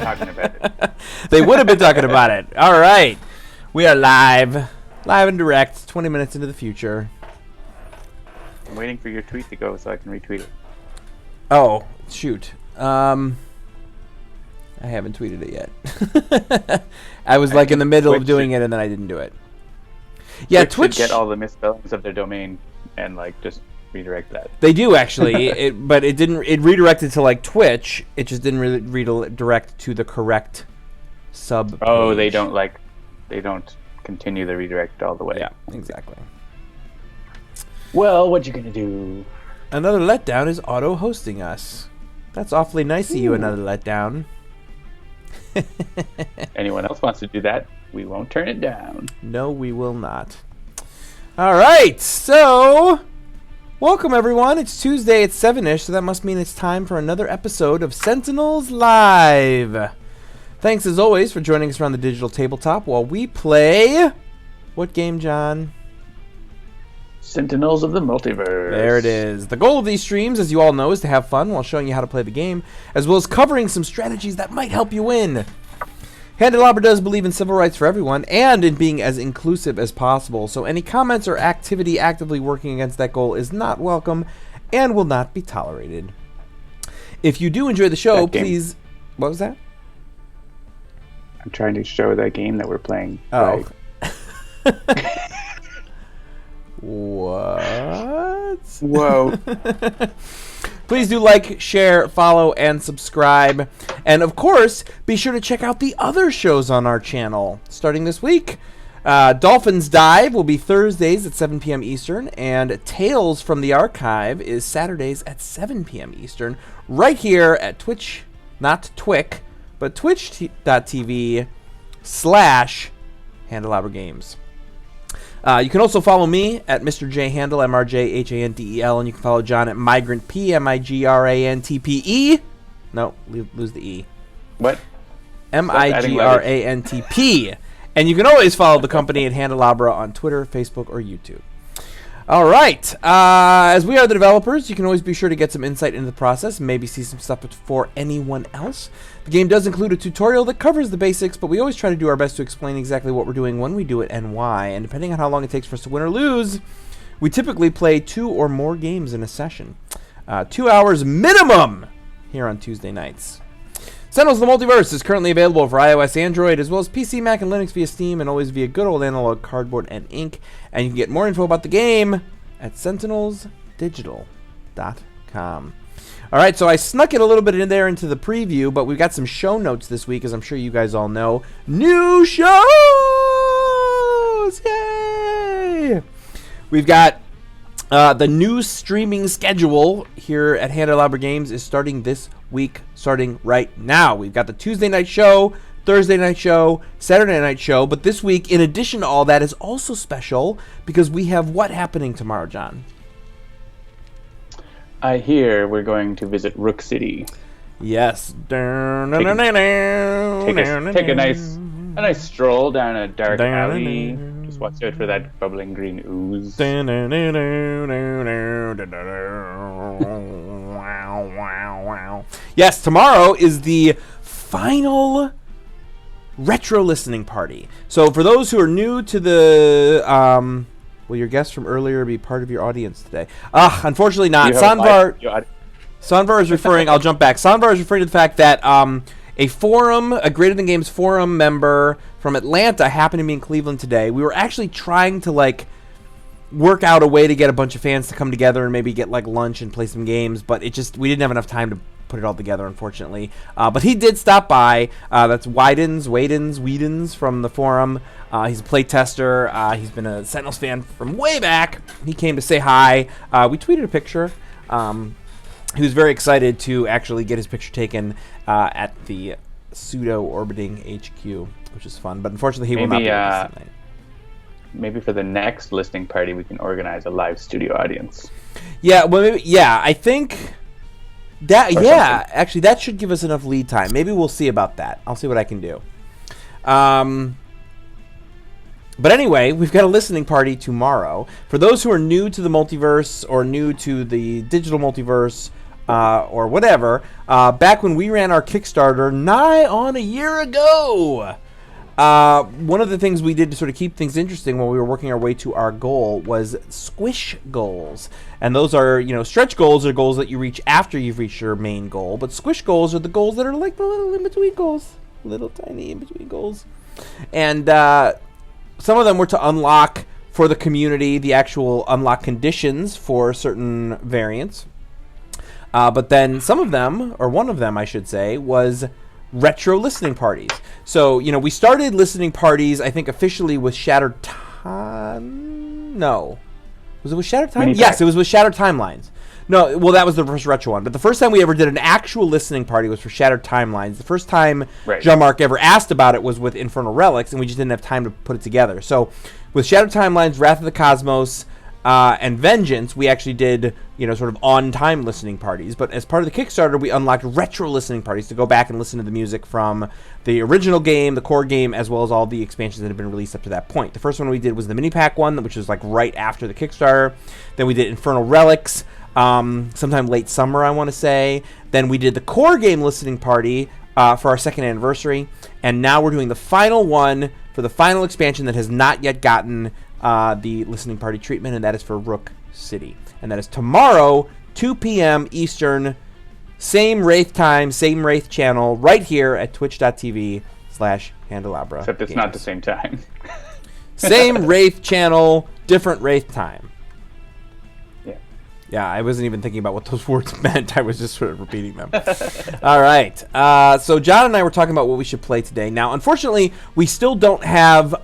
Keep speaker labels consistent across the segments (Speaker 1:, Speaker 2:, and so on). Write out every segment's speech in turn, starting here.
Speaker 1: talking about it.
Speaker 2: They would have been talking about it. All right. We are live and direct, 20 minutes into the future.
Speaker 1: I'm waiting for your tweet to go so I can retweet it.
Speaker 2: Oh, shoot. I haven't tweeted it yet. I was like in the middle of doing it and then I didn't do it. Yeah, Twitch
Speaker 1: should get all the misspellings of their domain and like just redirect that.
Speaker 2: They do actually, but it didn't. It redirected to like Twitch. It just didn't really redirect to the correct sub.
Speaker 1: Oh, they don't continue the redirect all the way.
Speaker 2: Yeah, exactly.
Speaker 1: Well, what you gonna do?
Speaker 2: Another letdown is auto-hosting us. That's awfully nice of you. Another letdown.
Speaker 1: Anyone else wants to do that, we won't turn it down.
Speaker 2: No, we will not. All right, so welcome everyone. It's Tuesday at 7-ish, so that must mean it's time for another episode of Sentinels Live. Thanks as always for joining us around the digital tabletop while we play... What game, John?
Speaker 1: Sentinels of the Multiverse.
Speaker 2: There it is. The goal of these streams, as you all know, is to have fun while showing you how to play the game, as well as covering some strategies that might help you win. Handelabra does believe in civil rights for everyone and in being as inclusive as possible, so any comments or activity actively working against that goal is not welcome and will not be tolerated. If you do enjoy the show, please... What was that?
Speaker 1: I'm trying to show that game that we're playing.
Speaker 2: Oh. Right. What?
Speaker 1: Whoa.
Speaker 2: Please do like, share, follow, and subscribe. And of course, be sure to check out the other shows on our channel starting this week. Dolphins Dive will be Thursdays at 7 p.m. Eastern, and Tales from the Archive is Saturdays at 7 p.m. Eastern, right here at Twitch, not Twick, but twitch.tv/Handelabra Games. You can also follow me at Mr. J Handel, MRJHANDEL, and you can follow John at Migrant P, MIGRANTPE. No, lose the E.
Speaker 1: What?
Speaker 2: MIGRANTP. And you can always follow the company at Handelabra on Twitter, Facebook, or YouTube. All right. As we are the developers, you can always be sure to get some insight into the process and maybe see some stuff before anyone else. The game does include a tutorial that covers the basics, but we always try to do our best to explain exactly what we're doing, when we do it, and why. And depending on how long it takes for us to win or lose, we typically play 2 or more games in a session. 2 hours minimum here on Tuesday nights. Sentinels of the Multiverse is currently available for iOS, Android, as well as PC, Mac, and Linux via Steam, and always via good old analog cardboard and ink. And you can get more info about the game at sentinelsdigital.com. All right, so I snuck it a little bit in there into the preview, but we've got some show notes this week, as I'm sure you guys all know. New shows! Yay! We've got the new streaming schedule here at Handelabra Games is starting this week, starting right now. We've got the Tuesday night show, Thursday night show, Saturday night show, but this week, in addition to all that, is also special because we have what happening tomorrow, John?
Speaker 1: I hear we're going to visit Rook City.
Speaker 2: Yes.
Speaker 1: Take a nice stroll down a dark alley. Just watch out for that bubbling green ooze.
Speaker 2: Yes, tomorrow is the final retro listening party. So for those who are new to the... will your guest from earlier be part of your audience today? Unfortunately not. Sanvar is referring... I'll jump back. Sanvar is referring to the fact that a Greater Than Games forum member from Atlanta happened to be in Cleveland today. We were actually trying to, work out a way to get a bunch of fans to come together and maybe get, lunch and play some games, but we didn't have enough time to put it all together, unfortunately. But he did stop by. That's Weedens from the forum. He's a playtester. He's been a Sentinels fan from way back. He came to say hi. We tweeted a picture. He was very excited to actually get his picture taken at the pseudo-orbiting HQ, which is fun. But unfortunately, he will not be with us tonight.
Speaker 1: Maybe for the next listening party, we can organize a live studio audience.
Speaker 2: Yeah, well, I think... actually, that should give us enough lead time. Maybe we'll see about that. I'll see what I can do. But anyway, we've got a listening party tomorrow. For those who are new to the multiverse or new to the digital multiverse, or whatever, back when we ran our Kickstarter nigh on a year ago. One of the things we did to sort of keep things interesting while we were working our way to our goal was squish goals. And those are, stretch goals are goals that you reach after you've reached your main goal. But squish goals are the goals that are like the little in-between goals. Little tiny in-between goals. And some of them were to unlock for the community the actual unlock conditions for certain variants. But then some of them, or one of them I should say, was retro listening parties. So, we started listening parties, I think, officially with Shattered Time. No. Was it with Shattered Time? Yes, it was with Shattered Timelines. No, well, that was the first retro one. But the first time we ever did an actual listening party was for Shattered Timelines. The first time Jean-Marc ever asked about it was with Infernal Relics, and we just didn't have time to put it together. So, with Shattered Timelines, Wrath of the Cosmos, and Vengeance, we actually did, sort of on-time listening parties. But as part of the Kickstarter, we unlocked retro listening parties to go back and listen to the music from the original game, the core game, as well as all the expansions that have been released up to that point. The first one we did was the mini-pack one, which was like right after the Kickstarter. Then we did Infernal Relics, sometime late summer, I want to say. Then we did the core game listening party for our second anniversary. And now we're doing the final one for the final expansion that has not yet gotten the listening party treatment, and that is for Rook City. And that is tomorrow, 2 p.m. Eastern, same Wraith time, same Wraith channel, right here at twitch.tv/Handelabra.
Speaker 1: Except it's not the same time.
Speaker 2: Same Wraith channel, different Wraith time.
Speaker 1: Yeah.
Speaker 2: Yeah, I wasn't even thinking about what those words meant. I was just sort of repeating them. All right. So John and I were talking about what we should play today. Now, unfortunately, we still don't have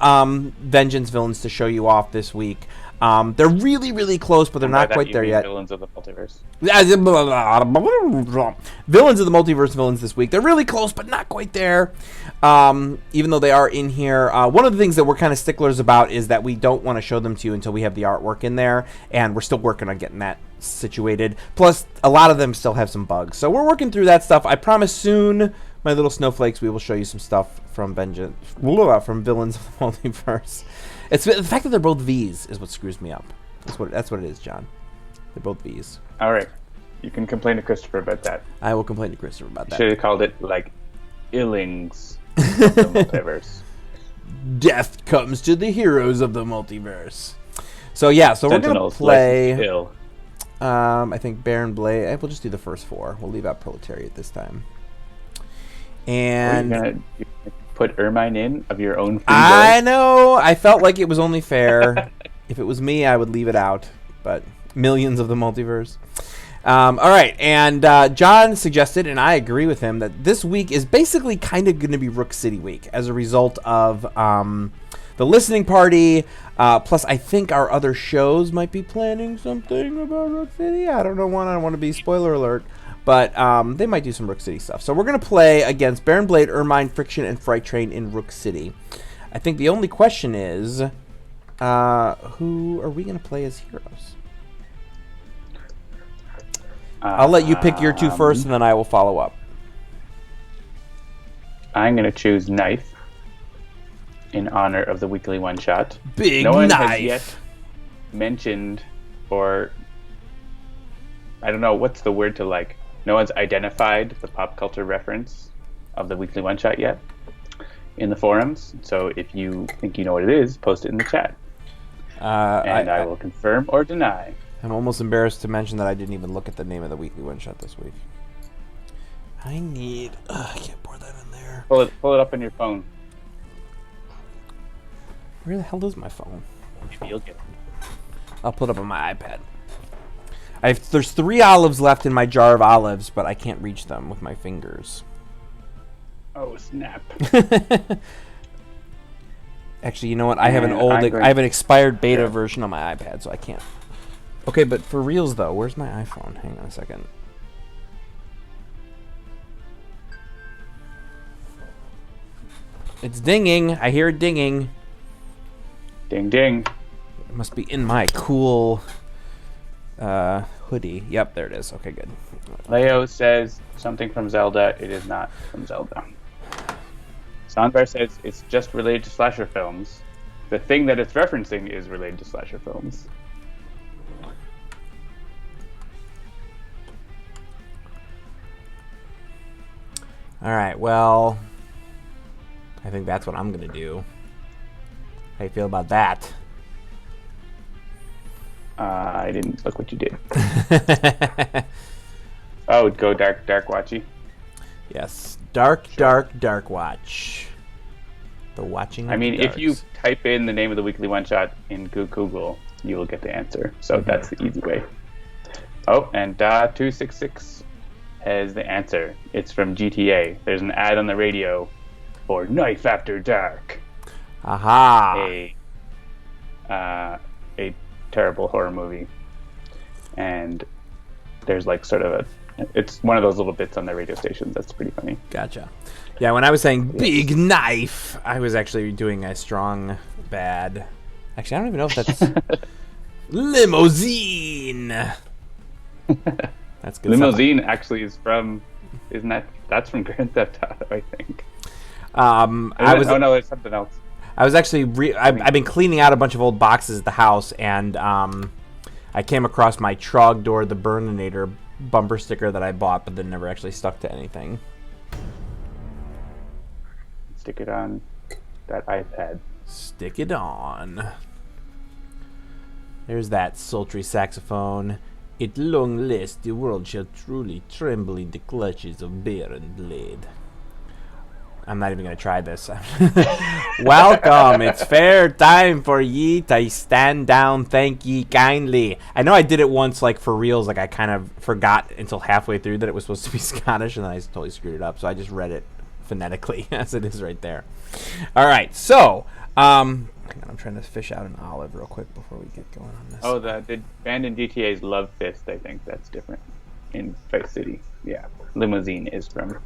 Speaker 2: Vengeance villains to show you off this week. They're really, really close, but they're not quite there yet.
Speaker 1: Villains of the Multiverse.
Speaker 2: Villains of the Multiverse villains this week. They're really close, but not quite there. Even though they are in here. One of the things that we're kind of sticklers about is that we don't want to show them to you until we have the artwork in there, and we're still working on getting that situated. Plus, a lot of them still have some bugs. So we're working through that stuff. I promise soon, my little snowflakes, we will show you some stuff from Villains of the Multiverse. It's the fact that they're both V's is what screws me up. That's what it is, John. They're both V's.
Speaker 1: All right. You can complain to Christopher about that.
Speaker 2: I will complain to Christopher about that.
Speaker 1: Should have called it, Illings of the Multiverse.
Speaker 2: Death comes to the heroes of the multiverse. So, yeah. So
Speaker 1: Sentinels,
Speaker 2: we're going to play...
Speaker 1: Ill.
Speaker 2: I think Baron Blade. We'll just do the first four. We'll leave out Proletariat this time. And...
Speaker 1: Are you gonna put Ermine in of your own free will?
Speaker 2: I know. I felt like it was only fair. If it was me, I would leave it out. But millions of the multiverse. All right. And John suggested, and I agree with him, that this week is basically kind of going to be Rook City week as a result of the listening party. Plus, I think our other shows might be planning something about Rook City. I don't know. I don't want to be spoiler alert. But they might do some Rook City stuff. So we're going to play against Baron Blade, Ermine, Friction, and Fright Train in Rook City. I think the only question is, who are we going to play as heroes? I'll let you pick your two first, and then I will follow up.
Speaker 1: I'm going to choose K.N.Y.F.E in honor of the weekly one-shot.
Speaker 2: Big
Speaker 1: No one
Speaker 2: knife.
Speaker 1: has yet mentioned, or I don't know, what's the word to no one's identified the pop culture reference of the weekly one-shot yet in the forums. So if you think you know what it is, post it in the chat. And I will confirm or deny.
Speaker 2: I'm almost embarrassed to mention that I didn't even look at the name of the weekly one-shot this week. I can't pour that in there.
Speaker 1: Pull it up on your phone.
Speaker 2: Where the hell is my phone?
Speaker 1: Maybe you'll get it.
Speaker 2: I'll put it up on my iPad. There's 3 olives left in my jar of olives, but I can't reach them with my fingers.
Speaker 1: Oh, snap.
Speaker 2: Actually, you know what? I have an expired beta version on my iPad, so I can't. Okay, but for reals though, where's my iPhone? Hang on a second. It's dinging. I hear it dinging.
Speaker 1: Ding, ding.
Speaker 2: It must be in my cool hoodie. Yep, there it is. Okay, good.
Speaker 1: Leo says something from Zelda. It is not from Zelda. Sandbar says it's just related to slasher films. The thing that it's referencing is related to slasher films.
Speaker 2: All right, well, I think that's what I'm going to do. How you feel about that?
Speaker 1: I didn't look what you did. Oh, go dark watchy.
Speaker 2: Yes, dark watch. The watching.
Speaker 1: I mean, if you type in the name of the weekly one shot in Google, you will get the answer. So that's the easy way. Oh, and 266 has the answer. It's from GTA. There's an ad on the radio for Knife After Dark.
Speaker 2: Aha!
Speaker 1: A terrible horror movie, and there's like sort of it's one of those little bits on the radio stations that's pretty funny.
Speaker 2: Gotcha. Yeah, when I was saying big knife, I was actually doing a strong bad. Actually, I don't even know if that's limousine. That's good.
Speaker 1: Limousine actually is from, that's from Grand Theft Auto, I think.
Speaker 2: Oh
Speaker 1: no, it's something else.
Speaker 2: I was actually I've been cleaning out a bunch of old boxes at the house, and I came across my Trogdor the Burninator bumper sticker that I bought, but then never actually stuck to anything.
Speaker 1: Stick it on that iPad.
Speaker 2: Stick it on. There's that sultry saxophone. At long last, the world shall truly tremble in the clutches of Baron Blade. I'm not even going to try this. Welcome. It's fair time for ye to stand down. Thank ye kindly. I know I did it once, like, for reals. Like, I kind of forgot until halfway through that it was supposed to be Scottish, and then I totally screwed it up. So I just read it phonetically as it is right there. All right. So, hang on, I'm trying to fish out an olive real quick before we get going on this.
Speaker 1: Oh, the band in GTA's Love Fist, I think that's different in Vice City. Yeah. Limousine is from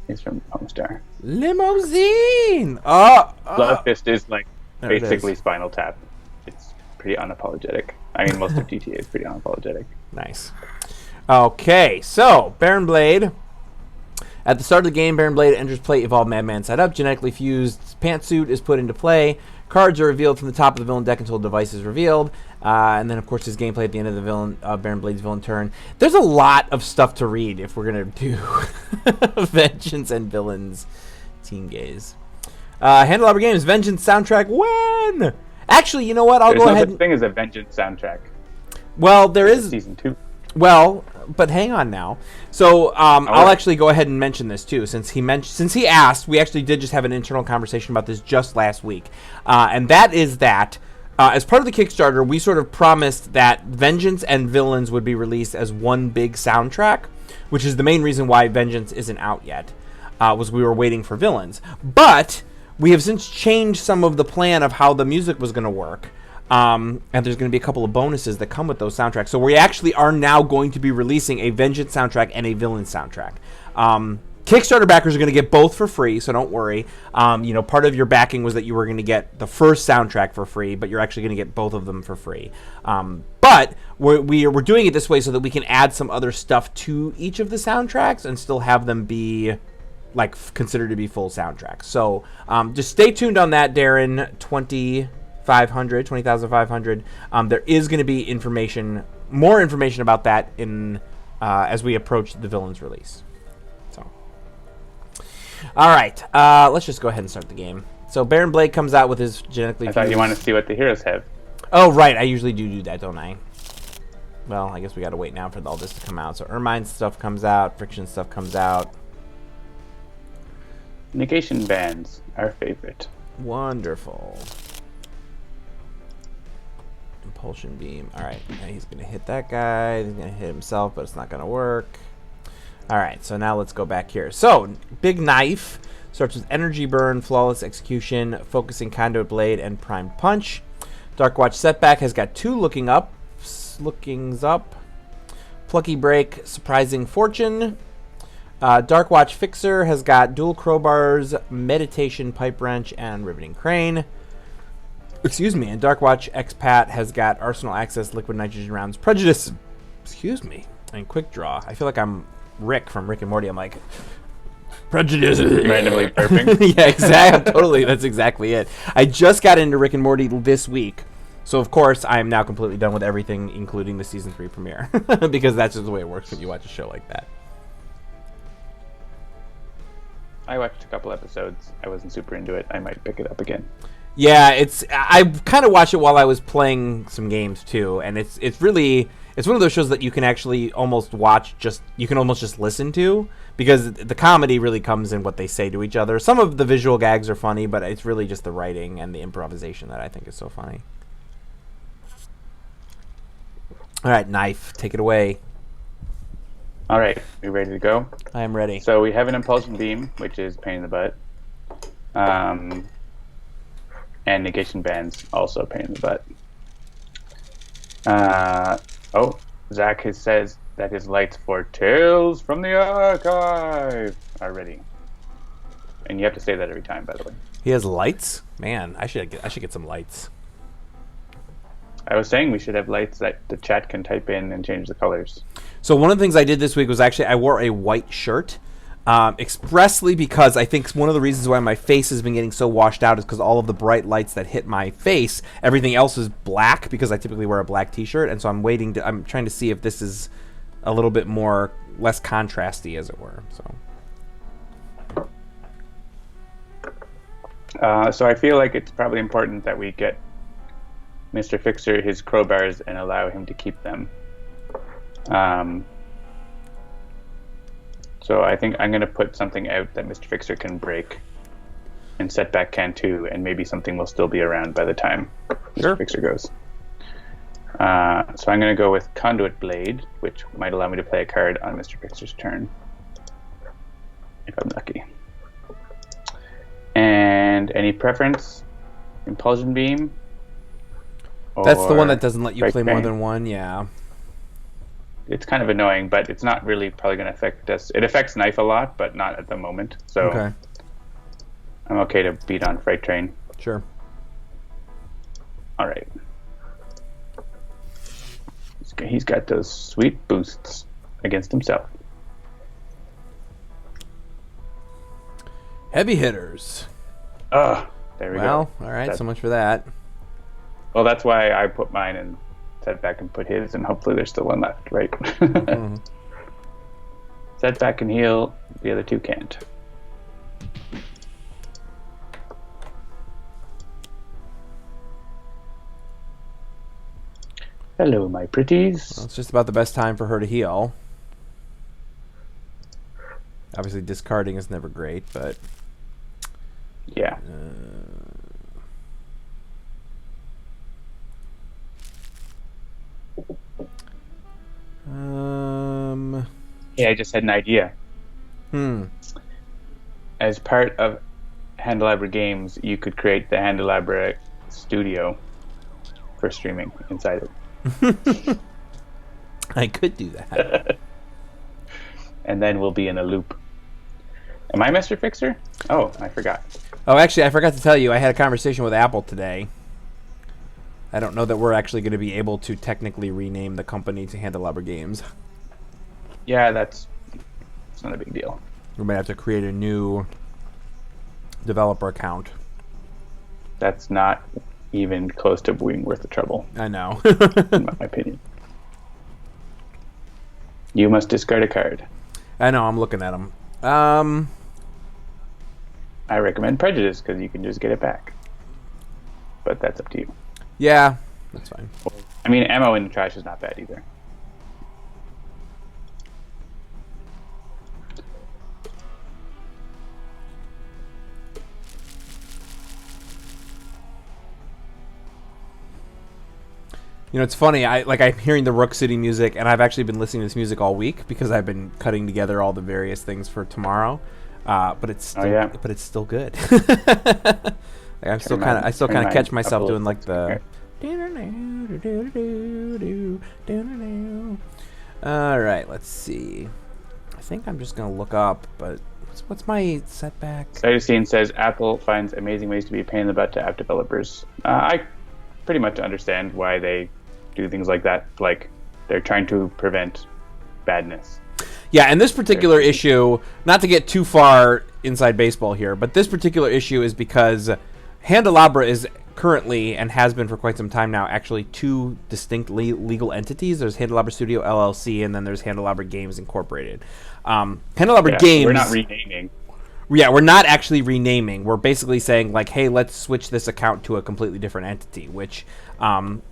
Speaker 1: Homestar.
Speaker 2: Limousine!
Speaker 1: Love Fist is like basically Spinal Tap. It's pretty unapologetic. I mean, most of GTA is pretty unapologetic.
Speaker 2: Nice. Okay, so Baron Blade. At the start of the game, Baron Blade enters play evolved Madman setup. Genetically fused pantsuit is put into play. Cards are revealed from the top of the villain deck until the device is revealed. And then, of course, his gameplay at the end of the Baron Blade's villain turn. There's a lot of stuff to read if we're going to do Vengeance and Villains Team Gaze. Handelabra Games, Vengeance soundtrack when? Actually, you know what?
Speaker 1: There's no such thing as a Vengeance soundtrack.
Speaker 2: Well, there is.
Speaker 1: Season 2.
Speaker 2: Well, but hang on now. So I'll actually go ahead and mention this too, since he asked. We actually did just have an internal conversation about this just last week, and that is that as part of the Kickstarter, we sort of promised that Vengeance and Villains would be released as one big soundtrack, which is the main reason why Vengeance isn't out yet. Was we were waiting for Villains, but we have since changed some of the plan of how the music was going to work. And there's going to be a couple of bonuses that come with those soundtracks. So we actually are now going to be releasing a Vengeance soundtrack and a Villain soundtrack. Kickstarter backers are going to get both for free, so don't worry. Part of your backing was that you were going to get the first soundtrack for free, but you're actually going to get both of them for free. But we're doing it this way so that we can add some other stuff to each of the soundtracks and still have them be considered to be full soundtracks. So just stay tuned on that, Darren. 20,500. There is going to be more information about that in as we approach the Villains release. So, all right, let's just go ahead and start the game. So Baron Blade comes out with his genetically.
Speaker 1: I thought you wanted to see what the heroes have.
Speaker 2: Oh right, I usually do that, don't I? Well, I guess we got to wait now for all this to come out. So Ermine stuff comes out, Friction stuff comes out.
Speaker 1: Negation bands, our favorite.
Speaker 2: Wonderful. Impulsion beam. Alright, now he's going to hit that guy. He's going to hit himself, but it's not going to work. Alright, so now let's go back here. So, Big Knife starts with Energy Burn, Flawless Execution, Focusing Conduit Blade, and Primed Punch. Dark Watch Setback has got 2 Lookings up. Plucky Break, Surprising Fortune. Dark Watch Fixer has got Dual Crowbars, Meditation Pipe Wrench, and Riveting Crane. Excuse me, and Dark Watch Expat has got Arsenal Access, Liquid Nitrogen Rounds, Prejudice, and Quick Draw. I feel like I'm Rick from Rick and Morty. I'm like, Prejudice.
Speaker 1: Randomly burping.
Speaker 2: Yeah, exactly. Totally, that's exactly it. I just got into Rick and Morty this week, so of course I am now completely done with everything, including the Season 3 premiere, because that's just the way it works when you watch a show like that.
Speaker 1: I watched a couple episodes. I wasn't super into it. I might pick it up again.
Speaker 2: Yeah, I kind of watched it while I was playing some games too, and it's one of those shows that you can actually almost watch you can almost just listen to, because the comedy really comes in what they say to each other. Some of the visual gags are funny, but it's really just the writing and the improvisation that I think is so funny. All right, K.N.Y.F E, take it away.
Speaker 1: All right, we ready to go?
Speaker 2: I am ready.
Speaker 1: So we have an impulsion beam, which is pain in the butt. And negation bands, also a pain in the butt. Zach says that his lights for Tales from the Archive are ready. And you have to say that every time, by the way.
Speaker 2: He has lights? Man, I should get some lights.
Speaker 1: I was saying we should have lights that the chat can type in and change the colors.
Speaker 2: So one of the things I did this week was actually I wore a white shirt, expressly because I think one of the reasons why my face has been getting so washed out is because all of the bright lights that hit my face, everything else is black because I typically wear a black t-shirt, and so I'm trying to see if this is a little bit less contrasty, as it were.
Speaker 1: So I feel like it's probably important that we get Mr. Fixer his crowbars and allow him to keep them. So I think I'm going to put something out that Mr. Fixer can break, and Setback can too, and maybe something will still be around by the time Mr. Fixer goes. So I'm going to go with Conduit Blade, which might allow me to play a card on Mr. Fixer's turn, if I'm lucky. And any preference? Impulsion Beam?
Speaker 2: That's the one that doesn't let you play more
Speaker 1: pain?
Speaker 2: than one, yeah.
Speaker 1: It's kind of annoying, but it's not really probably going to affect us. It affects K.N.Y.F E a lot, but not at the moment. So
Speaker 2: okay.
Speaker 1: I'm okay to beat on Fright Train.
Speaker 2: Sure.
Speaker 1: All right. He's got those sweet boosts against himself.
Speaker 2: Heavy hitters.
Speaker 1: There we go.
Speaker 2: Well, all right, so much for that.
Speaker 1: Well, that's why I put mine in Setback and put his, and hopefully there's still one left, right?
Speaker 2: Mm-hmm.
Speaker 1: Setback can heal, the other two can't. Hello, my pretties.
Speaker 2: Well, it's just about the best time for her to heal. Obviously, discarding is never great, but...
Speaker 1: Yeah. Yeah, I just had an idea. As part of Handelabra Games, you could create the Handelabra studio for streaming inside it.
Speaker 2: I could do that.
Speaker 1: And then we'll be in a loop. Am I Mr. Fixer? Oh, I forgot.
Speaker 2: Oh, actually, I forgot to tell you, I had a conversation with Apple today. I don't know that we're actually going to be able to technically rename the company to Handelabra Games.
Speaker 1: Yeah, it's not a big deal.
Speaker 2: We might have to create a new developer account.
Speaker 1: That's not even close to being worth the trouble.
Speaker 2: I know.
Speaker 1: In my opinion. You must discard a card.
Speaker 2: I know, I'm looking at them.
Speaker 1: I recommend Prejudice because you can just get it back. But that's up to you.
Speaker 2: Yeah, that's fine.
Speaker 1: I mean, ammo in the trash is not bad either.
Speaker 2: You know, it's funny. I'm hearing the Rook City music, and I've actually been listening to this music all week because I've been cutting together all the various things for tomorrow. But it's still good. I still kind of catch myself doing like the. All right, let's see. I think I'm just gonna look up, but what's my setback?
Speaker 1: Cytosine says Apple finds amazing ways to be a pain in the butt to app developers. I pretty much understand why they do things like that. Like they're trying to prevent badness.
Speaker 2: Yeah, and this particular issue, not to get too far inside baseball here, but this particular issue is because Handelabra is currently, and has been for quite some time now, actually two distinct legal entities. There's Handelabra Studio LLC, and then there's Handelabra Games Incorporated. Handelabra Games...
Speaker 1: We're not renaming.
Speaker 2: Yeah, we're not actually renaming. We're basically saying, like, hey, let's switch this account to a completely different entity, which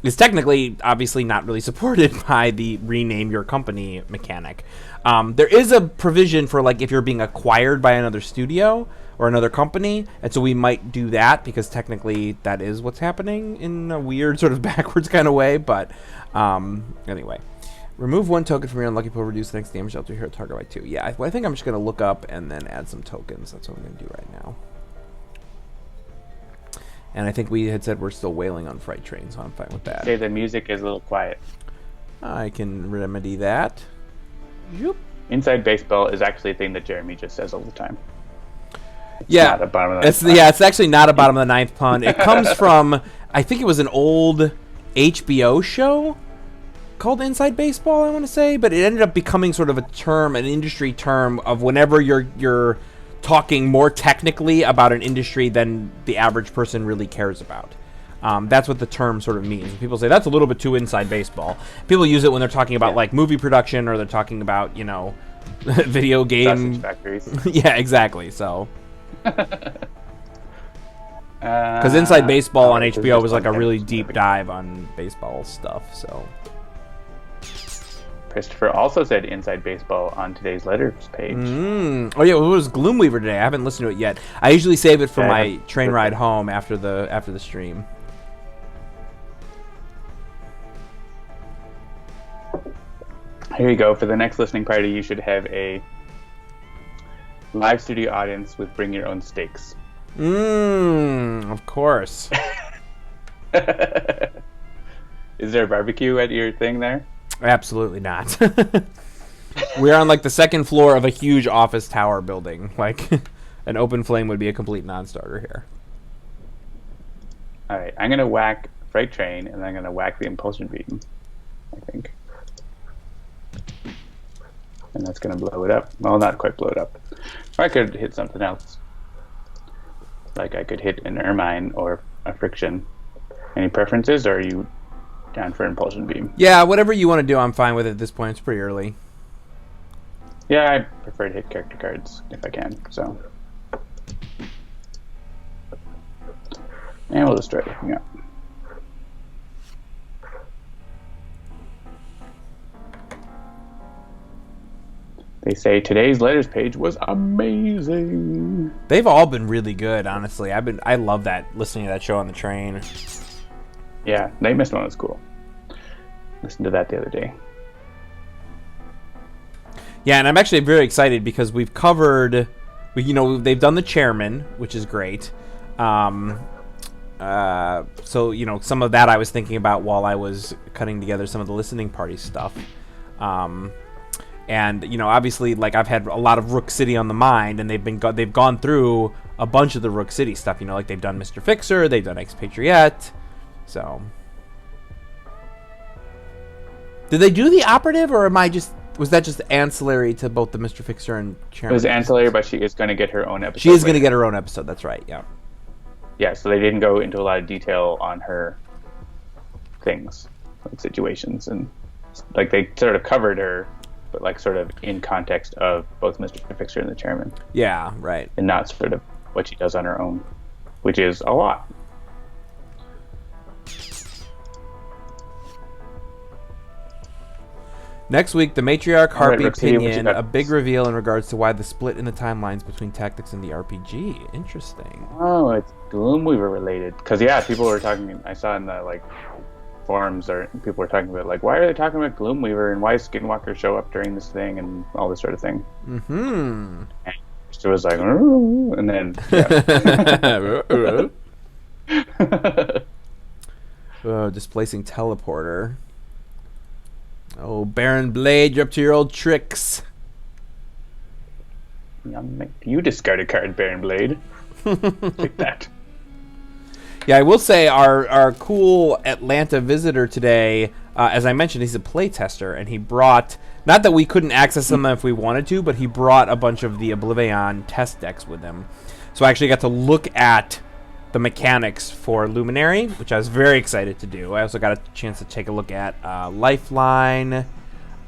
Speaker 2: is technically, obviously, not really supported by the rename your company mechanic. There is a provision for, like, if you're being acquired by another studio or another company, and so we might do that, because technically that is what's happening in a weird sort of backwards kind of way, but anyway. Remove 1 token from your unlucky pool, reduce the next damage dealt to your target by 2. Yeah, I think I'm just going to look up and then add some tokens. That's what I'm going to do right now. And I think we had said we're still wailing on Fright Train, so I'm fine with that.
Speaker 1: Okay, the music is a little quiet.
Speaker 2: I can remedy that. Yoop.
Speaker 1: Inside baseball is actually a thing that Jeremy just says all the time.
Speaker 2: Yeah,
Speaker 1: not a bottom of the ninth pun.
Speaker 2: Yeah, it's actually not a bottom of the ninth pun. It comes from, I think it was an old HBO show called Inside Baseball, I want to say, but it ended up becoming sort of a term, an industry term of whenever you're talking more technically about an industry than the average person really cares about. That's what the term sort of means. People say that's a little bit too inside baseball. People use it when they're talking about like movie production, or they're talking about, you know, video game
Speaker 1: sausage factories.
Speaker 2: Yeah, exactly. So because Inside Baseball on HBO was like a really deep dive on baseball stuff. So
Speaker 1: Christopher also said Inside Baseball on today's letters page.
Speaker 2: Oh yeah, it was Gloomweaver today. I haven't listened to it yet. I usually save it for my train ride home after the stream.
Speaker 1: Here you go. For the next listening party, you should have a live studio audience with bring your own steaks.
Speaker 2: Of course.
Speaker 1: Is there a barbecue at your thing there?
Speaker 2: Absolutely not. We're on like the second floor of a huge office tower building. Like an open flame would be a complete non-starter here.
Speaker 1: All right, I'm gonna whack Fright Train, and I'm gonna whack the Impulsion Beam, I think, and that's gonna blow it up. Well, not quite blow it up. Or I could hit something else. Like I could hit an Ermine or a Friction. Any preferences, or are you down for Impulsion Beam?
Speaker 2: Yeah, whatever you want to do, I'm fine with it at this point. It's pretty early.
Speaker 1: Yeah, I prefer to hit character cards if I can, so. And we'll just start looking up. They say today's letters page was amazing.
Speaker 2: They've all been really good, honestly. I love that, listening to that show on the train.
Speaker 1: Yeah, Night Mist one was cool. Listened to that the other day.
Speaker 2: Yeah, and I'm actually very excited because we've covered, they've done the chairman, which is great. So, some of that I was thinking about while I was cutting together some of the listening party stuff. And, obviously, like, I've had a lot of Rook City on the mind, and they've gone through a bunch of the Rook City stuff. Like they've done Mr. Fixer, they've done Expatriette. So, did they do the operative, or was that just ancillary to both the Mr. Fixer and Chairman?
Speaker 1: It was ancillary, but she is going to get her own episode.
Speaker 2: She is going to get her own episode. That's right. Yeah.
Speaker 1: Yeah. So they didn't go into a lot of detail on her things, like situations, and like they sort of covered her, but like sort of in context of both Mr. Fixer and the Chairman.
Speaker 2: Yeah. Right.
Speaker 1: And not sort of what she does on her own, which is a lot.
Speaker 2: Next week, the Matriarch Harpy opinion,
Speaker 1: got...
Speaker 2: a big reveal in regards to why the split in the timelines between tactics and the RPG. Interesting.
Speaker 1: Oh, it's Gloomweaver related. Because, yeah, people were talking, I saw in the, forums, or people were talking about, why are they talking about Gloomweaver, and why does Skinwalker show up during this thing, and all this sort of thing.
Speaker 2: Mm-hmm.
Speaker 1: And it was like, ooh, and then, yeah.
Speaker 2: Oh, displacing teleporter. Oh, Baron Blade, you're up to your old tricks.
Speaker 1: You discard a card, Baron Blade. Take that.
Speaker 2: Yeah, I will say our cool Atlanta visitor today, as I mentioned, he's a playtester, and he brought, not that we couldn't access them if we wanted to, but he brought a bunch of the Oblivion test decks with him. So I actually got to look at the mechanics for Luminary, which I was very excited to do. I also got a chance to take a look at Lifeline,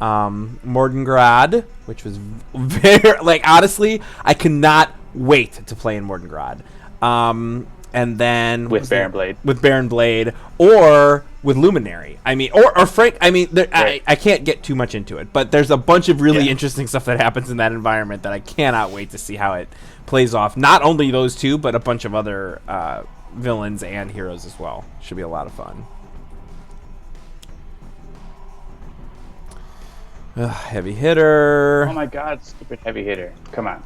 Speaker 2: Mordengrad, which was very, honestly, I cannot wait to play in Mordengrad. And then
Speaker 1: with Baron Blade.
Speaker 2: With Baron Blade, or with Luminary. I mean, or Frank. I mean,
Speaker 1: Right.
Speaker 2: I can't get too much into it, but there's a bunch of really interesting stuff that happens in that environment that I cannot wait to see how it plays off. Not only those two, but a bunch of other villains and heroes as well. Should be a lot of fun. Heavy hitter.
Speaker 1: Oh my God, stupid heavy hitter! Come on.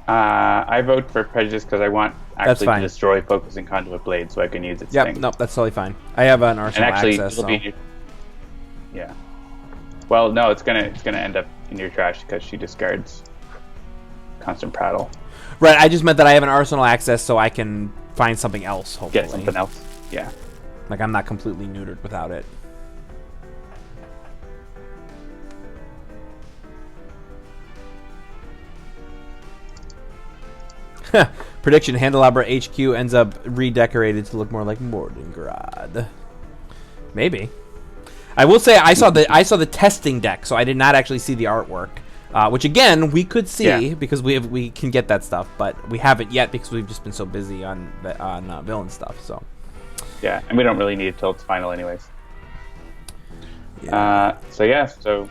Speaker 1: I vote for Prejudice because I want actually to destroy Focusing Conduit Blade so I can use its thing.
Speaker 2: Nope, that's totally fine. I have an Arsenal
Speaker 1: and actually,
Speaker 2: access.
Speaker 1: it'll be yeah. Well, no, it's gonna end up in your trash because she discards Constant Prattle.
Speaker 2: Right, I just meant that I have an Arsenal access so I can find something else, hopefully.
Speaker 1: Get something else. Yeah.
Speaker 2: Like, I'm not completely neutered without it. Prediction: Handelabra HQ ends up redecorated to look more like Mordengrad. Maybe. I will say I saw the testing deck, so I did not actually see the artwork. Which again we could see because we can get that stuff, but we haven't yet because we've just been so busy on villain stuff. So
Speaker 1: yeah, and we don't really need it till it's final, anyways.
Speaker 2: Yeah.
Speaker 1: So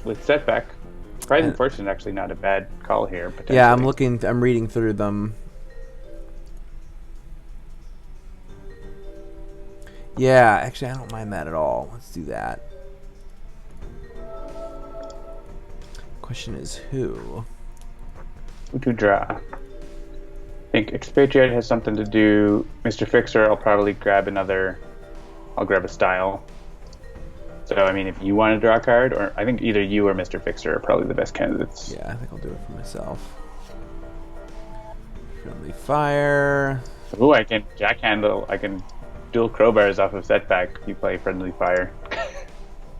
Speaker 1: with Setback, Fright and Fortune actually not a bad call here.
Speaker 2: Yeah, I'm reading through them. Yeah, actually, I don't mind that at all. Let's do that. Question is who?
Speaker 1: Who to draw? I think Expatriette has something to do. Mr. Fixer, I'll probably grab I'll grab a style. So, I mean, if you want to draw a card, or I think either you or Mr. Fixer are probably the best candidates.
Speaker 2: Yeah, I think I'll do it for myself. Friendly Fire.
Speaker 1: Ooh, I can dual crowbars off of Setback if you play Friendly Fire.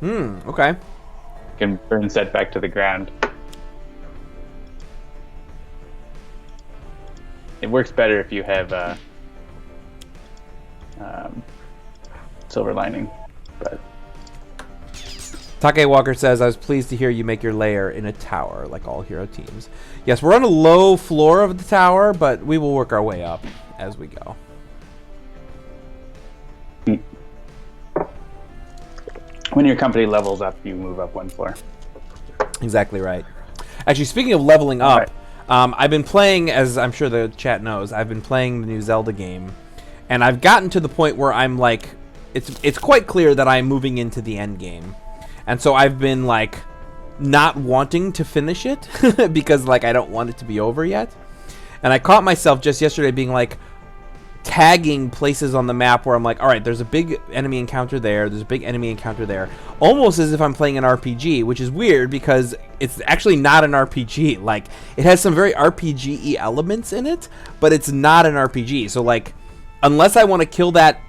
Speaker 2: Okay.
Speaker 1: You can burn Setback to the ground. It works better if you have Silver Lining, but...
Speaker 2: Take Walker says, I was pleased to hear you make your lair in a tower, like all hero teams. Yes, we're on a low floor of the tower, but we will work our way up as we go.
Speaker 1: When your company levels up, you move up one floor.
Speaker 2: Exactly right. Actually, speaking of leveling up, I've been playing, as I'm sure the chat knows, I've been playing the new Zelda game, and I've gotten to the point where I'm like, it's quite clear that I'm moving into the end game. And so I've been like not wanting to finish it because like I don't want it to be over yet. And I caught myself just yesterday being like tagging places on the map where I'm like, all right, there's a big enemy encounter there, there's a big enemy encounter there, almost as if I'm playing an RPG, which is weird because it's actually not an RPG. Like, it has some very RPG-y elements in it, but it's not an RPG. So like, unless I want to kill that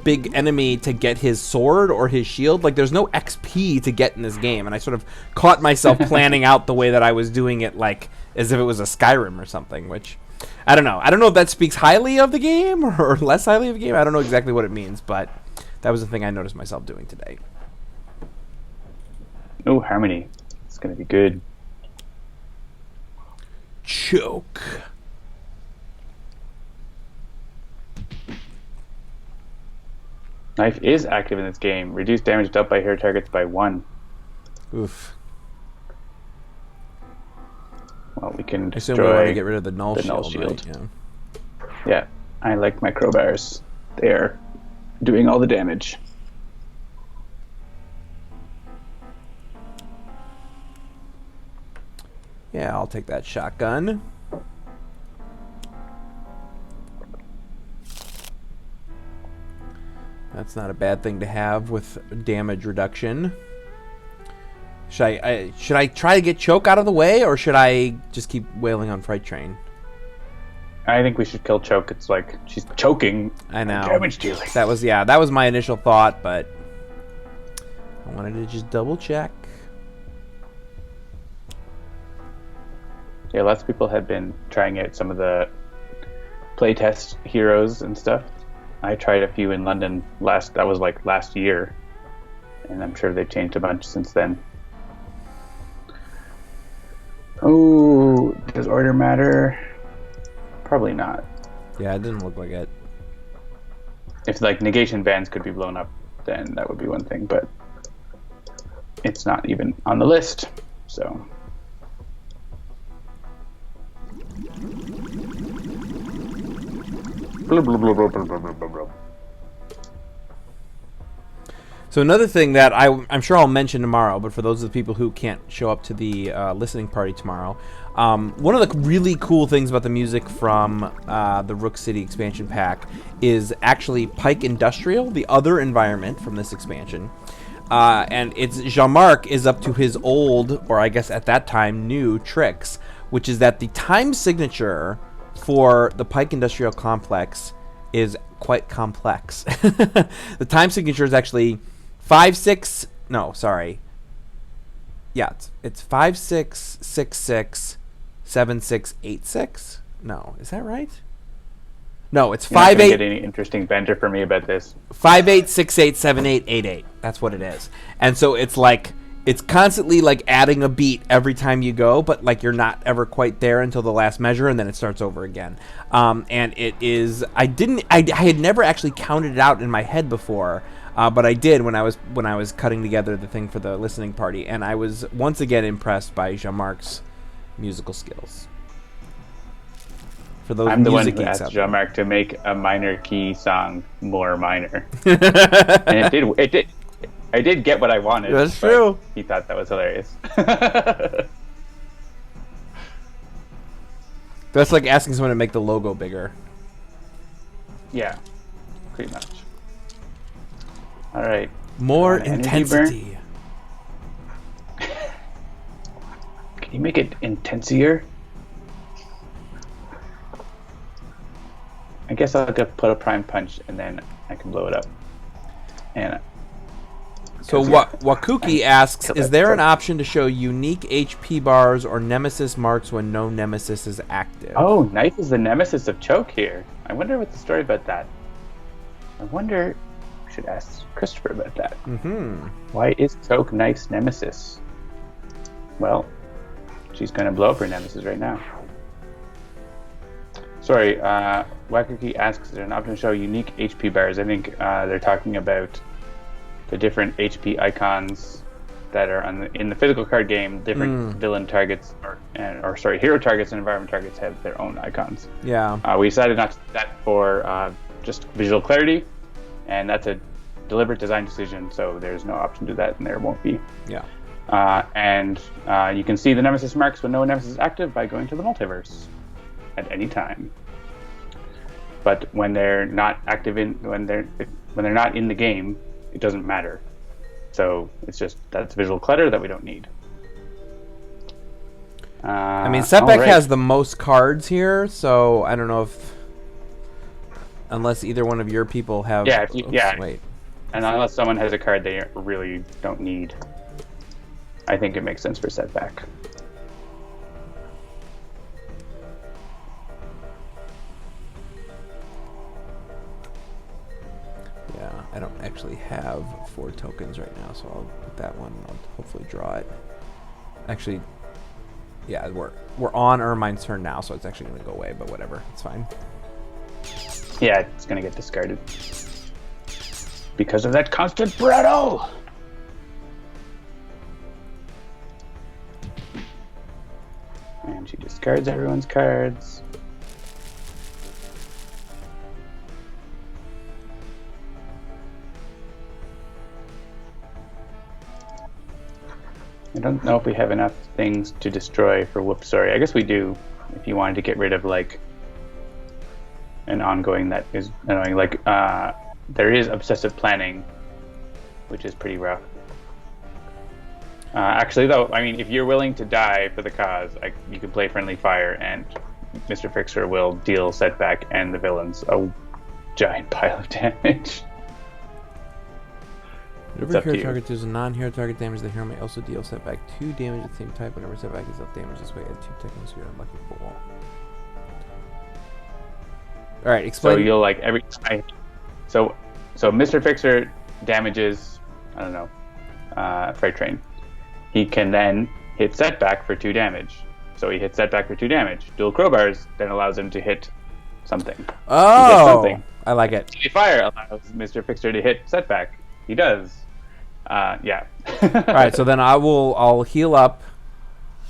Speaker 2: big enemy to get his sword or his shield, like there's no XP to get in this game, and I sort of caught myself planning out the way that I was doing it like as if it was a Skyrim or something, which I don't know if that speaks highly of the game or less highly of the game. I don't know exactly what it means, but that was the thing I noticed myself doing today.
Speaker 1: Oh, Harmony, it's gonna be good.
Speaker 2: Choke.
Speaker 1: Knife is active in this game. Reduce damage dealt by hero targets by 1.
Speaker 2: Oof.
Speaker 1: Well, we can
Speaker 2: I assume we want to get rid of the null shield. Right?
Speaker 1: Yeah, I like my crowbars. They are doing all the damage.
Speaker 2: Yeah, I'll take that shotgun. That's not a bad thing to have with damage reduction. Should I try to get Choke out of the way, or should I just keep wailing on Fright Train?
Speaker 1: I think we should kill Choke. It's like she's choking.
Speaker 2: I know.
Speaker 1: Damage dealing.
Speaker 2: That was my initial thought, but I wanted to just double check.
Speaker 1: Yeah, lots of people have been trying out some of the playtest heroes and stuff. I tried a few in London last year, and I'm sure they've changed a bunch since then. Oh, Does order matter? Probably not.
Speaker 2: Yeah, it didn't look like it.
Speaker 1: If like negation bands could be blown up, then that would be one thing, but it's not even on the list, so.
Speaker 2: So another thing that I'm sure I'll mention tomorrow, but for those of the people who can't show up to the listening party tomorrow, one of the really cool things about the music from the Rook City expansion pack is actually Pike Industrial, the other environment from this expansion. And it's Jean-Marc is up to his old, or I guess at that time, new tricks, which is that the time signature for the Pike Industrial Complex is quite complex. The time signature is actually 5-6. No, sorry. Yeah, it's 5-6-6-6 7-6-8-6. No, is that right? No, it's 5-8.
Speaker 1: Get any interesting banter for me about this.
Speaker 2: 5-8-6-8-7-8-8-8. That's what it is. And so it's like it's constantly like adding a beat every time you go, but like you're not ever quite there until the last measure, and then it starts over again. And it is. I had never actually counted it out in my head before, but I did when I was cutting together the thing for the listening party, and I was once again impressed by Jean-Marc's musical skills. For those
Speaker 1: I'm the one
Speaker 2: music
Speaker 1: who
Speaker 2: geeks
Speaker 1: asked
Speaker 2: out there.
Speaker 1: Jean-Marc to make a minor key song more minor, and it did. I did get what I wanted.
Speaker 2: That's
Speaker 1: but
Speaker 2: true.
Speaker 1: He thought that was hilarious.
Speaker 2: That's like asking someone to make the logo bigger.
Speaker 1: Yeah, pretty much. All right.
Speaker 2: More
Speaker 1: Energy
Speaker 2: intensity.
Speaker 1: Can you make it intensier? I guess I'll put a prime punch and then I can blow it up. And
Speaker 2: so Wakuki asks, is there an option to show unique HP bars or nemesis marks when no nemesis is active?
Speaker 1: Oh, Knife is the nemesis of Choke here. I wonder what the story about that. I wonder. We should ask Christopher about that.
Speaker 2: Mm-hmm.
Speaker 1: Why is Choke Knife's nemesis? Well, she's going to blow up her nemesis right now. Sorry, Wakuki asks, is there an option to show unique HP bars? I think they're talking about the different HP icons that are in the physical card game. Different villain targets, or hero targets and environment targets have their own icons.
Speaker 2: Yeah.
Speaker 1: We decided not to do that for just visual clarity, and that's a deliberate design decision, so there's no option to do that, and there won't be.
Speaker 2: Yeah.
Speaker 1: And you can see the nemesis marks when no nemesis is active by going to the multiverse at any time. But when they're not active when they're not in the game, it doesn't matter. So it's just that's visual clutter that we don't need.
Speaker 2: I mean, Setback has the most cards here, so I don't know if unless either one of your people have.
Speaker 1: Yeah,
Speaker 2: wait.
Speaker 1: And unless someone has a card they really don't need, I think it makes sense for Setback.
Speaker 2: Yeah, I don't actually have 4 tokens right now, so I'll put that one. I'll hopefully draw it. Actually, yeah, we're on Ermine's turn now, so it's actually going to go away, but whatever, it's fine.
Speaker 1: Yeah, it's going to get discarded because of that constant brattle. And she discards everyone's cards. I don't know if we have enough things to destroy for Whoops Sorry. I guess we do, if you wanted to get rid of like an ongoing that is annoying. Like there is obsessive planning, which is pretty rough. Actually, though, I mean, if you're willing to die for the cause, you can play Friendly Fire, and Mr. Fixer will deal Setback and the villains a giant pile of damage.
Speaker 2: Whenever hero target does a non-hero target damage, the hero may also deal Setback 2 damage at the same type. Whenever Setback is dealt damage this way, add 2 tokens to your unlucky pool. Alright, explain.
Speaker 1: So you'll like every time. So Mr. Fixer damages, I don't know, Freight Train. He can then hit Setback for 2 damage. So he hits Setback for 2 damage. Dual Crowbars then allows him to hit something.
Speaker 2: Oh,
Speaker 1: He hits something.
Speaker 2: I like it.
Speaker 1: Steely Fire allows Mr. Fixer to hit Setback. He does. Yeah.
Speaker 2: All right, so then I'll heal up.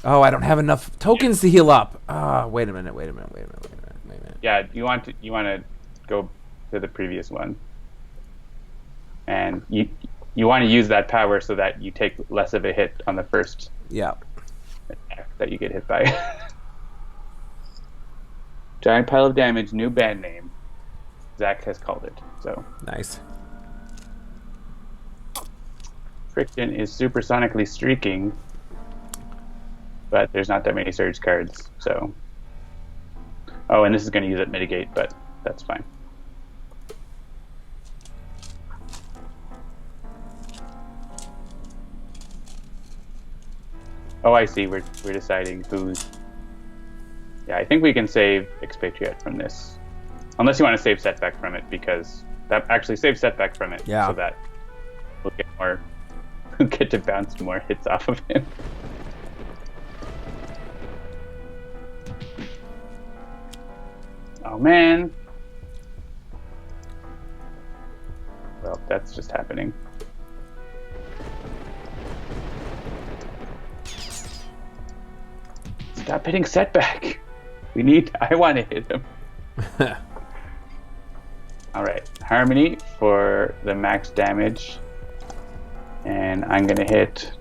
Speaker 2: Oh, I don't have enough tokens to heal up. Wait a minute.
Speaker 1: Yeah, you want to go to the previous one, and you want to use that power so that you take less of a hit on the first attack that you get hit by. Giant pile of damage, new band name. Zach has called it. So
Speaker 2: nice.
Speaker 1: Friction is supersonically streaking, but there's not that many surge cards, so. Oh, and this is going to use it mitigate, but that's fine. Oh, I see. We're deciding who's. Yeah, I think we can save Expatriette from this, unless you want to save Setback from it, because that actually saves Setback from it, so that we'll get more. Get to bounce more hits off of him. Oh man. Well, that's just happening. Stop hitting Setback. I want to hit him. Alright, Harmony for the max damage. And I'm going to hit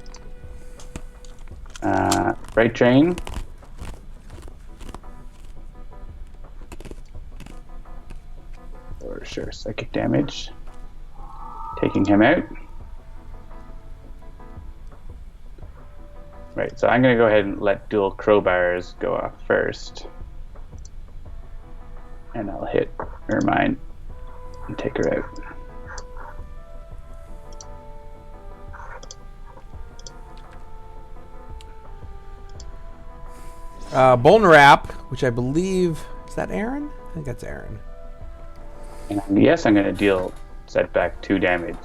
Speaker 1: Fright Train. For sure, psychic damage. Taking him out. Right, so I'm going to go ahead and let dual crowbars go off first. And I'll hit Ermine and take her out.
Speaker 2: Bone Wrap, which I believe... Is that Aaron? I think that's Aaron.
Speaker 1: And yes, I'm going to deal Setback 2 damage.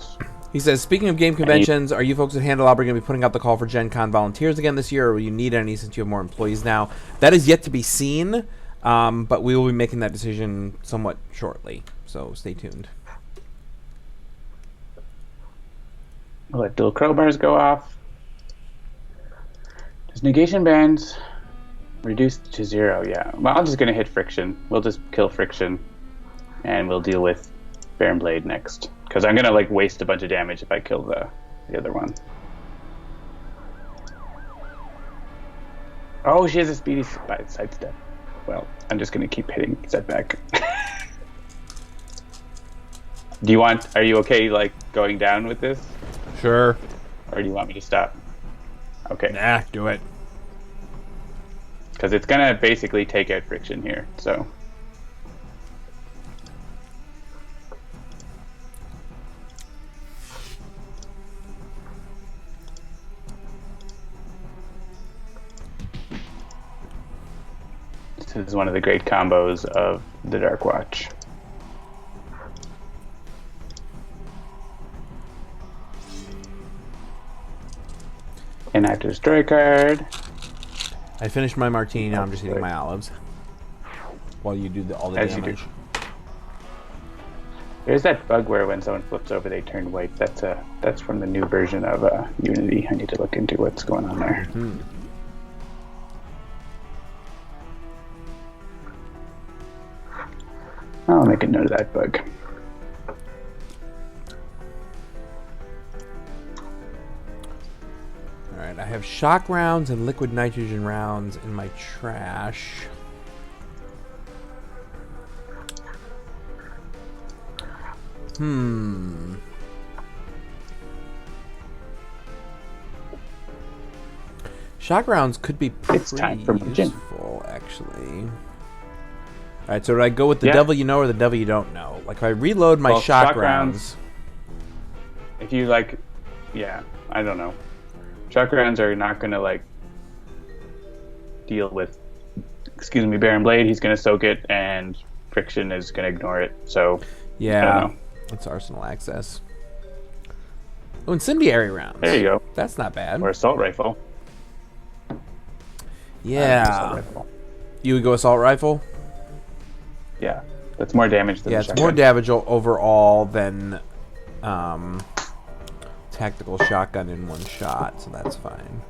Speaker 2: He says, speaking of game conventions, are you folks at Handelabra going to be putting out the call for Gen Con volunteers again this year, or will you need any since you have more employees now? That is yet to be seen, but we will be making that decision somewhat shortly, so stay tuned.
Speaker 1: I'll let dual crowbars go off. Does negation bands reduced to 0? Yeah. Well, I'm just going to hit Friction. We'll just kill Friction, and we'll deal with Baron Blade next. Because I'm going to waste a bunch of damage if I kill the other one. Oh, she has a speedy sidestep. Well, I'm just going to keep hitting Setback. Are you okay going down with this?
Speaker 2: Sure.
Speaker 1: Or do you want me to stop? Okay.
Speaker 2: Nah, do it.
Speaker 1: Because it's going to basically take out Friction here, so. This is one of the great combos of the Dark Watch. Inactive destroy card.
Speaker 2: I finished my martini, now I'm just eating my olives. While you do all the damage.
Speaker 1: There's that bug where when someone flips over they turn white. That's from the new version of Unity. I need to look into what's going on there.
Speaker 2: Mm-hmm.
Speaker 1: I'll make a note of that bug.
Speaker 2: Alright, I have shock rounds and liquid nitrogen rounds in my trash. Shock rounds could be pretty useful, actually. Alright, so do I go with the devil you know or the devil you don't know? If I reload my shock rounds...
Speaker 1: If you yeah, I don't know. Shock rounds are not going to deal with, Baron Blade. He's going to soak it, and Friction is going to ignore it. So
Speaker 2: yeah,
Speaker 1: I don't know.
Speaker 2: That's arsenal access. Oh, incendiary rounds.
Speaker 1: There you go.
Speaker 2: That's not bad.
Speaker 1: Or assault rifle.
Speaker 2: Yeah.
Speaker 1: Rifle.
Speaker 2: You would go assault rifle?
Speaker 1: Yeah, that's more damage than
Speaker 2: Yeah,
Speaker 1: the
Speaker 2: it's
Speaker 1: shotgun.
Speaker 2: more damage overall than tactical shotgun in one shot, so that's fine.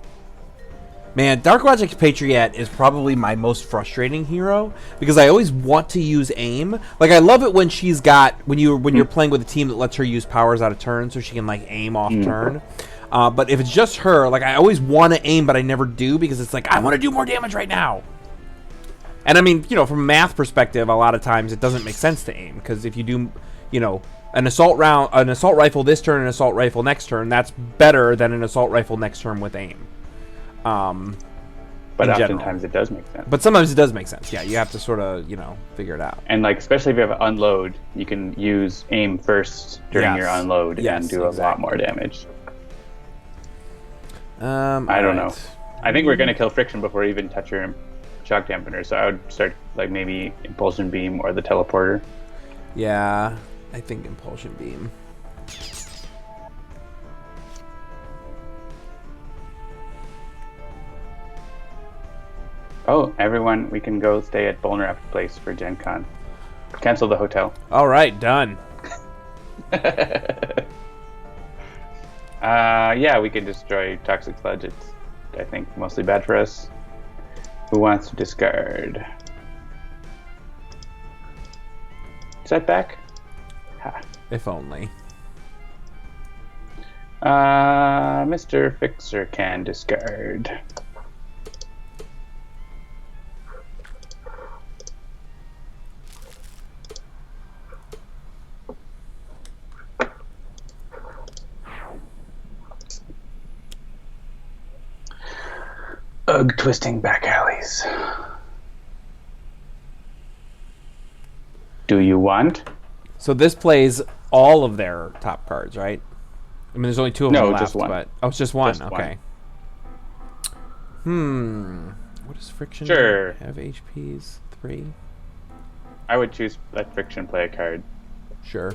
Speaker 2: Man, Dark Watch Expatriette is probably my most frustrating hero because I always want to use aim. Like, I love it when she's got when you're playing with a team that lets her use powers out of turn, so she can like aim off turn. But if it's just her, like I always want to aim, but I never do because it's like I want to do more damage right now. And I mean, from a math perspective, a lot of times it doesn't make sense to aim because if you do, an assault rifle this turn, an assault rifle next turn, that's better than an assault rifle next turn with aim.
Speaker 1: But oftentimes it does make sense.
Speaker 2: But sometimes it does make sense. Yeah, you have to sort of, figure it out.
Speaker 1: And like, especially if you have unload, you can use aim first during your unload and do a lot more damage. I don't know. I think we're gonna kill Friction before we even touch her shock dampener. So I would start like maybe Impulsion Beam or the teleporter.
Speaker 2: Yeah, I think Impulsion Beam.
Speaker 1: Oh, everyone, we can go stay at Vulnerap's place for Gen Con. Cancel the hotel.
Speaker 2: All right, done.
Speaker 1: Yeah, we can destroy Toxic Sludge. It's, I think, mostly bad for us. Who wants to discard? Setback? Ha.
Speaker 2: If only.
Speaker 1: Mr. Fixer can discard. Ugh, twisting back alleys. Do you want?
Speaker 2: So this plays all of their top cards, right? I mean, there's only two of them left.
Speaker 1: No, just one.
Speaker 2: But it's just one.
Speaker 1: Just
Speaker 2: okay.
Speaker 1: one.
Speaker 2: What does Friction
Speaker 1: Sure.
Speaker 2: have? HPs 3.
Speaker 1: I would choose let Friction play a card.
Speaker 2: Sure.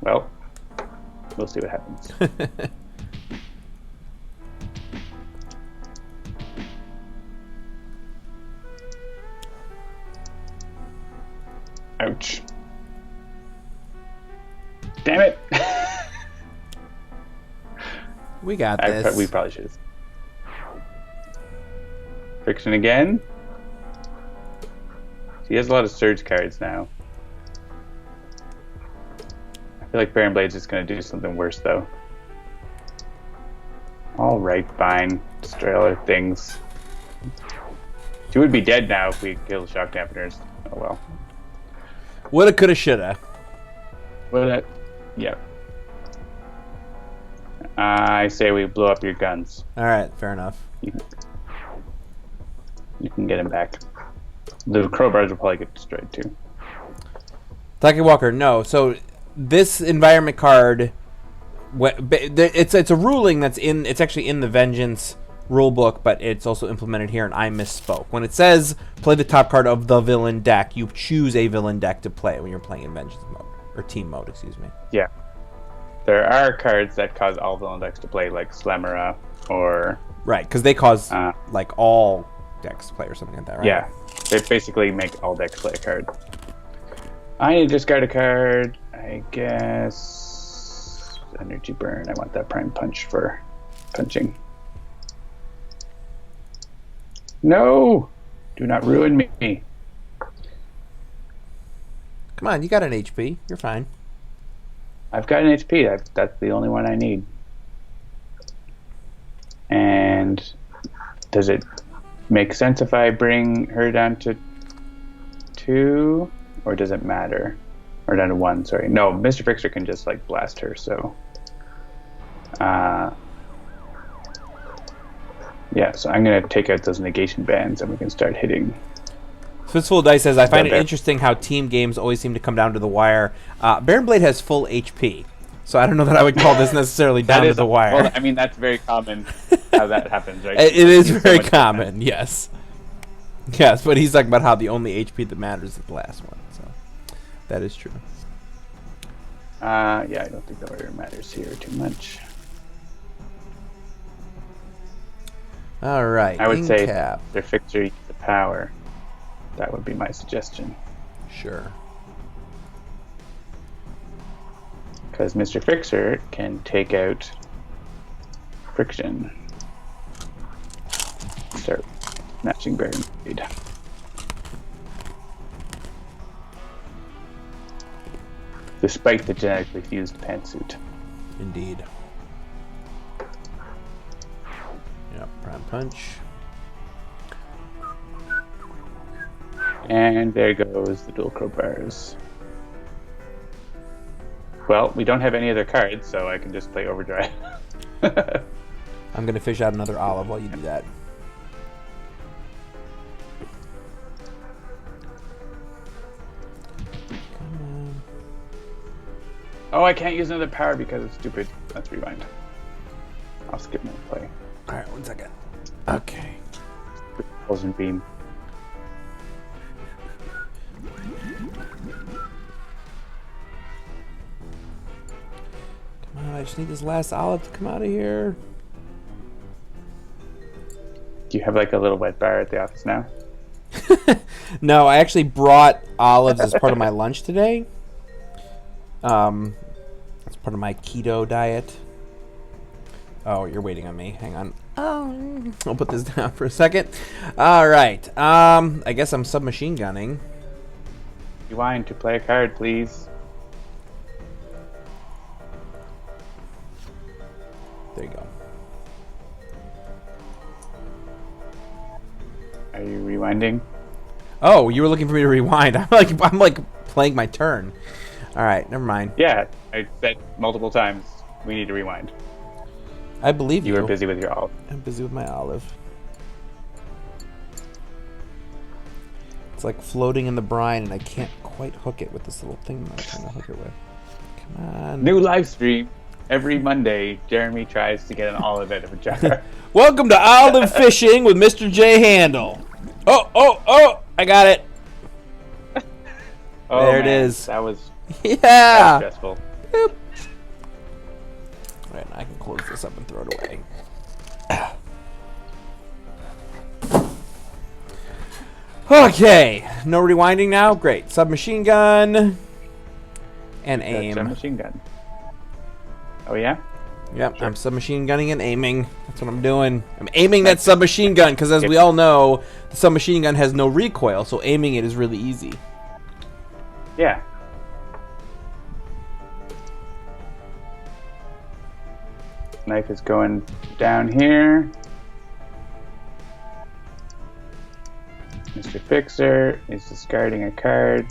Speaker 1: Well, we'll see what happens. Ouch. Damn it.
Speaker 2: We got this.
Speaker 1: We probably should. Friction again. He has a lot of surge cards now. I feel like Baron Blade's just going to do something worse, though. Alright, fine. Destroy all our things. She would be dead now if we killed shock dampeners. Oh well.
Speaker 2: Woulda, coulda, shoulda.
Speaker 1: Yeah. I say we blow up your guns.
Speaker 2: Alright, fair enough.
Speaker 1: You can get him back. The crowbars will probably get destroyed, too.
Speaker 2: Taki Walker, no. So this environment card, it's a ruling that's it's actually in the Vengeance rulebook, but it's also implemented here, and I misspoke. When it says play the top card of the villain deck, you choose a villain deck to play when you're playing in Vengeance mode, or team mode, excuse me.
Speaker 1: Yeah. There are cards that cause all villain decks to play, like Slamera or...
Speaker 2: Right, because they cause like all decks to play or something like that, right?
Speaker 1: Yeah. They basically make all decks play a card. I need to discard a card. I guess... Energy Burn. I want that Prime Punch for punching. No! Do not ruin me.
Speaker 2: Come on, you got an HP. You're fine.
Speaker 1: I've got an HP. That's the only one I need. And does it make sense if I bring her down to 2? Or does it matter? Or down to 1, sorry. No, Mr. Fixer can just like blast her, so... yeah, so I'm going to take out those negation bands and we can start hitting.
Speaker 2: Fistful of Dice says, I find it interesting how team games always seem to come down to the wire. Baron Blade has full HP, so I don't know that I would call this necessarily down to the wire.
Speaker 1: Well, I mean, that's very common how that happens, right?
Speaker 2: It is very common, yes. Yes, but he's talking about how the only HP that matters is the last one, so that is true.
Speaker 1: Yeah, I don't think the order matters here too much.
Speaker 2: All right.
Speaker 1: I would say
Speaker 2: Cap.
Speaker 1: their fixer uses the power. That would be my suggestion.
Speaker 2: Sure.
Speaker 1: Because Mr. Fixer can take out friction. Start matching barricade. Despite the genetically fused pantsuit.
Speaker 2: Indeed. Yep, prime punch.
Speaker 1: And there goes the dual crowbars. Well, we don't have any other cards, so I can just play Overdrive.
Speaker 2: I'm going to fish out another olive while you do that. Come on.
Speaker 1: Oh, I can't use another power because it's stupid. Let's rewind. I'll skip my play.
Speaker 2: Alright, 1 second. Okay.
Speaker 1: Pulsing beam.
Speaker 2: Come on, I just need this last olive to come out of here.
Speaker 1: Do you have like a little wet bar at the office now?
Speaker 2: No, I actually brought olives as part of my lunch today. It's part of my keto diet. Oh, you're waiting on me. Hang on. Oh, I'll put this down for a second. All right. I guess I'm submachine gunning.
Speaker 1: Rewind to play a card, please.
Speaker 2: There you go.
Speaker 1: Are you rewinding?
Speaker 2: Oh, you were looking for me to rewind. I'm like playing my turn. All right, never mind.
Speaker 1: Yeah, I said multiple times we need to rewind.
Speaker 2: I believe you.
Speaker 1: You were busy with your olive.
Speaker 2: I'm busy with my olive. It's like floating in the brine, and I can't quite hook it with this little thing that I'm trying to hook it with. Come on.
Speaker 1: New live stream. Every Monday, Jeremy tries to get an olive out of a jar.
Speaker 2: Welcome to Olive Fishing with Mr. J. Handle. Oh! I got it.
Speaker 1: Oh,
Speaker 2: there it
Speaker 1: man,
Speaker 2: is.
Speaker 1: That was
Speaker 2: Yeah.
Speaker 1: stressful.
Speaker 2: Boop. All right, now I can close this up and throw it away. Okay, no rewinding now. Great. Submachine gun and aim.
Speaker 1: That's a machine gun. Oh yeah.
Speaker 2: Yep,
Speaker 1: Sure.
Speaker 2: I'm submachine gunning and aiming. That's what I'm doing. I'm aiming that submachine gun because, as we all know, the submachine gun has no recoil, so aiming it is really easy.
Speaker 1: Yeah. Knife is going down here. Mr. Fixer is discarding a card.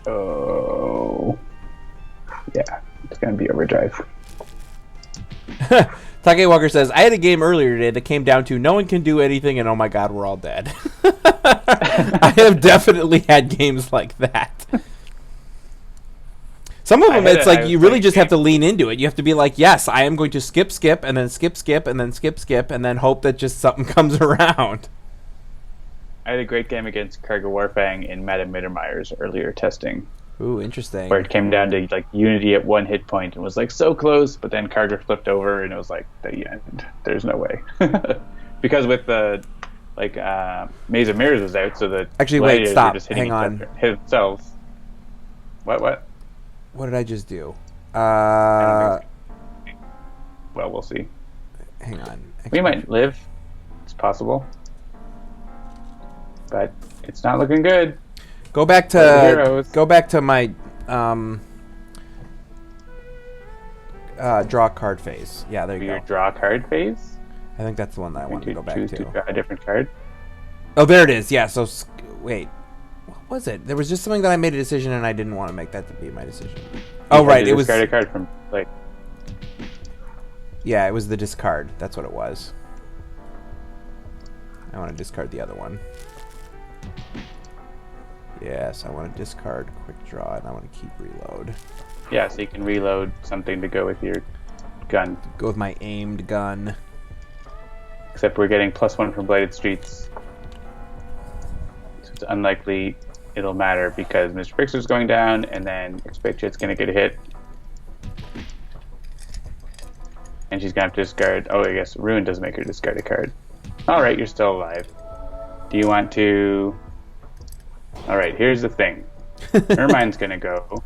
Speaker 1: Oh. Yeah, it's going to be Overdrive.
Speaker 2: Take Walker says, I had a game earlier today that came down to no one can do anything and oh my god, we're all dead. I have definitely had games like that. Some of them, it's like you really just have to lean into it. You have to be like, yes, I am going to skip, and then skip, and then skip, and then hope that just something comes around.
Speaker 1: I had a great game against Karga Warfang in Madame Mittermeier's earlier testing.
Speaker 2: Ooh, interesting.
Speaker 1: Where it came down to like unity at 1 hit point and was like so close, but then Karga flipped over and it was like the end. There's no way. Because with the Maze of Mirrors was out, so the
Speaker 2: actually wait, stop.
Speaker 1: Were just hitting
Speaker 2: Hang on.
Speaker 1: hit themselves. What?
Speaker 2: What did I just do?
Speaker 1: Well, we'll see.
Speaker 2: Hang on.
Speaker 1: We might live. It's possible. But it's not looking good.
Speaker 2: Go back to my draw card phase. Yeah, there you
Speaker 1: Your
Speaker 2: go.
Speaker 1: draw card phase.
Speaker 2: I think that's the one that I wanted to go back
Speaker 1: choose
Speaker 2: to.
Speaker 1: draw a different card.
Speaker 2: Oh, there it is. Yeah. So wait, what was it? There was just something that I made a decision and I didn't want to make that to be my decision. Oh, right. It was
Speaker 1: discard a card from like.
Speaker 2: Yeah, it was the discard. That's what it was. I want to discard the other one. Yes, I want to discard quick draw, and I want to keep reload.
Speaker 1: Yeah, so you can reload something to go with your gun.
Speaker 2: Go with my aimed gun.
Speaker 1: Except we're getting +1 from Blighted Streets. So it's unlikely it'll matter because Mr. Fixer's going down, and then Expatriette's going to get a hit. and she's gonna have to discard. Oh, I guess Ruin does make her discard a card. All right, you're still alive. Do you want to? All right, here's the thing. Ermine's gonna go.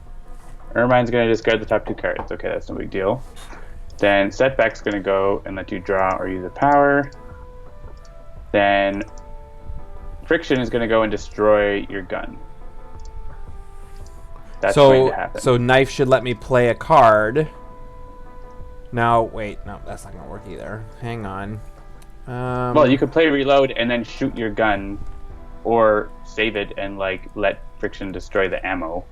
Speaker 1: Ermine's gonna discard the top 2 cards. Okay, that's no big deal. Then Setback's gonna go and let you draw or use a power. Then Friction is gonna go and destroy your gun. That's going to happen.
Speaker 2: So K.N.Y.F.E should let me play a card. Now, wait, no, that's not gonna work either. Hang on.
Speaker 1: Well, you could play Reload and then shoot your gun, or save it and like let Friction destroy the ammo.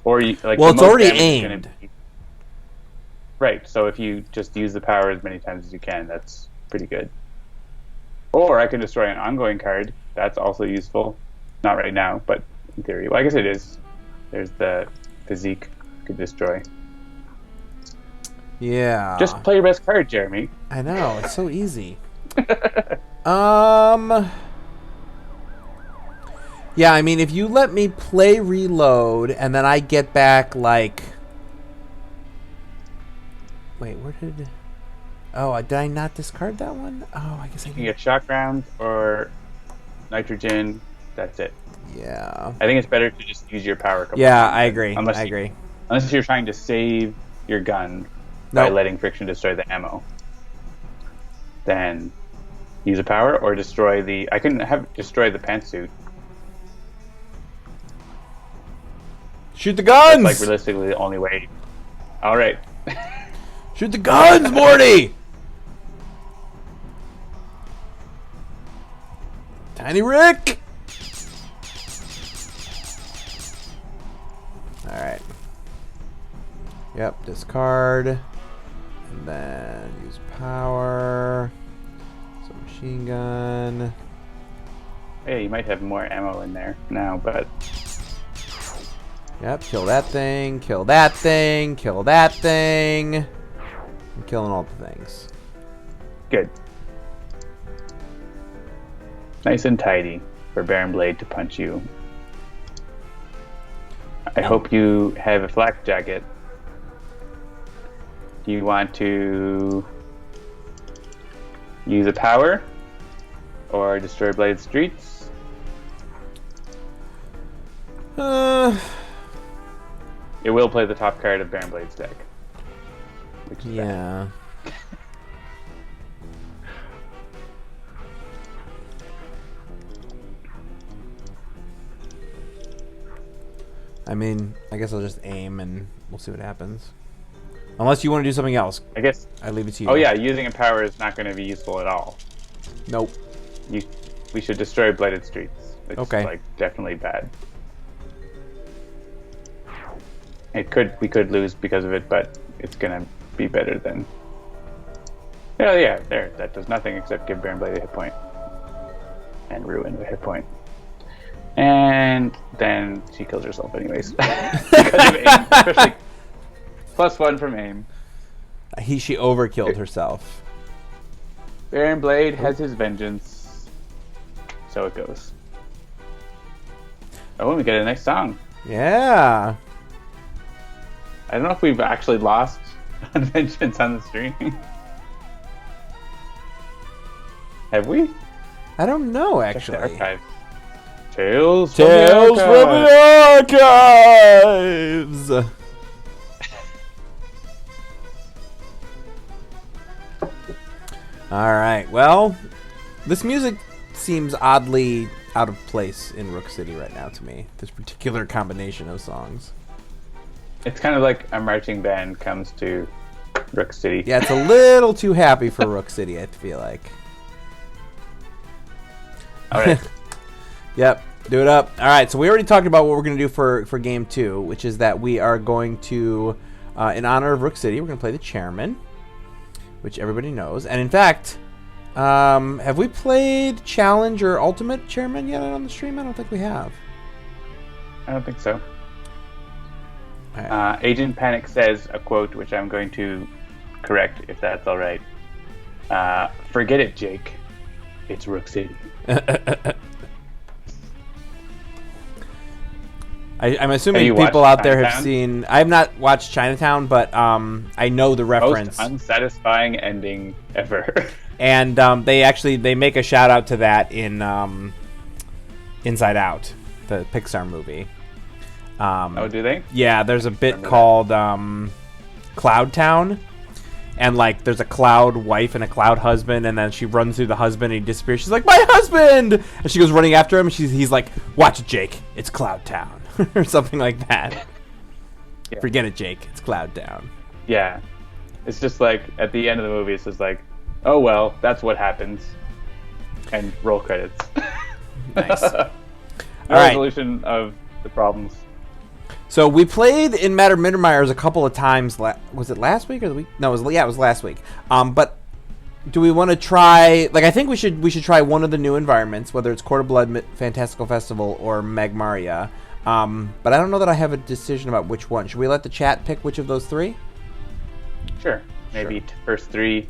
Speaker 1: Or you, like,
Speaker 2: well, it's already aimed.
Speaker 1: Right. So if you just use the power as many times as you can, that's pretty good. Or I can destroy an ongoing card. That's also useful. Not right now, but in theory. Well, I guess it is. There's the physique you could destroy.
Speaker 2: Yeah.
Speaker 1: Just play your best card, Jeremy.
Speaker 2: I know, it's so easy. Yeah, I mean, if you let me play Reload and then I get back like, wait, where did? Oh, did I not discard that one? Oh, I guess I
Speaker 1: can get shock rounds or nitrogen. That's it.
Speaker 2: Yeah.
Speaker 1: I think it's better to just use your power.
Speaker 2: Yeah, I agree. I agree.
Speaker 1: Unless you're trying to save your gun by letting Friction destroy the ammo, then use a power or destroy the. I can have destroy the pantsuit.
Speaker 2: Shoot the guns!
Speaker 1: That's like realistically the only way. All right.
Speaker 2: Shoot the guns, Morty! Tiny Rick! Alright. Yep, discard. And then use power. So machine gun.
Speaker 1: Hey, you might have more ammo in there now, but...
Speaker 2: Yep, kill that thing, kill that thing, kill that thing. I'm killing all the things.
Speaker 1: Good. Nice and tidy for Baron Blade to punch you. I hope you have a flak jacket. Do you want to use a power or destroy Blade Streets? It will play the top card of Baron Blade's deck. Which is
Speaker 2: yeah. I mean, I guess I'll just aim and we'll see what happens. Unless you want to do something else.
Speaker 1: I guess.
Speaker 2: I leave it to you.
Speaker 1: Oh yeah, using a power is not going to be useful at all.
Speaker 2: Nope.
Speaker 1: We should destroy Bladed Streets. It's
Speaker 2: okay.
Speaker 1: Like definitely bad. We could lose because of it, but it's gonna be better than. Yeah, there. That does nothing except give Baron Blade a hit point and ruin a hit point. And then she kills herself anyways because of aim, especially +1 from aim.
Speaker 2: She overkilled herself.
Speaker 1: Baron Blade has his vengeance, so it goes. Oh, and we get a nice song.
Speaker 2: Yeah.
Speaker 1: I don't know if we've actually lost on vengeance on the stream. Have we?
Speaker 2: I don't know, actually.
Speaker 1: Check the archive. Tales
Speaker 2: from the archives. All right. Well, this music seems oddly out of place in Rook City right now to me. This particular combination of songs.
Speaker 1: It's kind of like a marching band comes to Rook City.
Speaker 2: Yeah, it's a little too happy for Rook City, I feel like.
Speaker 1: All right.
Speaker 2: Yep, do it up. All right, so we already talked about what we're going to do for Game 2, which is that we are going to, in honor of Rook City, we're going to play the Chairman, which everybody knows. And in fact, have we played Challenge or Ultimate Chairman yet on the stream? I don't think we have.
Speaker 1: I don't think so.
Speaker 2: Right.
Speaker 1: Agent Panic says a quote, which I'm going to correct if that's all right. Forget it, Jake. It's Rook City.
Speaker 2: I'm
Speaker 1: Have
Speaker 2: assuming
Speaker 1: you
Speaker 2: people
Speaker 1: watched
Speaker 2: out there have
Speaker 1: Chinatown?
Speaker 2: seen. I have not watched Chinatown, but I know the reference.
Speaker 1: Most unsatisfying ending ever.
Speaker 2: And they make a shout out to that in Inside Out, the Pixar movie.
Speaker 1: Oh, do they?
Speaker 2: Yeah, there's a bit
Speaker 1: Remember
Speaker 2: called Cloud Town, and like there's a cloud wife and a cloud husband, and then she runs through the husband and he disappears. She's like, "My husband!" And she goes running after him. And he's like, "Watch it, Jake. It's Cloud Town," or something like that.
Speaker 1: Yeah.
Speaker 2: Forget it, Jake. It's Cloud Town.
Speaker 1: Yeah. It's just like at the end of the movie, it's just like, oh well, that's what happens, and roll credits.
Speaker 2: Nice.
Speaker 1: No
Speaker 2: All right.
Speaker 1: resolution of the problems.
Speaker 2: So we played in Matter Mittermeyer's a couple of times. Was it last week or the week? No, it was last week. But do we want to try? Like, I think we should try one of the new environments, whether it's Court of Blood, Fantastical Festival, or Magmaria. But I don't know that I have a decision about which one. Should we let the chat pick which of those three?
Speaker 1: Sure. Maybe first three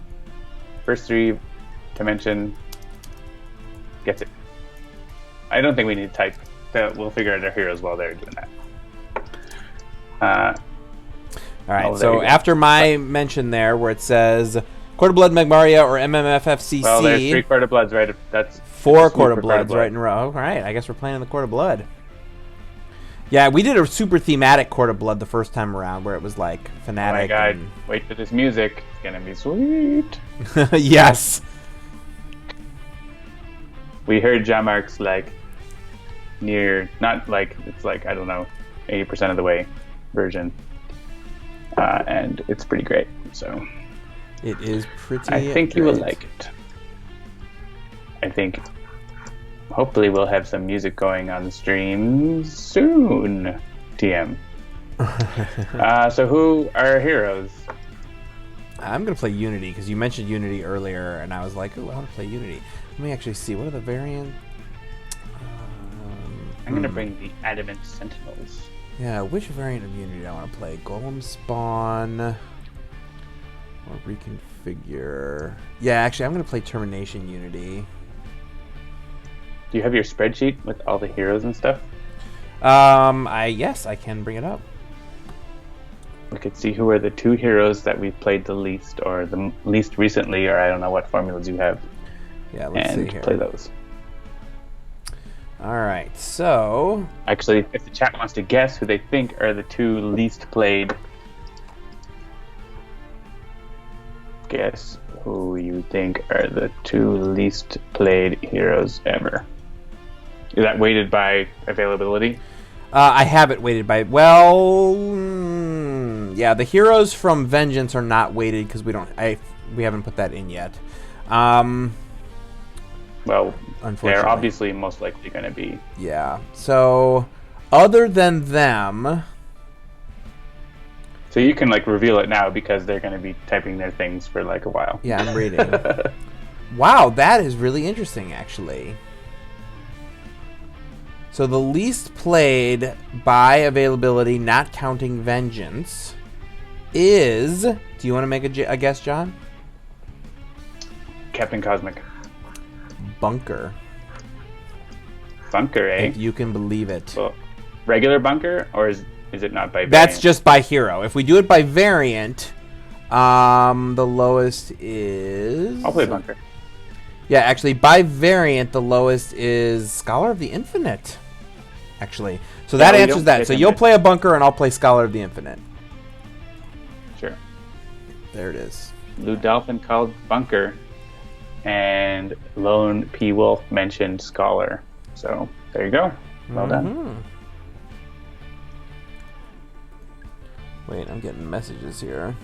Speaker 1: dimension gets it. I don't think we need to type. We'll figure out our heroes while they're doing that.
Speaker 2: All right.
Speaker 1: Oh, there
Speaker 2: So
Speaker 1: you go.
Speaker 2: after my mention there, where it says Court of Blood, Magmaria, or MMFFCC,
Speaker 1: Well, there's 3 Court of Bloods, right? That's
Speaker 2: 4
Speaker 1: Super
Speaker 2: Court of
Speaker 1: Court of
Speaker 2: Bloods
Speaker 1: Blood.
Speaker 2: right in a row. All right. I guess we're playing in the Court of Blood. Yeah, we did a super thematic Court of Blood the first time around, where it was like
Speaker 1: Oh my
Speaker 2: fanatic.
Speaker 1: god! Wait for this music. It's gonna be sweet.
Speaker 2: Yes.
Speaker 1: We heard Jamark's like near, not like it's like I don't know, 80% of the way version, and it's pretty great. So
Speaker 2: It is pretty.
Speaker 1: I think you will
Speaker 2: great.
Speaker 1: like it. I think hopefully we'll have some music going on the stream soon. TM. So who are our heroes?
Speaker 2: I'm gonna play Unity because you mentioned Unity earlier, and I was like, "Oh, I want to play Unity." Let me actually see what are the variant.
Speaker 1: I'm gonna bring the Adamant Sentinels.
Speaker 2: Yeah, which variant of Unity do I want to play? Golem Spawn or Reconfigure? Yeah, actually, I'm gonna play Termi-Nation Unity.
Speaker 1: Do you have your spreadsheet with all the heroes and stuff?
Speaker 2: Yes, I can bring it up.
Speaker 1: We could see who are the 2 heroes that we've played the least, or the least recently, or I don't know what formulas you have,
Speaker 2: Yeah, let's see
Speaker 1: and
Speaker 2: here.
Speaker 1: play those.
Speaker 2: All right, so
Speaker 1: Actually, if the chat wants to guess who they think are the 2 least played, guess who you think are the 2 least played heroes ever. Is that weighted by availability?
Speaker 2: I have it weighted by yeah, the heroes from Vengeance are not weighted because we haven't put that in yet.
Speaker 1: Well,
Speaker 2: Unfortunately,
Speaker 1: they're obviously most likely going to be.
Speaker 2: Yeah. So, other than them,
Speaker 1: So you can like reveal it now because they're going to be typing their things for like a while.
Speaker 2: yeah, I'm reading. Wow, that is really interesting, actually. So the least played by availability, not counting Vengeance, is... Do you want to make a guess, John?
Speaker 1: Captain Cosmic.
Speaker 2: Bunker.
Speaker 1: Bunker, eh?
Speaker 2: If you can believe it.
Speaker 1: Well, regular bunker, or is it not by variant?
Speaker 2: That's just by hero. If we do it by variant, the lowest is...
Speaker 1: I'll play bunker.
Speaker 2: Yeah, actually, by variant, the lowest is Scholar of the Infinite. Actually. So that
Speaker 1: we
Speaker 2: answers
Speaker 1: don't
Speaker 2: that.
Speaker 1: pick
Speaker 2: So
Speaker 1: him
Speaker 2: you'll
Speaker 1: then.
Speaker 2: play a bunker, and I'll play Scholar of the Infinite.
Speaker 1: Sure.
Speaker 2: There it is.
Speaker 1: Lou Dolphin called bunker, and Lone P. Wolf mentioned scholar. So there you go. Well done.
Speaker 2: Wait, I'm getting messages here.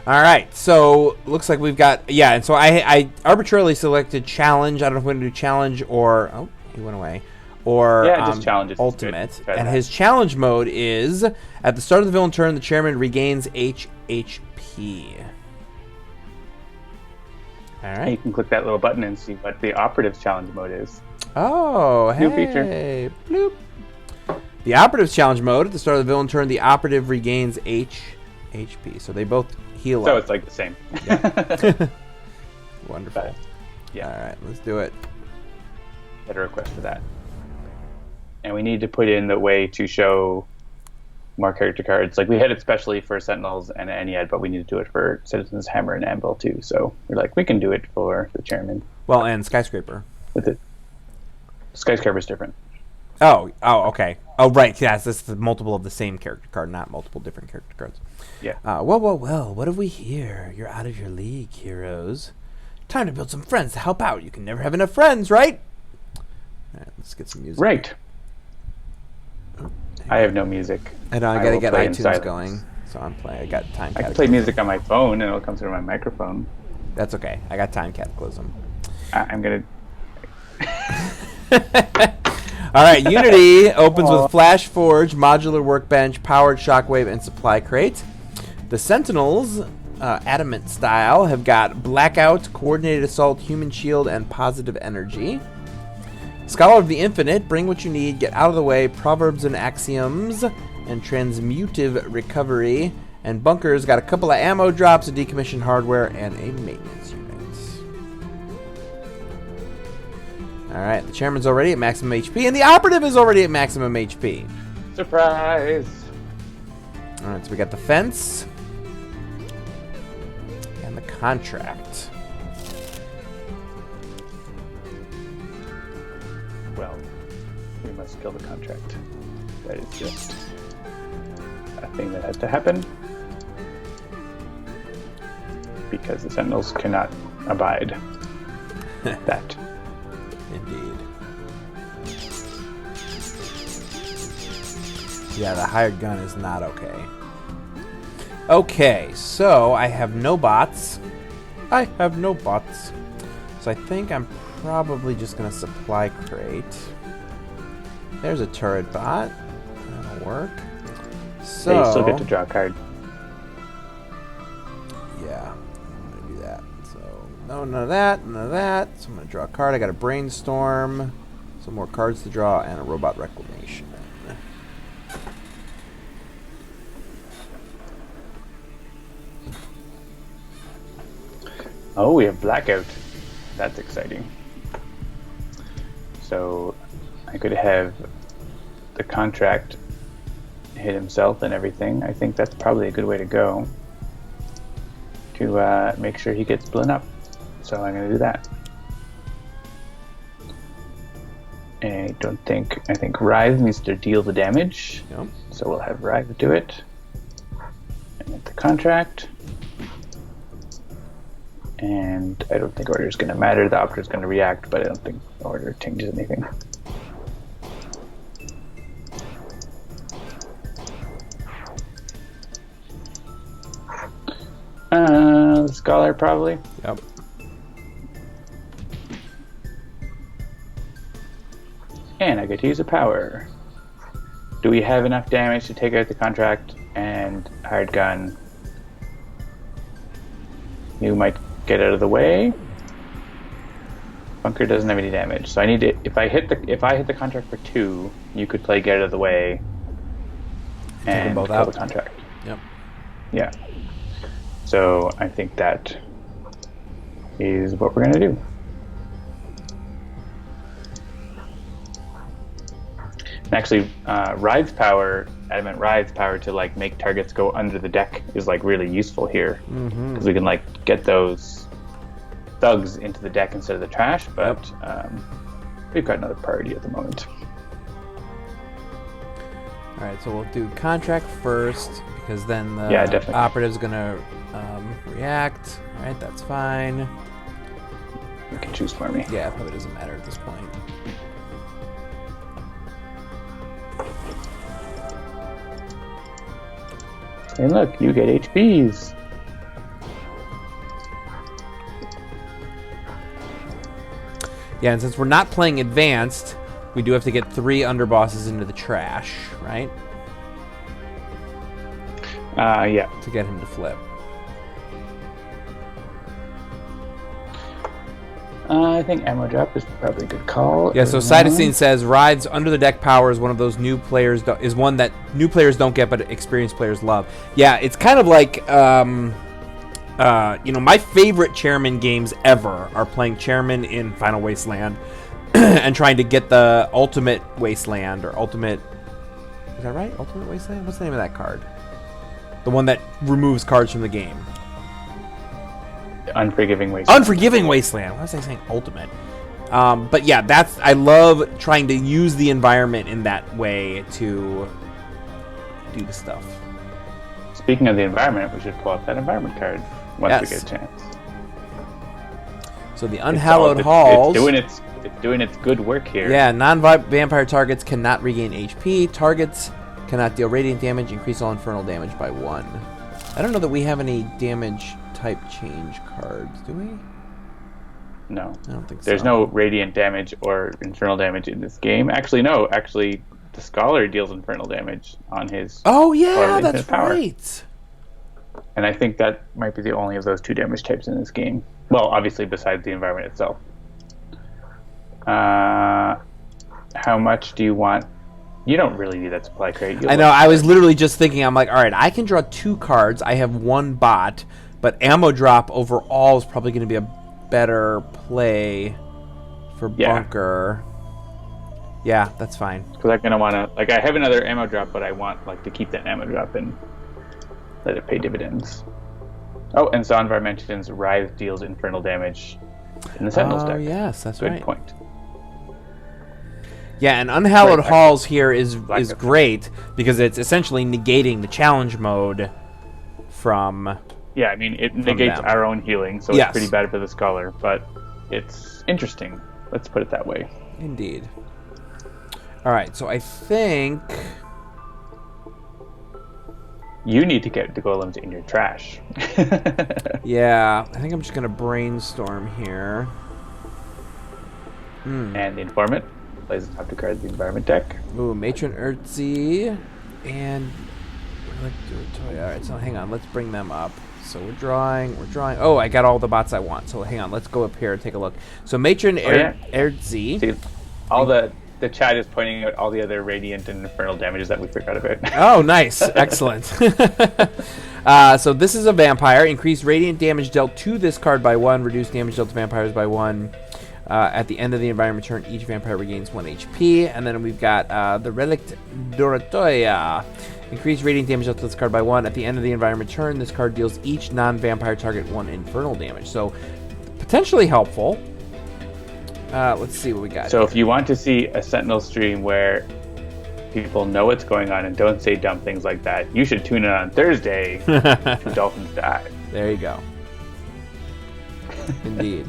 Speaker 2: All right, so looks like we've got and so I arbitrarily selected challenge. I don't know if we're gonna do challenge or he went away, or
Speaker 1: Yeah, just challenges.
Speaker 2: ultimate.
Speaker 1: Try
Speaker 2: And
Speaker 1: that.
Speaker 2: his challenge mode is at the start of the villain turn, the chairman regains HP. All
Speaker 1: You
Speaker 2: right.
Speaker 1: can click that little button and see what the operative's challenge mode is.
Speaker 2: Oh,
Speaker 1: New
Speaker 2: hey,
Speaker 1: feature.
Speaker 2: bloop. The operative's challenge mode at the start of the villain turn, the operative regains HP. So they both heal
Speaker 1: So
Speaker 2: up.
Speaker 1: it's like the same.
Speaker 2: Wonderful.
Speaker 1: But, yeah.
Speaker 2: All right, let's do it.
Speaker 1: Get a request for that. and we need to put in the way to show more character cards. Like we had it specially for Sentinels and N.Y.F.E, but we need to do it for Citizens Hammer and Anvil too. So we're like, we can do it for the Chairman.
Speaker 2: Well, and Skyscraper.
Speaker 1: With it, Skyscraper's different.
Speaker 2: Oh, okay. Oh, right. Yes, this is the multiple of the same character card, not multiple different character cards.
Speaker 1: Yeah.
Speaker 2: Well. What have we here? You're out of your league, heroes. Time to build some friends to help out. You can never have enough friends, right? All right, let's get some music.
Speaker 1: Right. I have no music.
Speaker 2: I know. I gotta get iTunes
Speaker 1: silence.
Speaker 2: going, so I'm playing. I got time.
Speaker 1: I can play music on my phone, and it'll come through my microphone.
Speaker 2: That's okay. I got time cataclysm.
Speaker 1: I'm gonna.
Speaker 2: All right, Unity opens with Flash Forge, Modular Workbench, Powered Shockwave, and Supply Crate. The Sentinels, Adamant style, have got Blackout, Coordinated Assault, Human Shield, and Positive Energy. Scholar of the Infinite, Bring What You Need, Get Out of the Way, Proverbs and Axioms, and Transmutive Recovery. And Bunker's got a couple of ammo drops, a decommissioned hardware, and a maintenance unit. All right, the Chairman's already at maximum HP, and the Operative is already at maximum HP.
Speaker 1: Surprise!
Speaker 2: All right, so we got the Fence and the Contract.
Speaker 1: Well, we must kill the contract. That is just a thing that has to happen. Because the Sentinels cannot abide that.
Speaker 2: Indeed. Yeah, the hired gun is not okay. Okay, so I have no bots. So I think I'm probably just going to supply crate. There's a turret bot. That'll work. So
Speaker 1: you still get to draw a card.
Speaker 2: Yeah, I'm going to do that. So, no, none of that, none of that. So I'm going to draw a card. I got a Brainstorm, some more cards to draw, and a Robot Reclamation.
Speaker 1: Oh, we have Blackout. That's exciting. So I could have the contract hit himself and everything. I think that's probably a good way to go to make sure he gets blown up. So I'm going to do that. I think Writhe needs to deal the damage.
Speaker 2: Yep.
Speaker 1: So we'll have Writhe do it. And hit the contract. And I don't think order is going to matter. The operator is going to react, but I don't think order changes anything. Scholar probably.
Speaker 2: Yep.
Speaker 1: And I get to use a power. Do we have enough damage to take out the contract and hired gun? You might get out of the way. Bunker doesn't have any damage, so I need to. If I hit the contract for 2, you could play get out of the way and
Speaker 2: both
Speaker 1: kill
Speaker 2: out.
Speaker 1: the contract.
Speaker 2: Yep.
Speaker 1: Yeah. So I think that is what we're gonna do. And actually, Writhe's power, Adamant Writhe's power to like make targets go under the deck is like really useful here because we can like get those thugs into the deck instead of the trash. But we've got another priority at the moment.
Speaker 2: All right, so we'll do contract first because then the
Speaker 1: definitely.
Speaker 2: operative's gonna react. All right, that's fine.
Speaker 1: You can choose for me.
Speaker 2: Yeah, it probably doesn't matter at this point.
Speaker 1: And look, you get HPs.
Speaker 2: Yeah, and since we're not playing advanced, we do have to get 3 underbosses into the trash, right?
Speaker 1: Yeah.
Speaker 2: To get him to flip.
Speaker 1: I think ammo drop is probably a good call.
Speaker 2: Yeah, so Cytosine says Writhe's under the deck power is one of those new players is one that new players don't get but experienced players love. Yeah, it's kind of like my favorite Chairman games ever are playing Chairman in Final Wasteland and trying to get the ultimate wasteland or ultimate. Is that right? Ultimate wasteland? What's the name of that card? The one that removes cards from the game.
Speaker 1: Unforgiving Wasteland.
Speaker 2: Unforgiving Wasteland. Why was I saying ultimate? But yeah, I love trying to use the environment in that way to do the stuff.
Speaker 1: Speaking of the environment, we should pull up that environment card once we get a chance.
Speaker 2: So the Unhallowed Halls.
Speaker 1: It's doing its good work here.
Speaker 2: Yeah, non-vampire targets cannot regain HP. Targets cannot deal radiant damage. Increase all infernal damage by 1. I don't know that we have any damage type change cards, do we?
Speaker 1: No.
Speaker 2: I don't think so.
Speaker 1: There's no radiant damage or infernal damage in this game. Actually, no. Actually, the Scholar deals infernal damage on his...
Speaker 2: Oh, yeah, that's right.
Speaker 1: And I think that might be the only of those 2 damage types in this game. Well, obviously, besides the environment itself. How much do you want? You don't really need that supply crate.
Speaker 2: I know. I was literally just thinking, I'm like, all right, I can draw 2 cards. I have 1 bot, but ammo drop overall is probably going to be a better play for Bunker. Yeah, that's fine.
Speaker 1: Because I'm going to want to... Like, I have another ammo drop, but I want to keep that ammo drop and let it pay dividends. Oh, and Zonvar mentions Writhe deals infernal damage in the Sentinels deck.
Speaker 2: Oh, yes, that's right.
Speaker 1: Good point.
Speaker 2: Yeah, and Unhallowed Halls here is great because it's essentially negating the challenge mode from...
Speaker 1: Yeah, I mean, it negates our own healing, so it's pretty bad for the Scholar, but it's interesting. Let's put it that way.
Speaker 2: Indeed. All right, so I think...
Speaker 1: You need to get the golems in your trash.
Speaker 2: Yeah, I think I'm just going to brainstorm here.
Speaker 1: And the Informant plays the top 2 cards of the environment deck.
Speaker 2: Ooh, Matron Urtzi and... Alright, so hang on, let's bring them up. So we're drawing... Oh, I got all the bots I want. So hang on, let's go up here and take a look. So Matron Urtzi...
Speaker 1: See, all the chat is pointing out all the other radiant and infernal damages that we forgot about.
Speaker 2: Oh, nice. Excellent. So this is a vampire. Increase radiant damage dealt to this card by 1. Reduce damage dealt to vampires by 1. At the end of the environment turn, each vampire regains 1 HP. And then we've got the Relict Dorotoya. Increase radiant damage dealt to this card by 1. At the end of the environment turn, this card deals each non-vampire target 1 infernal damage. So potentially helpful. Let's see what we got.
Speaker 1: So
Speaker 2: here.
Speaker 1: If you want to see a Sentinel stream where people know what's going on and don't say dumb things like that, you should tune in on Thursday. The Dolphins die.
Speaker 2: There you go. Indeed.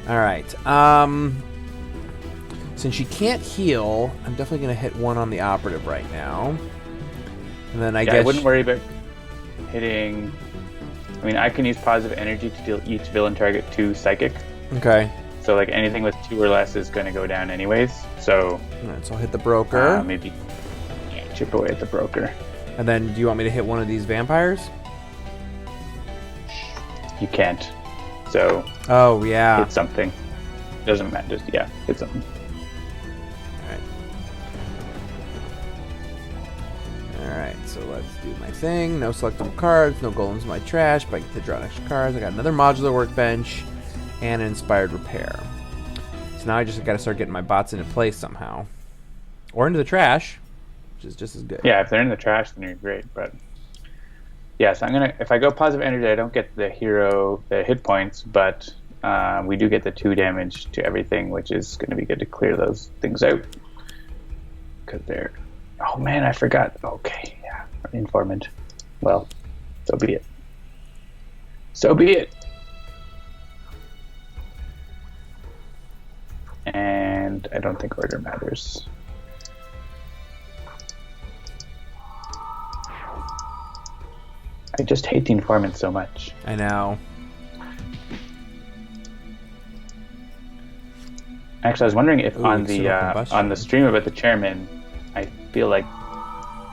Speaker 2: All right. Since she can't heal, I'm definitely going to hit 1 on the operative right now. And then I guess...
Speaker 1: I wouldn't worry about hitting... I mean, I can use positive energy to deal each villain target 2 psychic.
Speaker 2: Okay.
Speaker 1: So, like, anything with 2 or less is going to go down anyways. So...
Speaker 2: Alright, so I'll hit the broker.
Speaker 1: Maybe chip away at the broker.
Speaker 2: And then, do you want me to hit one of these vampires?
Speaker 1: You can't. So...
Speaker 2: Oh, yeah.
Speaker 1: Hit something. Doesn't matter. Just, hit something.
Speaker 2: Alright, so let's do my thing. No selectable cards, no golems in my trash, but I get to draw extra cards. I got another modular workbench and an inspired repair. So now I just got to start getting my bots into place somehow. Or into the trash, which is just as good.
Speaker 1: Yeah, if they're in the trash, then you're great. But yeah, so I'm gonna. If I go positive energy, I don't get the hit points, but we do get the 2 damage to everything, which is going to be good to clear those things out. Because they're... Oh man, I forgot. Okay, yeah, Informant. Well, so be it. So be it. And I don't think order matters. I just hate the Informant so much.
Speaker 2: I know.
Speaker 1: Actually, I was wondering if on the stream about the chairman, I feel like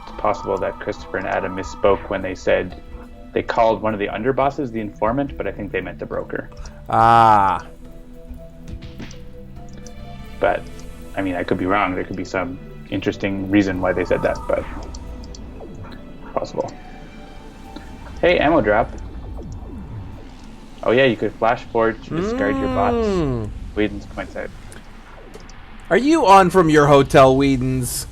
Speaker 1: it's possible that Christopher and Adam misspoke when they said they called one of the underbosses the Informant, but I think they meant the broker.
Speaker 2: Ah.
Speaker 1: But, I mean, I could be wrong. There could be some interesting reason why they said that, but possible. Hey, ammo drop. Oh yeah, you could flash forge, discard your bots. Whedon's points out.
Speaker 2: Are you on from your hotel, Whedon's?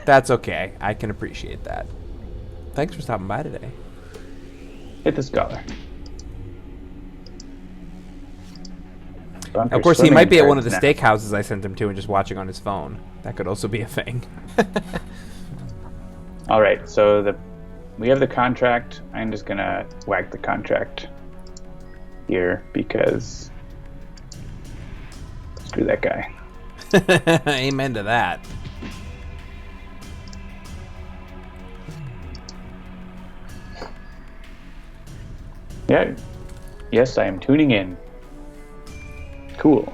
Speaker 2: That's okay. I can appreciate that. Thanks for stopping by today.
Speaker 1: Hit the scholar.
Speaker 2: Of course, he might be at one of the steakhouses I sent him to and just watching on his phone. That could also be a thing.
Speaker 1: All right, so we have the contract. I'm just gonna whack the contract here because screw that guy.
Speaker 2: Amen to that.
Speaker 1: Yeah. Yes, I am tuning in. Cool.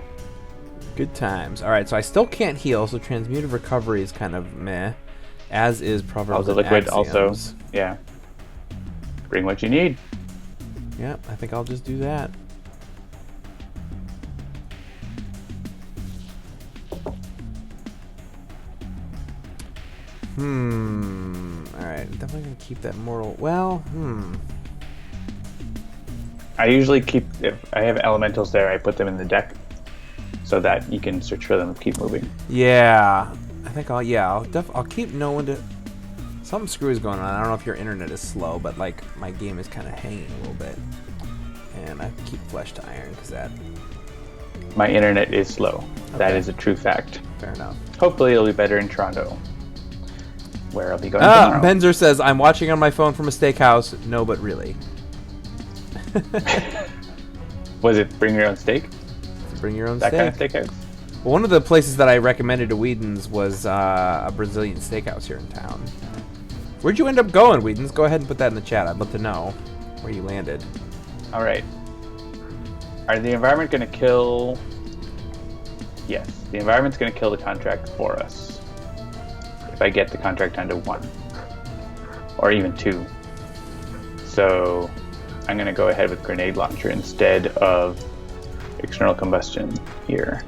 Speaker 2: Good times. All right, so I still can't heal, so transmutive recovery is kind of meh. As is proverbs and
Speaker 1: liquid
Speaker 2: axioms.
Speaker 1: also. Yeah. Bring what you need.
Speaker 2: Yeah, I think I'll just do that. Alright, definitely gonna keep that mortal. Well,
Speaker 1: I usually keep, if I have elementals there, I put them in the deck so that you can search for them and keep moving.
Speaker 2: Yeah, I think I'll keep knowing to. Something screwy is going on. I don't know if your internet is slow, but like my game is kind of hanging a little bit, and I keep flesh to iron because that.
Speaker 1: My internet is slow.
Speaker 2: Okay.
Speaker 1: That is a true fact.
Speaker 2: Fair enough.
Speaker 1: Hopefully it'll be better in Toronto, where I'll be going tomorrow.
Speaker 2: Benzer says, I'm watching on my phone from a steakhouse. No, but really.
Speaker 1: Was it bring your own steak?
Speaker 2: Bring your own
Speaker 1: that
Speaker 2: steak.
Speaker 1: Kind of steakhouse?
Speaker 2: Well, one of the places that I recommended to Whedon's was a Brazilian steakhouse here in town. Where'd you end up going, Whedon's? Go ahead and put that in the chat. I'd love to know where you landed.
Speaker 1: All right. Are the environment going to kill... Yes, the environment's going to kill the contract for us. If I get the contract down to 1. Or even 2. So I'm going to go ahead with grenade launcher instead of external combustion here.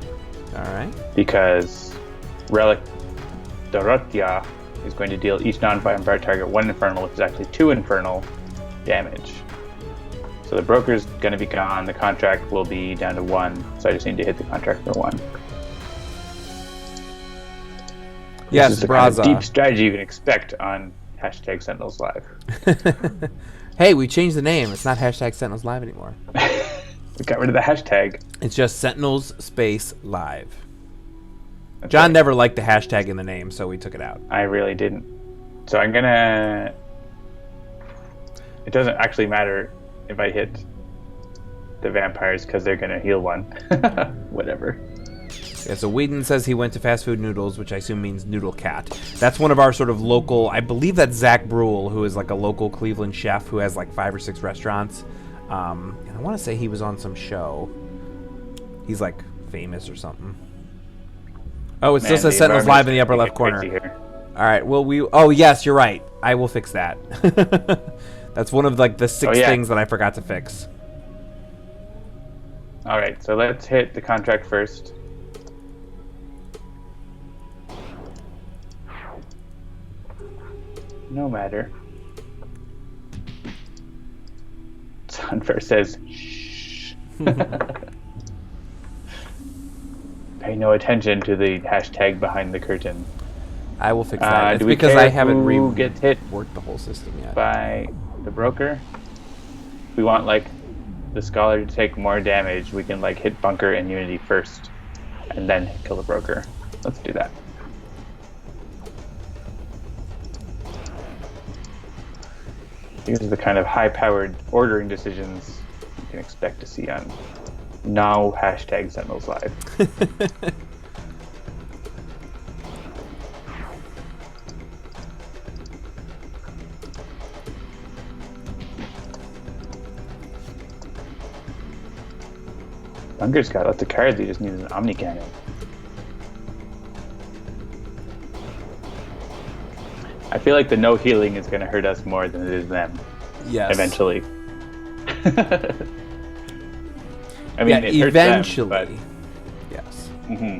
Speaker 2: Alright.
Speaker 1: Because Relic Dorothea is going to deal each non-vampire target 1 infernal, which is actually 2 infernal damage. So the broker's going to be gone, the contract will be down to 1, so I just need to hit the contract for 1.
Speaker 2: Yes,
Speaker 1: this is the kind of deep strategy you can expect on hashtag Sentinels Live.
Speaker 2: Hey, we changed the name. It's not hashtag Sentinels Live anymore.
Speaker 1: We got rid of the hashtag.
Speaker 2: It's just Sentinels Space Live.
Speaker 1: That's
Speaker 2: John
Speaker 1: right.
Speaker 2: never liked the hashtag in the name, so we took it out.
Speaker 1: I really didn't. So I'm gonna... It doesn't actually matter if I hit the vampires because they're gonna heal 1. Whatever.
Speaker 2: Yeah, so Whedon says he went to Fast Food Noodles, which I assume means Noodle Cat. That's one of our sort of local... I believe that's Zach Brule, who is like a local Cleveland chef who has like 5 or 6 restaurants. And I want to say he was on some show. He's like famous or something. Oh, it still says Sentinels Live in the upper left corner. All right. Well, oh yes, you're right. I will fix that. That's one of like the 6 things that I forgot to fix.
Speaker 1: All right. So let's hit the contract first. No matter. Sunfair says, shh. Pay no attention to the hashtag behind the curtain.
Speaker 2: I will fix that. It's because I haven't
Speaker 1: gets hit
Speaker 2: worked the whole system yet.
Speaker 1: By the broker. If we want like the scholar to take more damage, we can like hit bunker and unity first, and then kill the broker. Let's do that. These are the kind of high-powered ordering decisions you can expect to see on now hashtag Sentinels Live. Bunker's got lots of cards, he just needs an Omni Cannon. I feel like the no healing is going to hurt us more than it is them.
Speaker 2: Yes.
Speaker 1: Eventually. I mean, it
Speaker 2: eventually.
Speaker 1: Hurts them, but...
Speaker 2: Yes.
Speaker 1: Mm-hmm.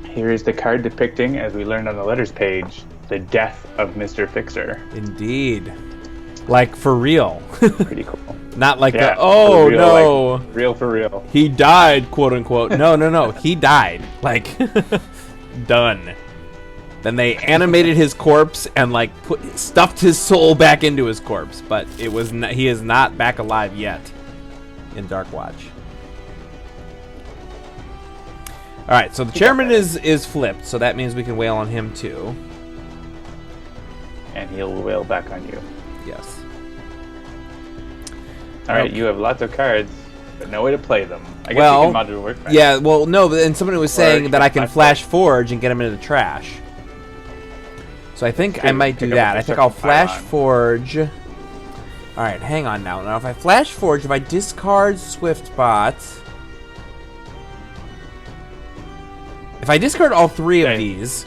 Speaker 1: Here is the card depicting, as we learned on the letters page, the death of Mr. Fixer.
Speaker 2: Indeed. Like, for real.
Speaker 1: Pretty cool.
Speaker 2: Not like
Speaker 1: Yeah,
Speaker 2: oh,
Speaker 1: real,
Speaker 2: no.
Speaker 1: like, real for real.
Speaker 2: He died, quote unquote. No. He died. Like, done. Then they animated his corpse and, like, stuffed his soul back into his corpse. But it was he is not back alive yet in Dark Watch. Alright, so the chairman is flipped, so that means we can wail on him too.
Speaker 1: And he'll wail back on you.
Speaker 2: Yes.
Speaker 1: Alright, you have lots of cards, but no way to play them. I guess
Speaker 2: Well,
Speaker 1: you can modular workbench.
Speaker 2: yeah, well, no, and somebody was saying
Speaker 1: you
Speaker 2: that
Speaker 1: can
Speaker 2: I can
Speaker 1: Flash
Speaker 2: Flash Forge and get him into the trash. So I think I might do
Speaker 1: pick up
Speaker 2: that.
Speaker 1: a
Speaker 2: I think I'll
Speaker 1: Construction
Speaker 2: Flash
Speaker 1: Pylon.
Speaker 2: Forge. Alright, hang on now. Now, if I Flash Forge, if I discard Swiftbot... If I discard all three of these,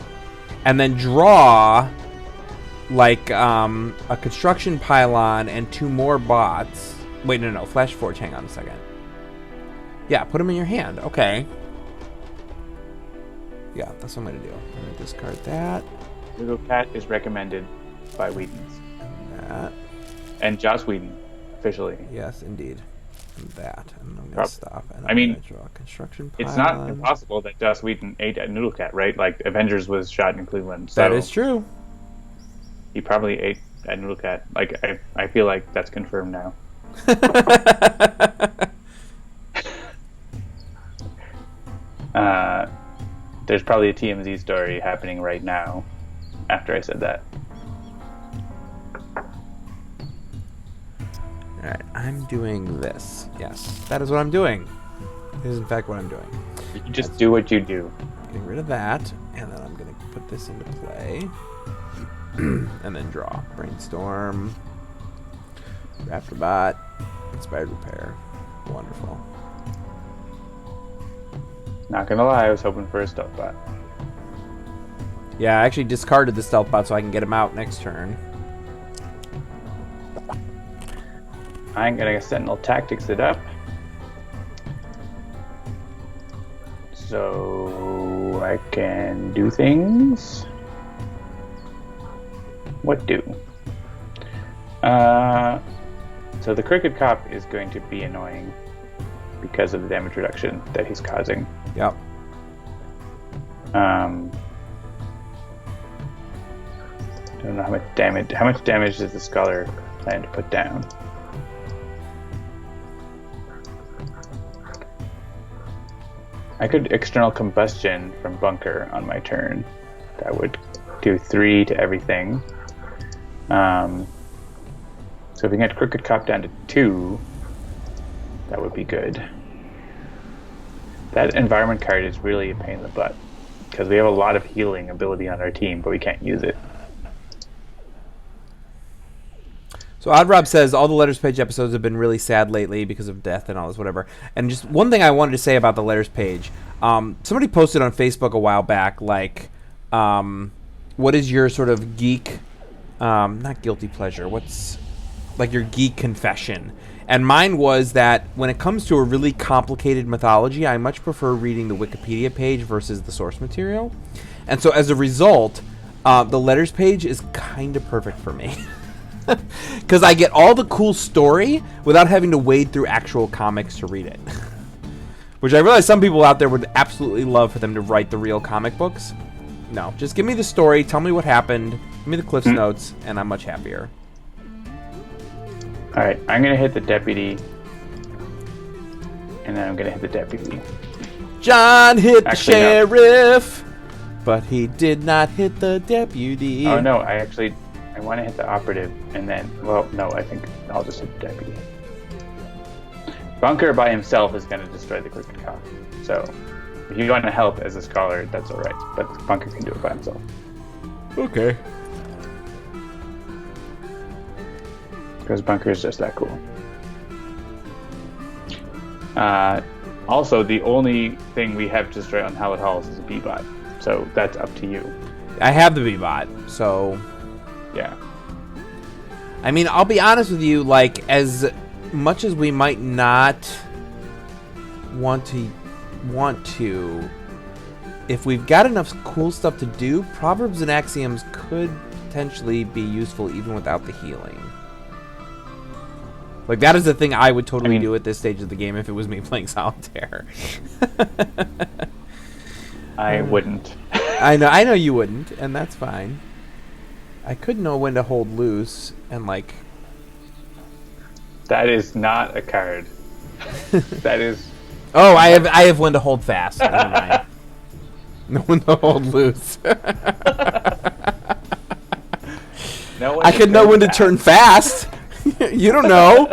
Speaker 2: and then draw, like, a Construction Pylon and 2 more bots... Wait, no, Flash Forge, hang on a second. Yeah, put them in your hand. Okay. Yeah, that's what I'm going to do. I'm going to discard that.
Speaker 1: Little Cat is recommended by Whedon's.
Speaker 2: And that.
Speaker 1: And Joss Whedon, officially.
Speaker 2: Yes, indeed. And that. And I'm going to stop. And
Speaker 1: I mean,
Speaker 2: gonna draw a Construction
Speaker 1: It's
Speaker 2: Pylon.
Speaker 1: not impossible that Joss Whedon ate at Noodle Cat, right? Like, Avengers was shot in Cleveland. So
Speaker 2: That is true.
Speaker 1: he probably ate at Noodle Cat. Like, I feel like that's confirmed now. There's probably a TMZ story happening right now after I said that.
Speaker 2: Alright, I'm doing this. Yes, that is what I'm doing. It is, in fact, what I'm doing.
Speaker 1: You just do what you do.
Speaker 2: Getting rid of that, and then I'm going to put this into play. And then draw. Brainstorm. Raptorbot. Inspired Repair. Wonderful.
Speaker 1: Not gonna lie, I was hoping for a stealth bot.
Speaker 2: Yeah, I actually discarded the stealth bot so I can get him out next turn.
Speaker 1: I'm gonna Sentinel Tactics it up. So I can do things. What do? So the Crooked Cop is going to be annoying because of the damage reduction that he's causing.
Speaker 2: Yep.
Speaker 1: I don't know how much damage. How much damage does the Scholar plan to put down? I could External Combustion from Bunker on my turn. That would do 3 to everything. So if we can get Crooked Cop down to 2, that would be good. That environment card is really a pain in the butt because we have a lot of healing ability on our team, but we can't use it.
Speaker 2: So Odd Rob says all the Letters Page episodes have been really sad lately because of death and all this whatever. And just one thing I wanted to say about the Letters Page. Somebody posted on Facebook a while back, like, what is your sort of geek, not guilty pleasure, what's like your geek confession? And mine was that when it comes to a really complicated mythology, I much prefer reading the Wikipedia page versus the source material. And so as a result, the Letters Page is kind of perfect for me. Because I get all the cool story without having to wade through actual comics to read it. Which I realize some people out there would absolutely love for them to write the real comic books. No, just give me the story, tell me what happened, give me the Cliff's Notes, and I'm much happier.
Speaker 1: Alright, I'm going to hit the deputy. And then I'm going to hit the deputy.
Speaker 2: John hit
Speaker 1: Actually,
Speaker 2: the
Speaker 1: no.
Speaker 2: sheriff, but he did not hit the deputy.
Speaker 1: Oh no, I want to hit the operative and then, well, no, I think I'll just hit the deputy. Bunker by himself is going to destroy the Crooked Cop. So, if you want to help as a Scholar, that's alright. But Bunker can do it by himself.
Speaker 2: Okay.
Speaker 1: Because Bunker is just that cool. Also, the only thing we have to destroy on Hallowed Halls is a B-Bot. So, that's up to you.
Speaker 2: I have the B-Bot, so...
Speaker 1: Yeah.
Speaker 2: I mean, I'll be honest with you, like, as much as we might not want to, if we've got enough cool stuff to do, Proverbs and Axioms could potentially be useful even without the healing. Like, that is the thing I would totally
Speaker 1: mean-
Speaker 2: do at this stage of the game if it was me playing solitaire.
Speaker 1: I wouldn't.
Speaker 2: I know you wouldn't, and that's fine. I could know when to hold loose and, like...
Speaker 1: That is not a card. That is...
Speaker 2: Oh, I have when to hold fast. Never mind. No when to hold loose.
Speaker 1: No
Speaker 2: I could know when to turn fast. You don't know.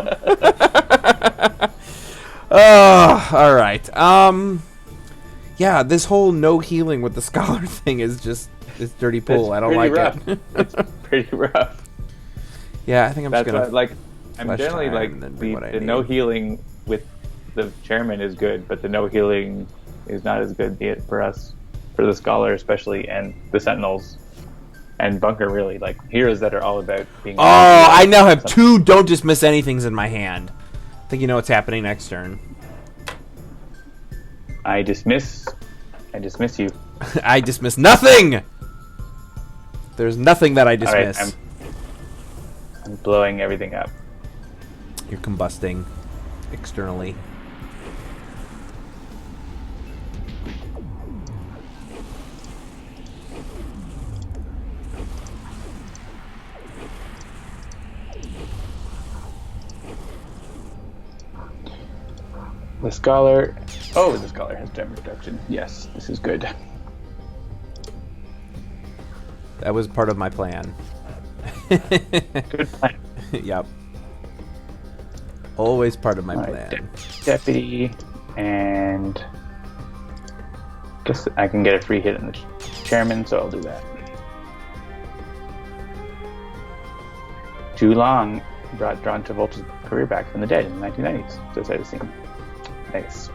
Speaker 2: Oh, all right. Yeah, this whole no healing with the scholar thing is just it's dirty pool. I don't like it.
Speaker 1: It's pretty rough.
Speaker 2: Yeah, I think I'm just
Speaker 1: That's
Speaker 2: gonna
Speaker 1: why, like, I'm
Speaker 2: flesh
Speaker 1: generally
Speaker 2: time
Speaker 1: like
Speaker 2: and then bring what I
Speaker 1: the
Speaker 2: need.
Speaker 1: no healing with the chairman is good, but the no healing is not as good yet for us, for the scholar especially, and the sentinels and bunker really, like heroes that are all about being.
Speaker 2: Oh, I now have two don't dismiss anythings in my hand. I think you know what's happening next turn.
Speaker 1: I dismiss you.
Speaker 2: I dismiss nothing. There's nothing that I dismiss.
Speaker 1: All right, I'm blowing everything up.
Speaker 2: You're combusting externally.
Speaker 1: The scholar. Oh, the scholar has damage reduction. Yes, this is good.
Speaker 2: That was part of my plan.
Speaker 1: Good plan.
Speaker 2: Yep. Always part of my
Speaker 1: All right,
Speaker 2: plan.
Speaker 1: deputy, and guess I can get a free hit on the chairman, so I'll do that. Too long brought John Travolta's career back from the dead in the 1990s. Just had a scene. Nice.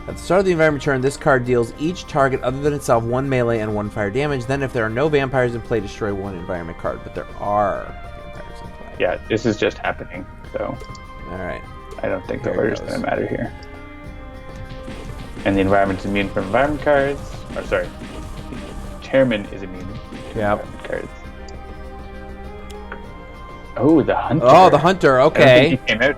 Speaker 2: At the start of the environment turn, this card deals each target other than itself 1 melee and 1 fire damage. Then, if there are no vampires in play, destroy 1 environment card. But there are vampires in play.
Speaker 1: Yeah, this is just happening, so
Speaker 2: Alright.
Speaker 1: I don't think the
Speaker 2: There it
Speaker 1: order's
Speaker 2: goes.
Speaker 1: going to matter here. And the environment's immune from environment cards. Or sorry, the chairman is immune to
Speaker 2: Yep.
Speaker 1: environment cards. Oh, the hunter.
Speaker 2: Oh, the hunter.
Speaker 1: I don't
Speaker 2: Okay.
Speaker 1: think he came out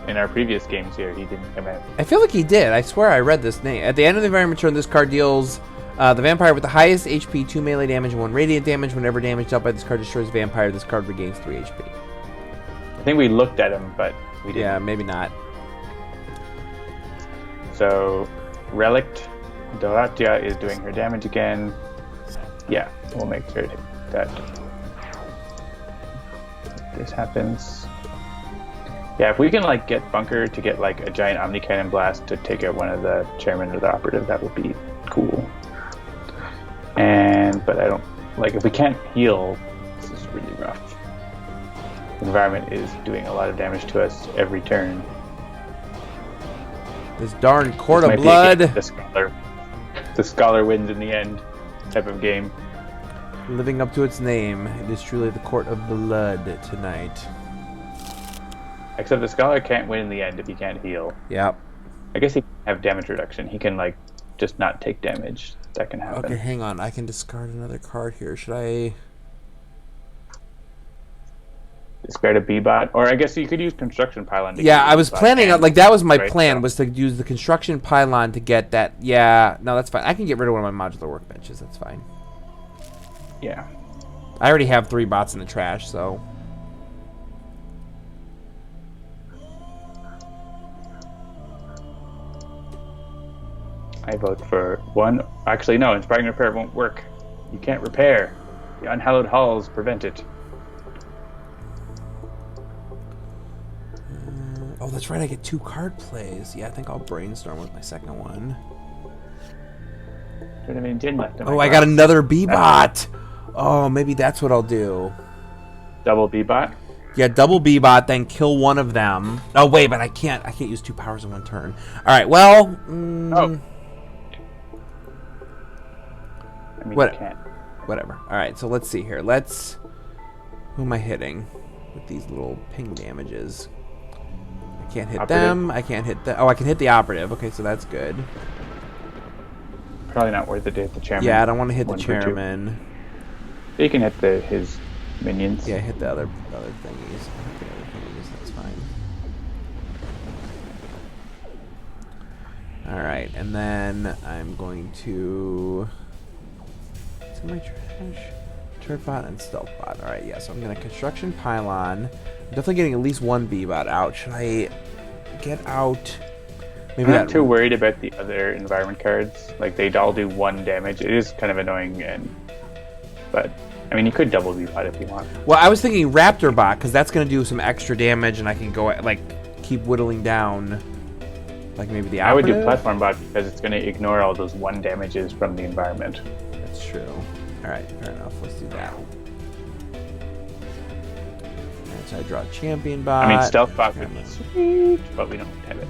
Speaker 1: in our previous games here. He didn't come out.
Speaker 2: I feel like he did. I swear I read this name. At the end of the environment turn, this card deals the vampire with the highest HP 2 melee damage and 1 radiant damage. Whenever damage dealt by this card destroys a vampire, this card regains 3 HP.
Speaker 1: I think we looked at him, but we didn't.
Speaker 2: Yeah, maybe not.
Speaker 1: So, Relict Doratia is doing her damage again. Yeah, we'll make sure that this happens. Yeah, if we can like get Bunker to get like a giant Omni Cannon blast to take out one of the chairman or the operative, that would be cool. But I don't like if we can't heal. This is really rough. The environment is doing a lot of damage to us every turn.
Speaker 2: This darn Court
Speaker 1: This
Speaker 2: of
Speaker 1: might be
Speaker 2: Blood.
Speaker 1: against the scholar wins in the end type of game.
Speaker 2: Living up to its name. It is truly the Court of Blood tonight.
Speaker 1: Except the scholar can't win in the end if he can't heal.
Speaker 2: Yep.
Speaker 1: I guess he can have damage reduction. He can like just not take damage. That can happen.
Speaker 2: Okay, hang on. I can discard another card here. Should I?
Speaker 1: Discard a B-bot, or I guess you could use construction pylon. To
Speaker 2: Yeah,
Speaker 1: get
Speaker 2: I was
Speaker 1: B-bot
Speaker 2: planning on
Speaker 1: and-
Speaker 2: like that was my
Speaker 1: right,
Speaker 2: plan
Speaker 1: so-
Speaker 2: was to use the construction pylon to get that. Yeah, no, that's fine. I can get rid of one of my modular workbenches. That's fine.
Speaker 1: Yeah.
Speaker 2: I already have 3 bots in the trash, so.
Speaker 1: I vote for 1. Actually, no. Inspiring repair won't work. You can't repair. The unhallowed halls prevent it.
Speaker 2: Oh, that's right. I get 2 card plays. Yeah, I think I'll brainstorm with my second one.
Speaker 1: Don't have any gin left.
Speaker 2: Oh, I got another B-bot. Oh, maybe that's what I'll do.
Speaker 1: double B-bot.
Speaker 2: Yeah, double B-bot, then kill one of them. Oh, wait, but I can't use 2 powers in 1 turn. All right, well.
Speaker 1: Oh. I mean,
Speaker 2: What-
Speaker 1: you can't.
Speaker 2: Whatever. All right, so let's see here. Who am I hitting with these little ping damages? I can't hit
Speaker 1: Operative.
Speaker 2: them. I can't hit the. Oh, I can hit the operative. Okay, so that's good.
Speaker 1: Probably not worth it to hit the chairman.
Speaker 2: Yeah, I don't want to hit the
Speaker 1: 1 for 2.
Speaker 2: chairman.
Speaker 1: You can hit his minions.
Speaker 2: Yeah, hit the other thingies. Hit the other thingies. That's fine. All right, and then I'm going to. What's in my trash? Turret bot and stealth bot. All right, yeah. So I'm gonna construction pylon. I'm definitely getting at least one B bot out. Should I get out? Maybe
Speaker 1: I'm not too worried about the other environment cards. Like they all do 1 damage. It is kind of annoying, but I mean you could double B bot if you want.
Speaker 2: Well, I was thinking Raptor bot because that's gonna do some extra damage, and I can go like keep whittling down. Like maybe the operative?
Speaker 1: I would do platform bot because it's going to ignore all those 1 damages from the environment.
Speaker 2: That's true. All right, fair enough. Let's do that. All right, so I draw a champion bot.
Speaker 1: I mean, stealth bot would be sweet, but we don't have it.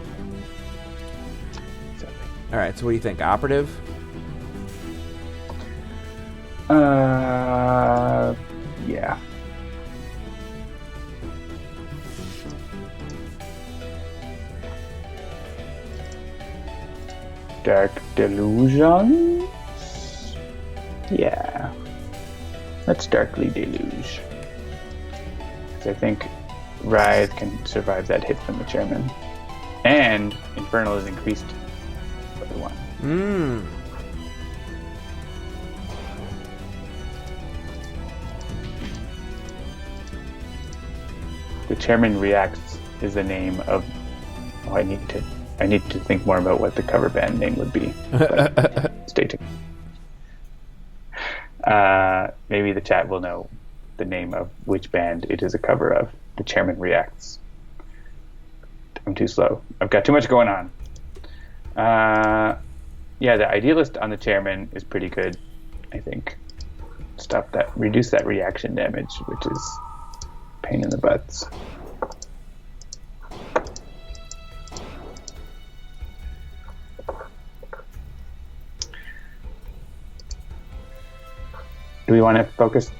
Speaker 1: So.
Speaker 2: All right, so what do you think? Operative?
Speaker 1: Yeah. Dark Delusions? Yeah. Let's Darkly Deluge. Because I think Rise can survive that hit from the chairman. And Infernal is increased by 1. The chairman reacts is the name of... Oh, I need to think more about what the cover band name would be. Stay tuned. Maybe the chat will know the name of which band it is a cover of. The chairman reacts. I'm too slow. I've got too much going on. Yeah, the idealist on the chairman is pretty good, I think. Reduce that reaction damage, which is pain in the butts. Do we want to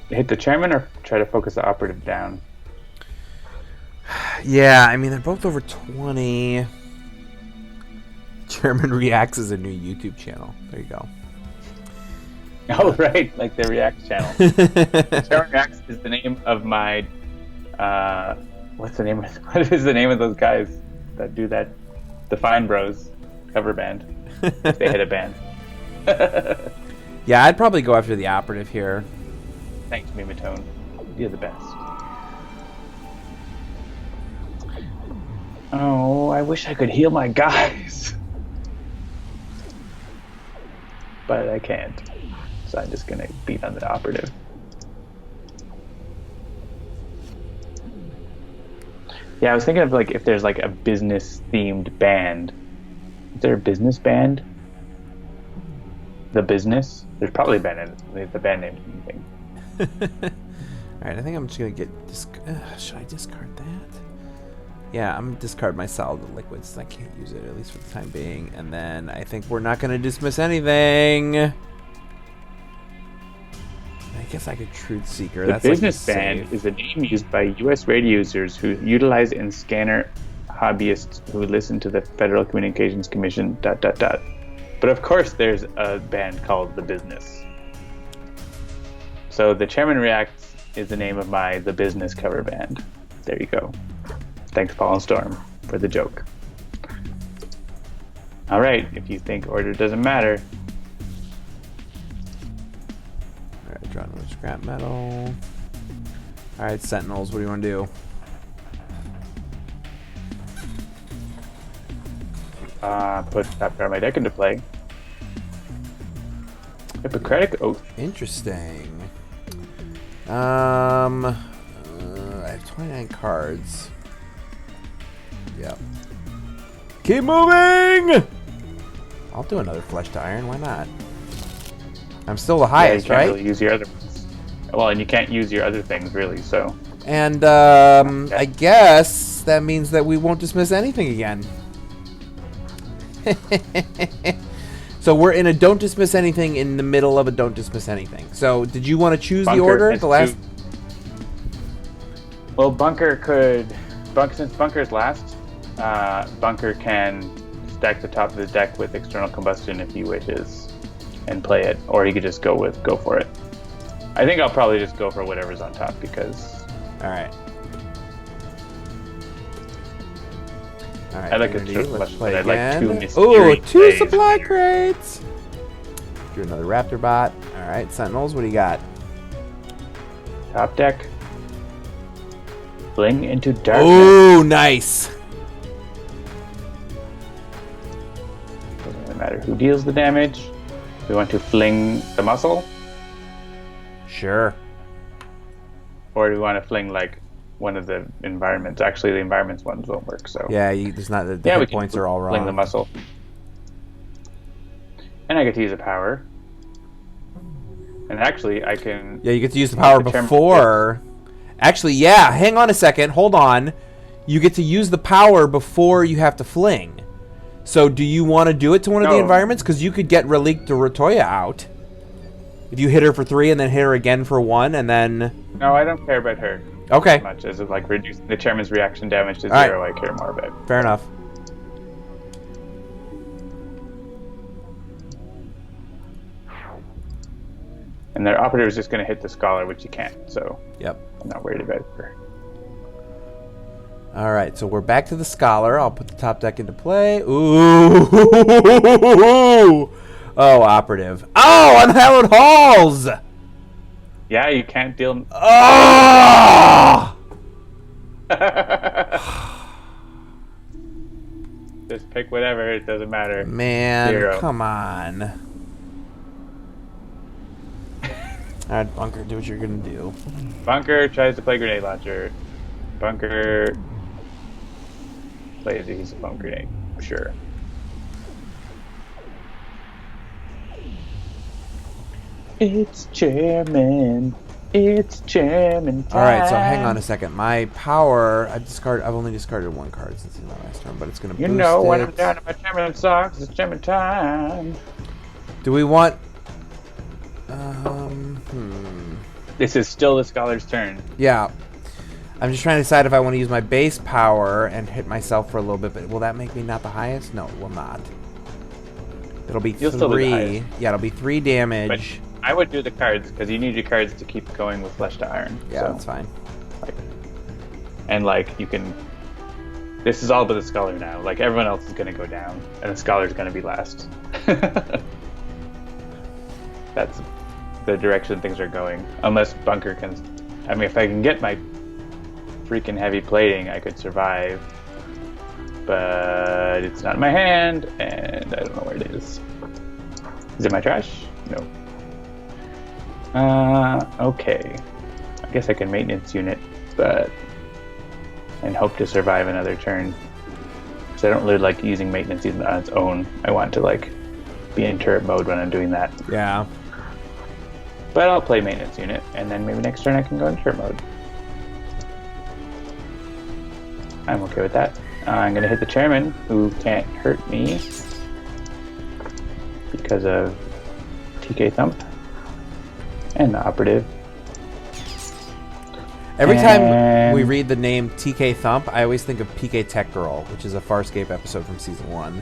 Speaker 1: hit the chairman, or try to focus the operative down?
Speaker 2: Yeah, I mean, they're both over 20. Chairman Reacts is a new YouTube channel. There you go.
Speaker 1: Oh, right, like the React channel. Chairman Reacts is the name of my... what is the name of those guys that do that? The Fine Bros cover band. If they hit a band.
Speaker 2: Yeah, I'd probably go after the operative here.
Speaker 1: Thanks, Mimatone. You're the best. Oh, I wish I could heal my guys. But I can't. So I'm just going to beat on the operative. Yeah, I was thinking of like if there's like a business-themed band. Is there a business band? The Business? There's probably a band name. The band name's anything.
Speaker 2: Alright, I think I'm just going to get... should I discard that? Yeah, I'm going to discard my solid liquids. I can't use it, at least for the time being. And then I think we're not going to dismiss anything. I guess I could Truth Seeker.
Speaker 1: The Business Band is a name used by U.S. radio users who utilize and scanner hobbyists who listen to the Federal Communications Commission... But of course there's a band called The Business. So the Chairman Reacts is the name of my The Business cover band. There you go. Thanks, Paul and Storm, for the joke. All right, if you think order doesn't matter.
Speaker 2: All right, draw another scrap metal. All right, Sentinels, what do you want to do?
Speaker 1: Put that part of my deck into play. Hippocratic Oath.
Speaker 2: Interesting. I have 29 cards. Yep. Keep moving! I'll do another Flesh to Iron, why not? I'm still the highest,
Speaker 1: you can't
Speaker 2: right?
Speaker 1: really use your other ones. Well, and you can't use your other things, really, so...
Speaker 2: And, I guess that means that we won't dismiss anything again. So we're in a don't dismiss anything in the middle of a don't dismiss anything. So did you want to choose the order? The last.
Speaker 1: Well, since Bunker's last, Bunker can stack the top of the deck with External Combustion if he wishes, and play it, or he could just go for it. I think I'll probably just go for whatever's on top because.
Speaker 2: All right. All right,
Speaker 1: I like it
Speaker 2: Unity,
Speaker 1: so
Speaker 2: let's
Speaker 1: much
Speaker 2: play
Speaker 1: that I like two
Speaker 2: again.
Speaker 1: mystery
Speaker 2: Ooh, 2
Speaker 1: plays.
Speaker 2: supply crates. Do another Raptor bot. All right, Sentinels, what do you got?
Speaker 1: Top deck. Fling into darkness.
Speaker 2: Ooh, nice.
Speaker 1: Doesn't really matter who deals the damage. We want to fling the muscle,
Speaker 2: Sure.
Speaker 1: or do we want to fling like one of the environments? Actually, the environments ones won't work. So
Speaker 2: Yeah, there's not the
Speaker 1: yeah, we
Speaker 2: hit
Speaker 1: can
Speaker 2: points are all
Speaker 1: fling the
Speaker 2: wrong.
Speaker 1: muscle, and I get to use a power. And actually, I can.
Speaker 2: Yeah, you get to use the power before. Actually, yeah. Hang on a second. Hold on. You get to use the power before you have to fling. So, do you want to do it to one of the environments? Because you could get Relique de Ratoya out. If you hit her for 3 and then hit her again for 1 and then...
Speaker 1: No, I don't care about her.
Speaker 2: Okay.
Speaker 1: As much as it, like reducing the chairman's reaction damage to
Speaker 2: All
Speaker 1: 0,
Speaker 2: right.
Speaker 1: I care more about.
Speaker 2: Fair enough.
Speaker 1: And their operative is just going to hit the scholar, which you can't. So
Speaker 2: Yep.
Speaker 1: I'm not worried about her.
Speaker 2: All right, so we're back to the Scholar. I'll put the top deck into play. Ooh. Oh, operative. Oh, Unhallowed Halls!
Speaker 1: Yeah, you can't deal.
Speaker 2: Oh!
Speaker 1: Just pick whatever. It doesn't matter.
Speaker 2: Man,
Speaker 1: 0.
Speaker 2: come on. All right, Bunker, do what you're going to do.
Speaker 1: Bunker tries to play grenade launcher. Bunker plays a foam grenade. Sure. It's chairman. It's chairman time.
Speaker 2: All right, so hang on a second. My power, I've only discarded 1 card since it's my last turn, but it's going to boost it.
Speaker 1: When I'm down to my chairman socks, it's chairman time.
Speaker 2: Do we want...
Speaker 1: This is still the scholar's turn.
Speaker 2: Yeah. I'm just trying to decide if I want to use my base power and hit myself for a little bit, but will that make me not the highest? No, it will not. It'll be
Speaker 1: You'll still be the
Speaker 2: 3.
Speaker 1: highest.
Speaker 2: Yeah, it'll be 3 damage.
Speaker 1: But I would do the cards because you need your cards to keep going with Flesh to Iron.
Speaker 2: Yeah,
Speaker 1: so,
Speaker 2: that's fine.
Speaker 1: Like you can. This is all but the scholar now. Like everyone else is going to go down, and the scholar's going to be last. That's the direction things are going. Unless Bunker can. I mean, if I can get my freaking heavy plating, I could survive. But it's not in my hand, and I don't know where it is. Is it my trash? No. Okay. I guess I can maintenance unit, and hope to survive another turn. Because I don't really like using maintenance even on its own. I want to like be in turret mode when I'm doing that.
Speaker 2: Yeah.
Speaker 1: But I'll play maintenance unit, and then maybe next turn I can go in turret mode. I'm okay with that. I'm going to hit the chairman, who can't hurt me because of TK Thump and the operative.
Speaker 2: Every time we read the name TK Thump, I always think of PK Tech Girl, which is a Farscape episode from season 1.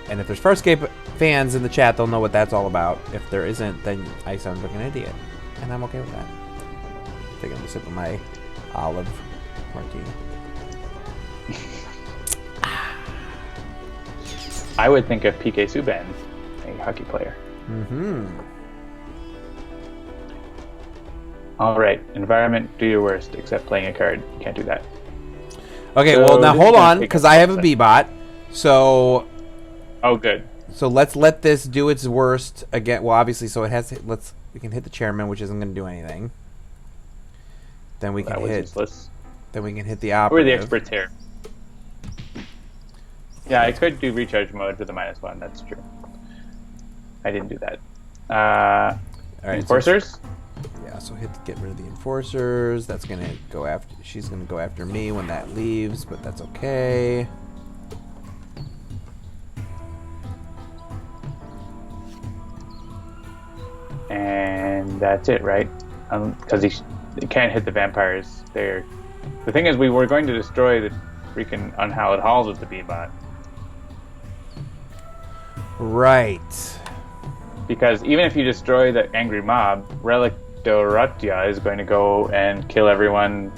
Speaker 2: And if there's Farscape fans in the chat, they'll know what that's all about. If there isn't, then I sound like an idiot. And I'm okay with that. Taking a sip of my olive martini.
Speaker 1: I would think of PK Subban, a hockey player.
Speaker 2: Mm-hmm.
Speaker 1: All right, environment, do your worst, except playing a card. You can't do that.
Speaker 2: Okay,
Speaker 1: So
Speaker 2: well, now
Speaker 1: this is
Speaker 2: hold
Speaker 1: gonna
Speaker 2: on,
Speaker 1: take
Speaker 2: because
Speaker 1: a
Speaker 2: I have a
Speaker 1: second.
Speaker 2: B-bot. So
Speaker 1: Good.
Speaker 2: So let's let this do its worst again. Well, obviously, so it has. We can hit the chairman, which isn't going to do anything. Then we can
Speaker 1: That was
Speaker 2: hit.
Speaker 1: useless.
Speaker 2: Then we can hit the
Speaker 1: Who are
Speaker 2: operative.
Speaker 1: the experts here? Yeah, I could do recharge mode with a -1. That's true. I didn't do that.
Speaker 2: All right,
Speaker 1: Enforcers?
Speaker 2: Yeah, so get rid of the enforcers. That's gonna go after. She's gonna go after me when that leaves, but that's okay.
Speaker 1: And that's it, right? Because he can't hit the vampires. The thing is, we were going to destroy the freaking Unhallowed Halls with the B-bot.
Speaker 2: Right.
Speaker 1: Because even if you destroy the angry mob, Relic de Ratia is going to go and kill everyone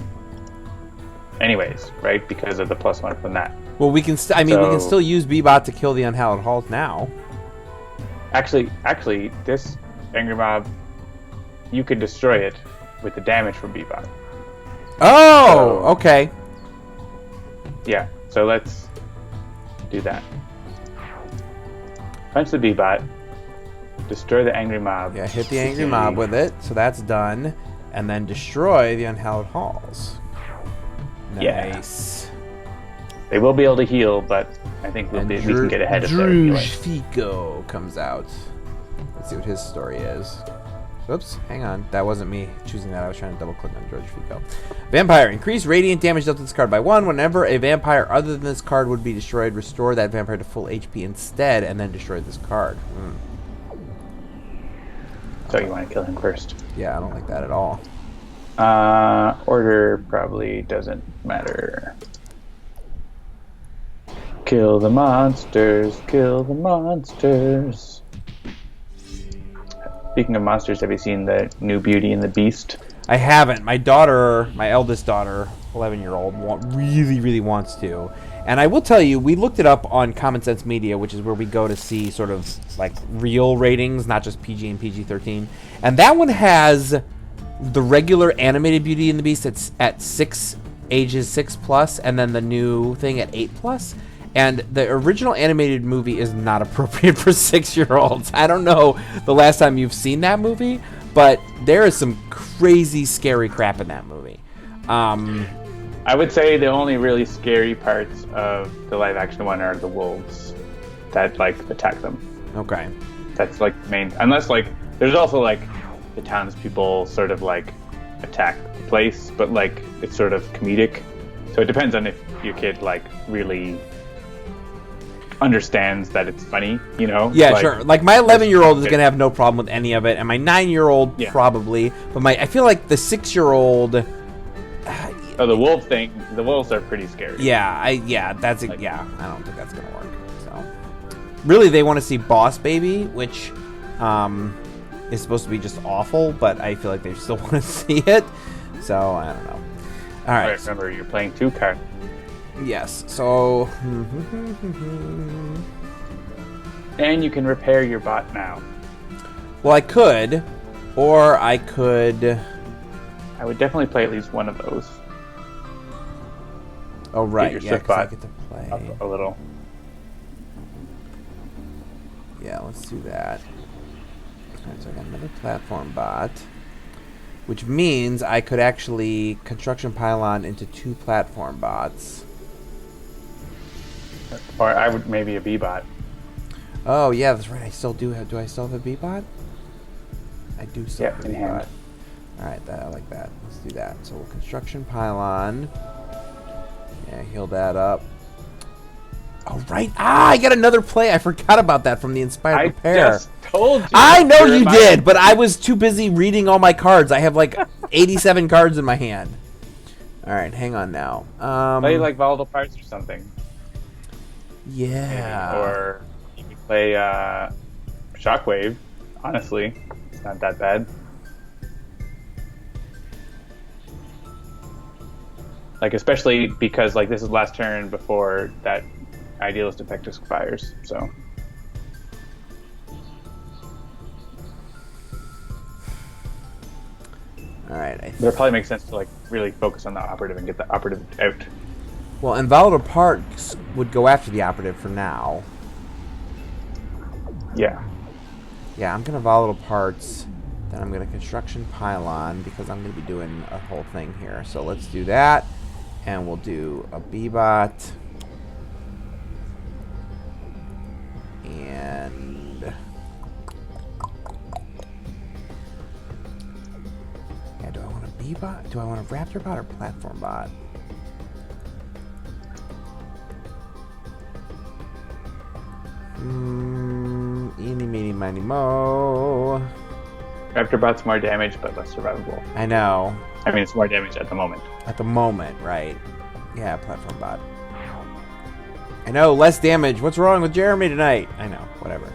Speaker 1: anyways, right? Because of the +1 from that.
Speaker 2: Well, we can. We can still use B-Bot to kill the Unhallowed Halls now.
Speaker 1: Actually, this Angry Mob, you can destroy it with the damage from B-Bot.
Speaker 2: Oh, okay.
Speaker 1: Yeah, so let's do that. Punch the B-Bot, destroy the Angry Mob.
Speaker 2: Yeah, hit the Angry Mob with it, so that's done. And then destroy the Unhallowed Halls. Nice.
Speaker 1: Yeah. They will be able to heal, but I think we can get ahead of their healing.
Speaker 2: Fico comes out. Let's see what his story is. Oops, hang on. That wasn't me choosing that. I was trying to double click on George Fico. Vampire. Increase radiant damage dealt to this card by 1. Whenever a vampire other than this card would be destroyed, restore that vampire to full HP instead, and then destroy this card.
Speaker 1: So you want to kill him first?
Speaker 2: Yeah, I don't like that at all.
Speaker 1: Order probably doesn't matter. Kill the monsters, kill the monsters. Speaking of monsters, have you seen the new Beauty and the Beast?
Speaker 2: I haven't. My daughter, my eldest daughter, 11-year-old, really wants to. And I will tell you, we looked it up on Common Sense Media, which is where we go to see sort of like real ratings, not just PG and PG-13. And that one has the regular animated Beauty and the Beast at ages 6+, and then the new thing at 8+. And the original animated movie is not appropriate for 6-year-olds. I don't know the last time you've seen that movie, but there is some crazy, scary crap in that movie.
Speaker 1: I would say the only really scary parts of the live-action one are the wolves that like attack them.
Speaker 2: Okay.
Speaker 1: That's like the main. Unless like there's also like the townspeople sort of like attack the place, but like it's sort of comedic. So it depends on if your kid like really understands that it's funny, you know?
Speaker 2: Yeah,
Speaker 1: like,
Speaker 2: sure. Like my 11-year-old is gonna have no problem with any of it, and my 9-year-old probably. But I feel like the 6-year-old.
Speaker 1: Oh, the wolf thing. The wolves are pretty scary.
Speaker 2: Yeah, I don't think that's gonna work. So, really, they want to see Boss Baby, which is supposed to be just awful, but I feel like they still want to see it. So I don't know. All right.
Speaker 1: Remember, you're playing 2 cards.
Speaker 2: Yes. So.
Speaker 1: And you can repair your bot now.
Speaker 2: Well, I could, or I could.
Speaker 1: I would definitely play at least one of those.
Speaker 2: Oh right, yeah, because I get to play
Speaker 1: up a little.
Speaker 2: Yeah, let's do that. Alright, so I got another platform bot, which means I could actually construction pylon into 2 platform bots.
Speaker 1: Or I would maybe a B-bot.
Speaker 2: Oh yeah, that's right. I still do have. Do I still have a B-bot? I do still have a B-bot. All right, I like that. Let's do that. So we'll construction pylon. Yeah, heal that up. All right. I got another play. I forgot about that from the Inspired Repair.
Speaker 1: I just told you.
Speaker 2: I know you did, but I was too busy reading all my cards. I have like 87 cards in my hand. All right, hang on now.
Speaker 1: Play like Volatile Parts or something.
Speaker 2: Yeah.
Speaker 1: Maybe. Or you could play Shockwave. Honestly, it's not that bad. Like, especially because, like, this is last turn before that Idealist effect expires, so.
Speaker 2: Alright.
Speaker 1: But it probably makes sense to, like, really focus on the operative and get the operative out.
Speaker 2: Well, and Volatile Parts would go after the operative for now.
Speaker 1: Yeah.
Speaker 2: Yeah, I'm going to Volatile Parts, then I'm going to Construction Pylon, because I'm going to be doing a whole thing here. So let's do that. And we'll do a B-Bot. And... yeah, do I want a B-Bot? Do I want a Raptor Bot or Platform Bot? Eeny, meeny, miny, mo.
Speaker 1: Raptor Bot's more damage, but less survivable.
Speaker 2: I know.
Speaker 1: I mean, it's more damage at the moment.
Speaker 2: At the moment, right. Yeah, Platform Bot. I know, less damage. What's wrong with Jeremy tonight? I know, whatever.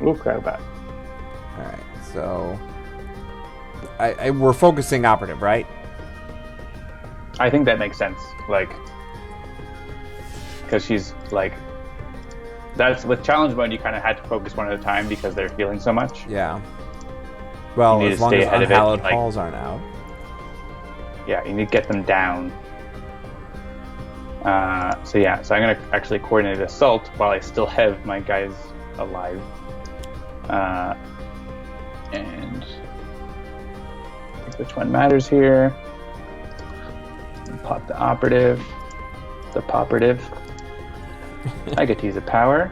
Speaker 1: Ooh, Crab Bot.
Speaker 2: Alright, so... we're focusing operative, right?
Speaker 1: I think that makes sense. Like, because she's like, that's with challenge mode. You kind of had to focus one at a time because they're healing so much.
Speaker 2: Yeah. Well,
Speaker 1: You need
Speaker 2: as
Speaker 1: to
Speaker 2: long
Speaker 1: stay
Speaker 2: as
Speaker 1: ahead of it,
Speaker 2: unhallowed
Speaker 1: like-
Speaker 2: halls aren't out.
Speaker 1: Yeah, you need to get them down. So I'm gonna actually coordinate assault while I still have my guys alive. And I think which one matters here. Pop the operative. The poperative. I get to use a power.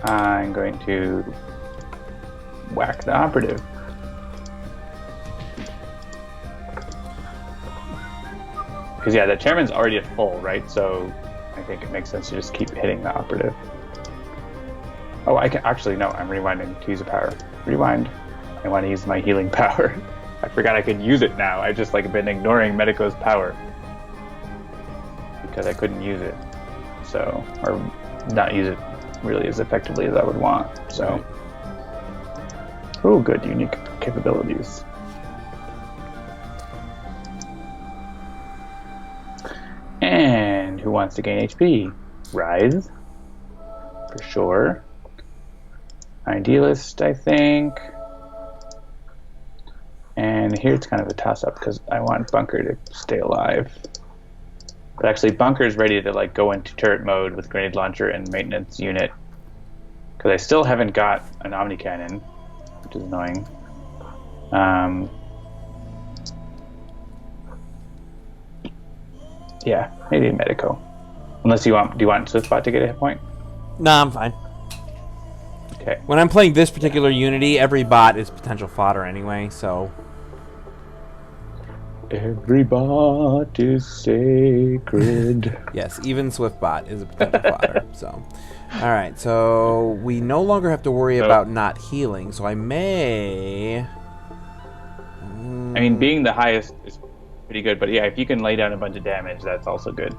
Speaker 1: I'm going to whack the operative. Because yeah, the chairman's already at full, right? So I think it makes sense to just keep hitting the operative. Oh, I can actually no. I'm rewinding to use a power. Rewind. I want to use my healing power. I forgot I could use it now. I just like been ignoring Medico's power because I couldn't use it. So, or not use it really as effectively as I would want. So, oh, good unique capabilities. And who wants to gain HP? Rise, for sure. Idealist, I think. And here it's kind of a toss-up because I want Bunker to stay alive. But actually, Bunker's ready to like go into turret mode with grenade launcher and maintenance unit. Because I still haven't got an Omni Cannon, which is annoying. Yeah, maybe Medico. Unless do you want Swiftbot to get a hit point?
Speaker 2: Nah, I'm fine.
Speaker 1: Okay.
Speaker 2: When I'm playing this particular Unity, every bot is potential fodder anyway, so...
Speaker 1: Every bot is sacred.
Speaker 2: Yes, even Swiftbot is a potential fodder, so... Alright, so we no longer have to worry about not healing, so I may...
Speaker 1: I mean, being the highest is pretty good, but yeah, if you can lay down a bunch of damage, that's also good.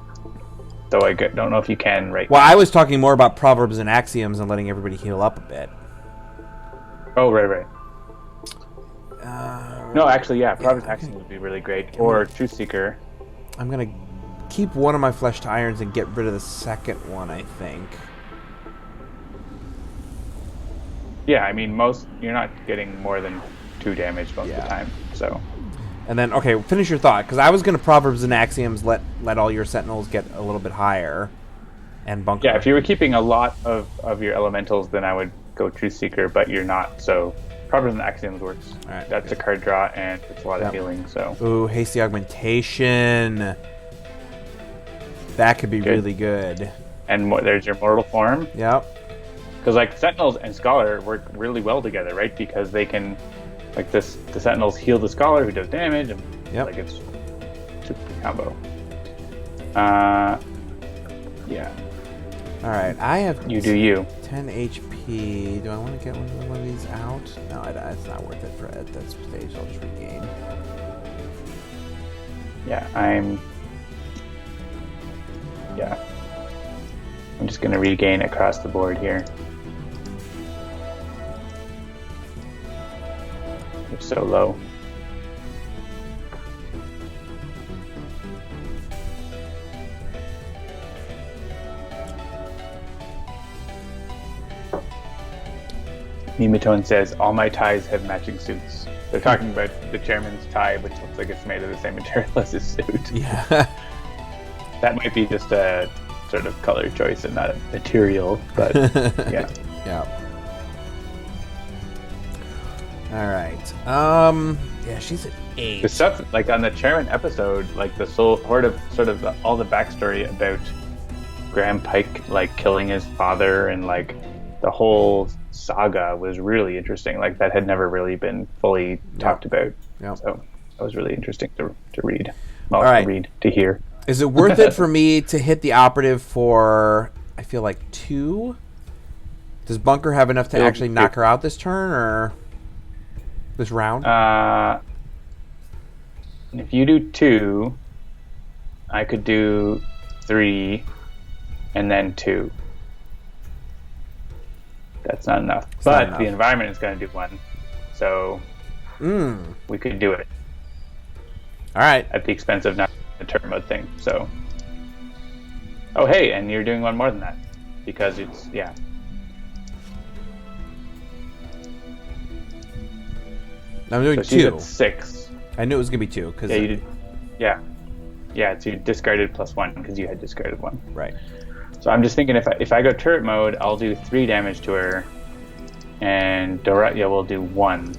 Speaker 1: Though I don't know if you can right
Speaker 2: Well,
Speaker 1: now.
Speaker 2: I was talking more about proverbs and axioms and letting everybody heal up a bit.
Speaker 1: Oh, right. No, actually, yeah, Providence
Speaker 2: okay.
Speaker 1: Axiom would be really great. Or Truth Seeker.
Speaker 2: I'm going to keep one of my fleshed irons and get rid of the second one, I think.
Speaker 1: Yeah, I mean, you're not getting more than 2 damage most of the time, so...
Speaker 2: And then, okay, finish your thought, because I was going to Proverbs and Axioms let all your Sentinels get a little bit higher, and Bunker.
Speaker 1: Yeah, if you were keeping a lot of your elementals, then I would go Truth Seeker, but you're not, so Proverbs and Axioms works.
Speaker 2: All right,
Speaker 1: that's a card draw, and it's a lot of healing, so...
Speaker 2: Ooh, Hasty Augmentation. That could be really good.
Speaker 1: And there's your Mortal Form.
Speaker 2: Yep.
Speaker 1: Because, like, Sentinels and Scholar work really well together, right? Because they can... Like the Sentinels heal the Scholar who does damage, and like it's super combo. Yeah.
Speaker 2: All right, I have.
Speaker 1: You do you.
Speaker 2: 10 HP. Do I want to get one of these out? No, it's not worth it for at that stage. I'll just regain.
Speaker 1: Yeah, I'm just gonna regain across the board here. They're so low. Nematone says, all my ties have matching suits. They're talking about the chairman's tie, which looks like it's made of the same material as his suit.
Speaker 2: Yeah.
Speaker 1: That might be just a sort of color choice and not a material, but yeah.
Speaker 2: Yeah. All right. Yeah, she's at 8.
Speaker 1: The stuff like on the chairman episode, like the sort of all the backstory about Graham Pike like killing his father and like the whole saga was really interesting. Like that had never really been fully talked about.
Speaker 2: Yep.
Speaker 1: So that was really interesting to read.
Speaker 2: Well, all right.
Speaker 1: To hear.
Speaker 2: Is it worth it for me to hit the operative for I feel like 2? Does Bunker have enough to actually knock her out this turn or this round?
Speaker 1: If you do 2, I could do 3 and then 2. That's not enough. But the environment is going to do 1. So we could do it.
Speaker 2: All right.
Speaker 1: At the expense of not a turret mode thing. So, oh hey, and you're doing one more than that because it's
Speaker 2: I'm doing
Speaker 1: so she's
Speaker 2: 2.
Speaker 1: at 6.
Speaker 2: I knew it was gonna be 2 because
Speaker 1: Yeah, you did. Yeah. So you discarded +1 because you had discarded 1.
Speaker 2: right.
Speaker 1: So I'm just thinking if I go turret mode, I'll do 3 damage to her, and Dorothea will do 1.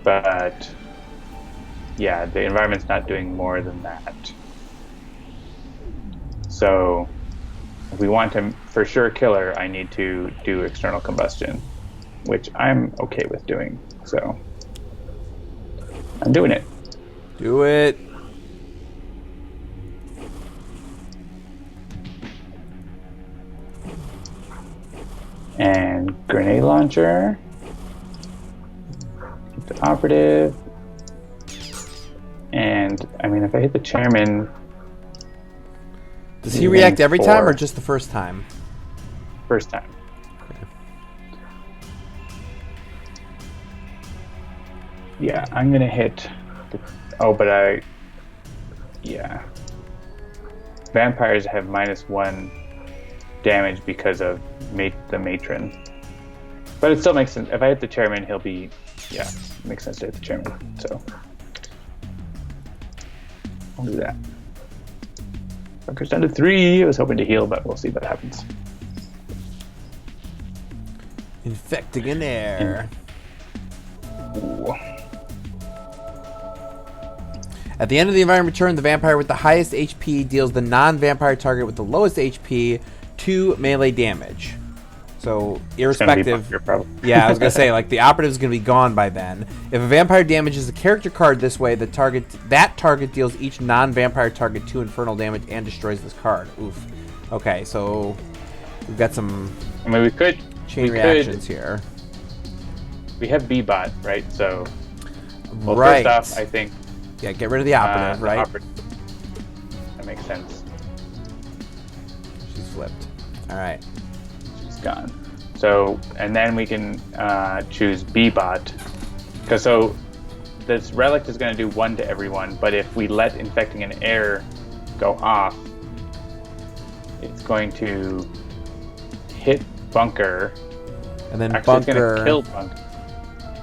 Speaker 1: But yeah, the environment's not doing more than that. So if we want to for sure kill her, I need to do external combustion, which I'm okay with doing. So I'm doing it.
Speaker 2: Do it.
Speaker 1: And grenade launcher. Hit the operative. And I mean, if I hit the chairman,
Speaker 2: Does he react every time
Speaker 1: 4.
Speaker 2: or just the first time?
Speaker 1: First time. Yeah, I'm gonna hit. Yeah. Vampires have -1 damage because of the matron. But it still makes sense. If I hit the chairman, he'll be. Yeah, it makes sense to hit the chairman. So I'll do that. Bunker's down to 3. I was hoping to heal, but we'll see what happens.
Speaker 2: Infecting an air.
Speaker 1: Ooh.
Speaker 2: At the end of the environment turn, the vampire with the highest HP deals the non-vampire target with the lowest HP 2 melee damage. So, irrespective...
Speaker 1: Bunker, probably.
Speaker 2: Yeah, I was going to say, like, the operative's going to be gone by then. If a vampire damages a character card this way, that target deals each non-vampire target 2 infernal damage and destroys this card. Oof. Okay, so we've got some
Speaker 1: I mean, we could
Speaker 2: chain reactions here.
Speaker 1: We have B-bot, right? So, well,
Speaker 2: Right.
Speaker 1: first off, I think...
Speaker 2: Yeah, get rid of the operative, right?
Speaker 1: That makes sense.
Speaker 2: She's flipped. All right.
Speaker 1: She's gone. So, and then we can choose B-bot. Because so, this relic is going to do 1 to everyone, but if we let infecting an air go off, it's going to hit Bunker.
Speaker 2: And then
Speaker 1: Actually, it's
Speaker 2: Bunker...
Speaker 1: going to kill Bunker.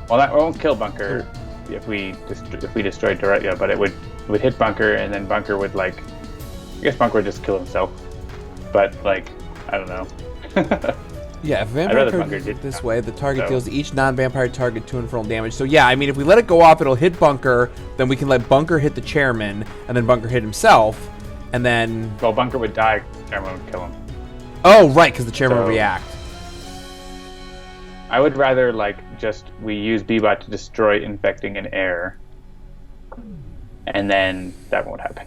Speaker 1: Well, that won't kill Bunker if we destroy Dorothea, but it would hit Bunker, and then Bunker would, like... I guess Bunker would just kill himself. But, like, I don't know.
Speaker 2: Yeah, if
Speaker 1: I'd
Speaker 2: vampire
Speaker 1: rather
Speaker 2: card
Speaker 1: Bunker
Speaker 2: is
Speaker 1: did
Speaker 2: this
Speaker 1: that.
Speaker 2: way, the target
Speaker 1: So-
Speaker 2: deals each non-vampire target 2 infernal damage. So yeah, I mean, if we let it go off, it'll hit Bunker. Then we can let Bunker hit the chairman, and then Bunker hit himself, and then...
Speaker 1: Well, Bunker would die, chairman would kill him.
Speaker 2: Oh, right, because the chairman would
Speaker 1: So-
Speaker 2: react.
Speaker 1: I would rather, like, we use B-bot to destroy infecting an air, and then that won't happen.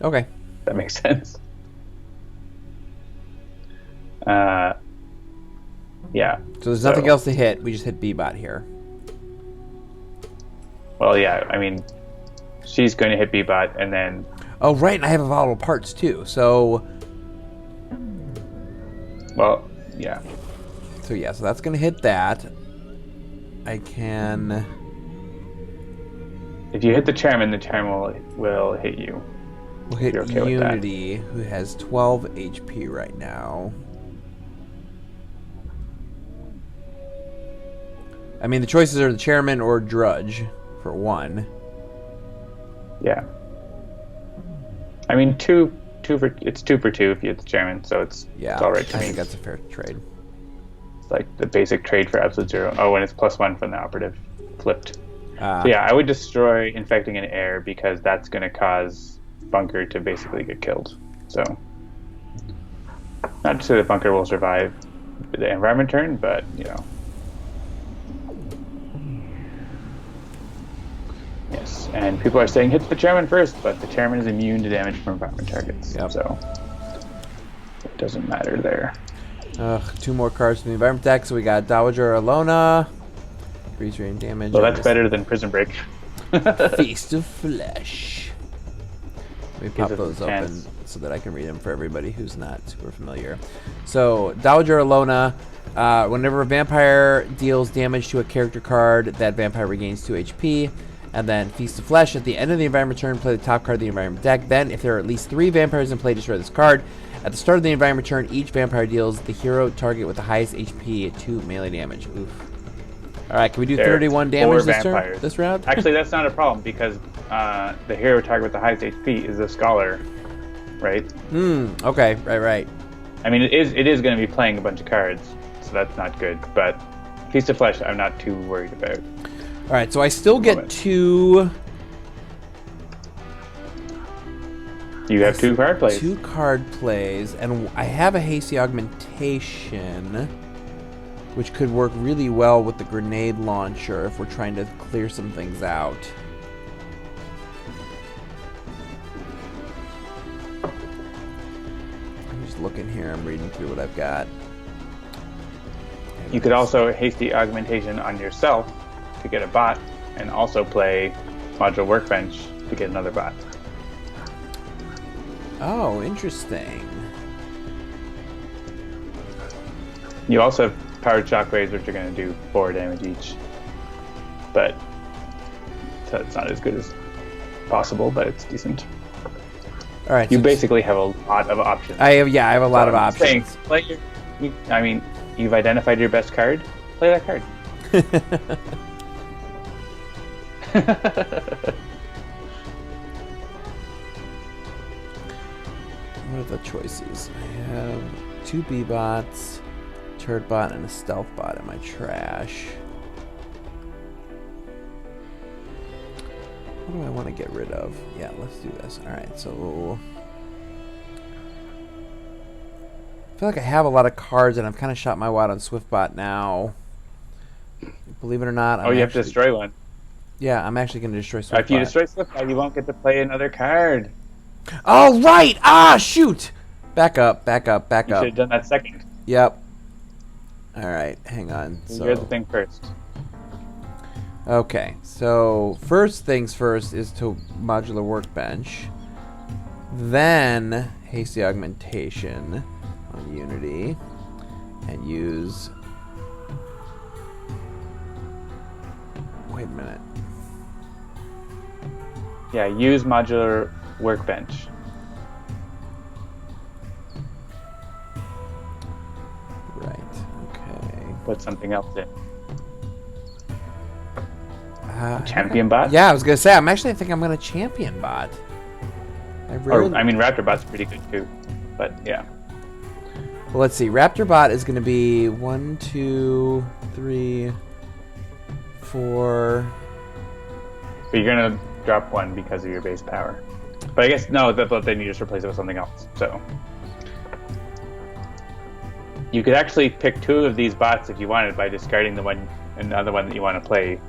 Speaker 2: Okay.
Speaker 1: That makes sense. Yeah.
Speaker 2: So there's nothing else to hit. We just hit B-bot here.
Speaker 1: Well, yeah, I mean, she's going to hit B-bot, and then...
Speaker 2: Oh, right, and I have a volatile parts, too. So...
Speaker 1: Well, yeah.
Speaker 2: So yeah, so that's going to hit that. I can...
Speaker 1: If you hit the chairman will hit you.
Speaker 2: We'll hit
Speaker 1: You're okay with that.
Speaker 2: Unity, who has 12 HP right now. I mean, the choices are the chairman or Drudge, for 1.
Speaker 1: Yeah. I mean, it's 2 for 2 if you hit the chairman, so it's all right to
Speaker 2: I
Speaker 1: me.
Speaker 2: think that's a fair trade.
Speaker 1: It's like the basic trade for absolute 0. Oh, and it's +1 from the operative. Flipped.
Speaker 2: Ah.
Speaker 1: So yeah, I would destroy infecting an air because that's going to cause Bunker to basically get killed. So, not to say that Bunker will survive the environment turn, but, you know. Yes, and people are saying hit the chairman first, but the chairman is immune to damage from environment targets.
Speaker 2: Yep.
Speaker 1: So, it doesn't matter there.
Speaker 2: 2 more cards from the environment deck. So we got Dowager Alona. Freeze rain damage.
Speaker 1: So that's better than Prison Break.
Speaker 2: Feast of Flesh. Let me pop
Speaker 1: Gives us
Speaker 2: those
Speaker 1: a
Speaker 2: open
Speaker 1: chance.
Speaker 2: so that I can read them for everybody who's not super familiar. So, Dowager Alona. Whenever a vampire deals damage to a character card, that vampire regains 2 HP. And then Feast of Flesh. At the end of the environment turn, play the top card of the environment deck. Then, if there are at least 3 vampires in play, destroy this card. At the start of the environment turn, each vampire deals the hero target with the highest HP 2 melee damage. Oof. Alright, can we do 31 damage this round?
Speaker 1: Actually, that's not a problem because the hero target with the highest HP is the Scholar, right?
Speaker 2: Okay, right.
Speaker 1: I mean, it is going to be playing a bunch of cards, so that's not good. But Feast of Flesh, I'm not too worried about.
Speaker 2: Alright, so I still get 2...
Speaker 1: You have 2 card plays.
Speaker 2: 2 card plays, and I have a hasty augmentation, which could work really well with the grenade launcher if we're trying to clear some things out. I'm just looking here. I'm reading through what I've got.
Speaker 1: You could also hasty augmentation on yourself to get a bot, and also play Modular Workbench to get another bot.
Speaker 2: Oh, interesting.
Speaker 1: You also have Powered Shockwaves, which are going to do 4 damage each. But so it's not as good as possible, but it's decent.
Speaker 2: All right.
Speaker 1: You basically have a lot of options.
Speaker 2: I have a lot of options.
Speaker 1: You've identified your best card. Play that card.
Speaker 2: What are the choices? I have 2 B-bots, turret bot, and a stealth bot in my trash. What do I want to get rid of? Yeah, let's do this. Alright, so... I feel like I have a lot of cards, and I've kind of shot my wad on Swiftbot now. Believe it or not,
Speaker 1: you have to destroy one.
Speaker 2: Yeah, I'm actually going to destroy Swiftbot.
Speaker 1: If you destroy Swiftbot, you won't get to play another card.
Speaker 2: Oh, right! Ah, shoot! Back up.
Speaker 1: You should have done that second.
Speaker 2: Yep. Alright, hang on.
Speaker 1: Here's the thing first.
Speaker 2: Okay, so first things first is to Modular Workbench. Then Hasty Augmentation on Unity. And use... Wait a minute.
Speaker 1: Yeah, use Modular Workbench.
Speaker 2: Right, okay.
Speaker 1: Put something else in. Champion bot?
Speaker 2: Yeah, I was going to say, I think I'm going to champion bot.
Speaker 1: Raptor bot's pretty good too. But yeah.
Speaker 2: Well, let's see. Raptor bot is going to be 1, 2, 3, 4.
Speaker 1: But you're going to drop 1 because of your base power. But I guess, no, but then you just replace it with something else. So you could actually pick 2 of these bots if you wanted by discarding another one that you want to play.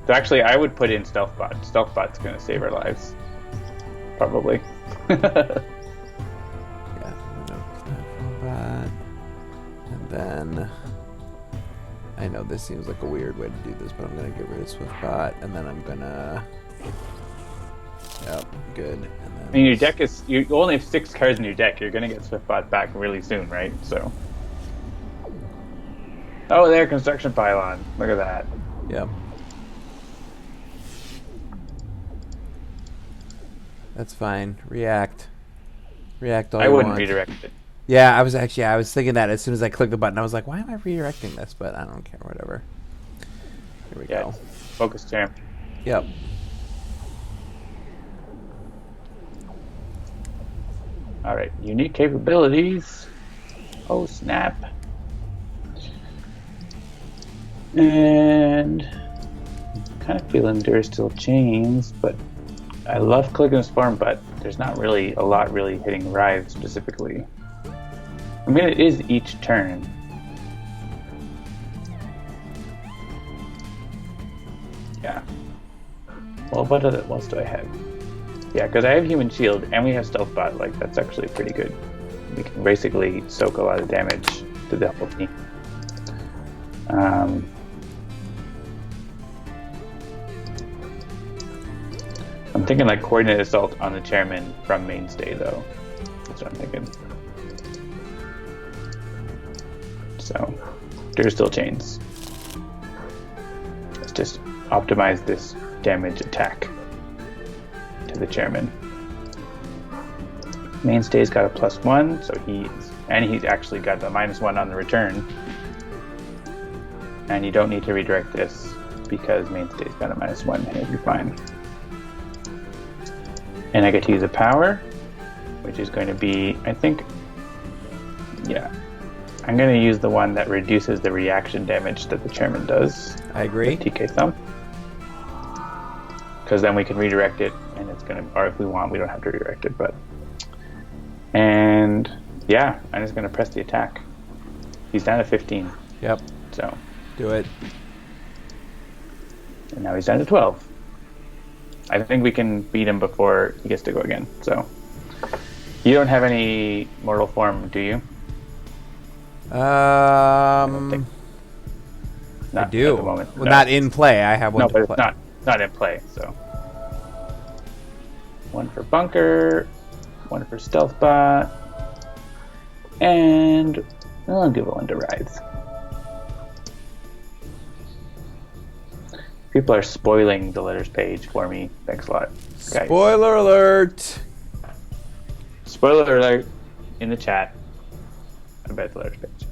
Speaker 1: So actually, I would put in Stealth Bot. Stealth Bot's going to save our lives. Probably.
Speaker 2: Yeah, bot. And then... I know this seems like a weird way to do this, but I'm going to get rid of Swiftbot, and then I'm going to... Yep, good. And then
Speaker 1: your deck is... You only have 6 cards in your deck. You're going to get Swiftbot back really soon, right? So... Oh, there, Construction Pylon. Look at that.
Speaker 2: Yep. That's fine. React all you want.
Speaker 1: I wouldn't redirect it.
Speaker 2: Yeah, I was thinking that as soon as I clicked the button. I was like, why am I redirecting this? But I don't care, whatever. Here we go.
Speaker 1: Focus champ.
Speaker 2: Yep.
Speaker 1: Alright, unique capabilities. Oh, snap. And kind of feel Endure Still Chains, but I love Click and Swarm, but there's not really a lot really hitting Writhe specifically. I mean, it is each turn. Yeah. Well, what else do I have? Yeah, because I have Human Shield and we have Stealth Bot. Like, that's actually pretty good. We can basically soak a lot of damage to the whole team. I'm thinking like Coordinate Assault on the Chairman from Mainstay, though. That's what I'm thinking. So, there's still chains. Let's just optimize this damage attack to the chairman. Mainstay's got a +1, so he's actually got the -1 on the return. And you don't need to redirect this because Mainstay's got a -1, and it'll be fine. And I get to use a power, which is going to be, I think, yeah. I'm going to use the one that reduces the reaction damage that the chairman does.
Speaker 2: I agree.
Speaker 1: TK Thump. Because then we can redirect it, and it's going to, or if we want, we don't have to redirect it, but. And yeah, I'm just going to press the attack. He's down to 15.
Speaker 2: Yep.
Speaker 1: So.
Speaker 2: Do it.
Speaker 1: And now he's down to 12. I think we can beat him before he gets to go again, so. You don't have any mortal form, do you?
Speaker 2: I do.
Speaker 1: At the moment.
Speaker 2: Well,
Speaker 1: No.
Speaker 2: not in play. I have one
Speaker 1: No,
Speaker 2: to
Speaker 1: but
Speaker 2: play.
Speaker 1: it's not in play, so. One for bunker, one for stealth bot, and I'll give it one to Writhe. People are spoiling the letters page for me. Thanks a lot, guys.
Speaker 2: Spoiler alert!
Speaker 1: Spoiler alert in the chat about the letters page.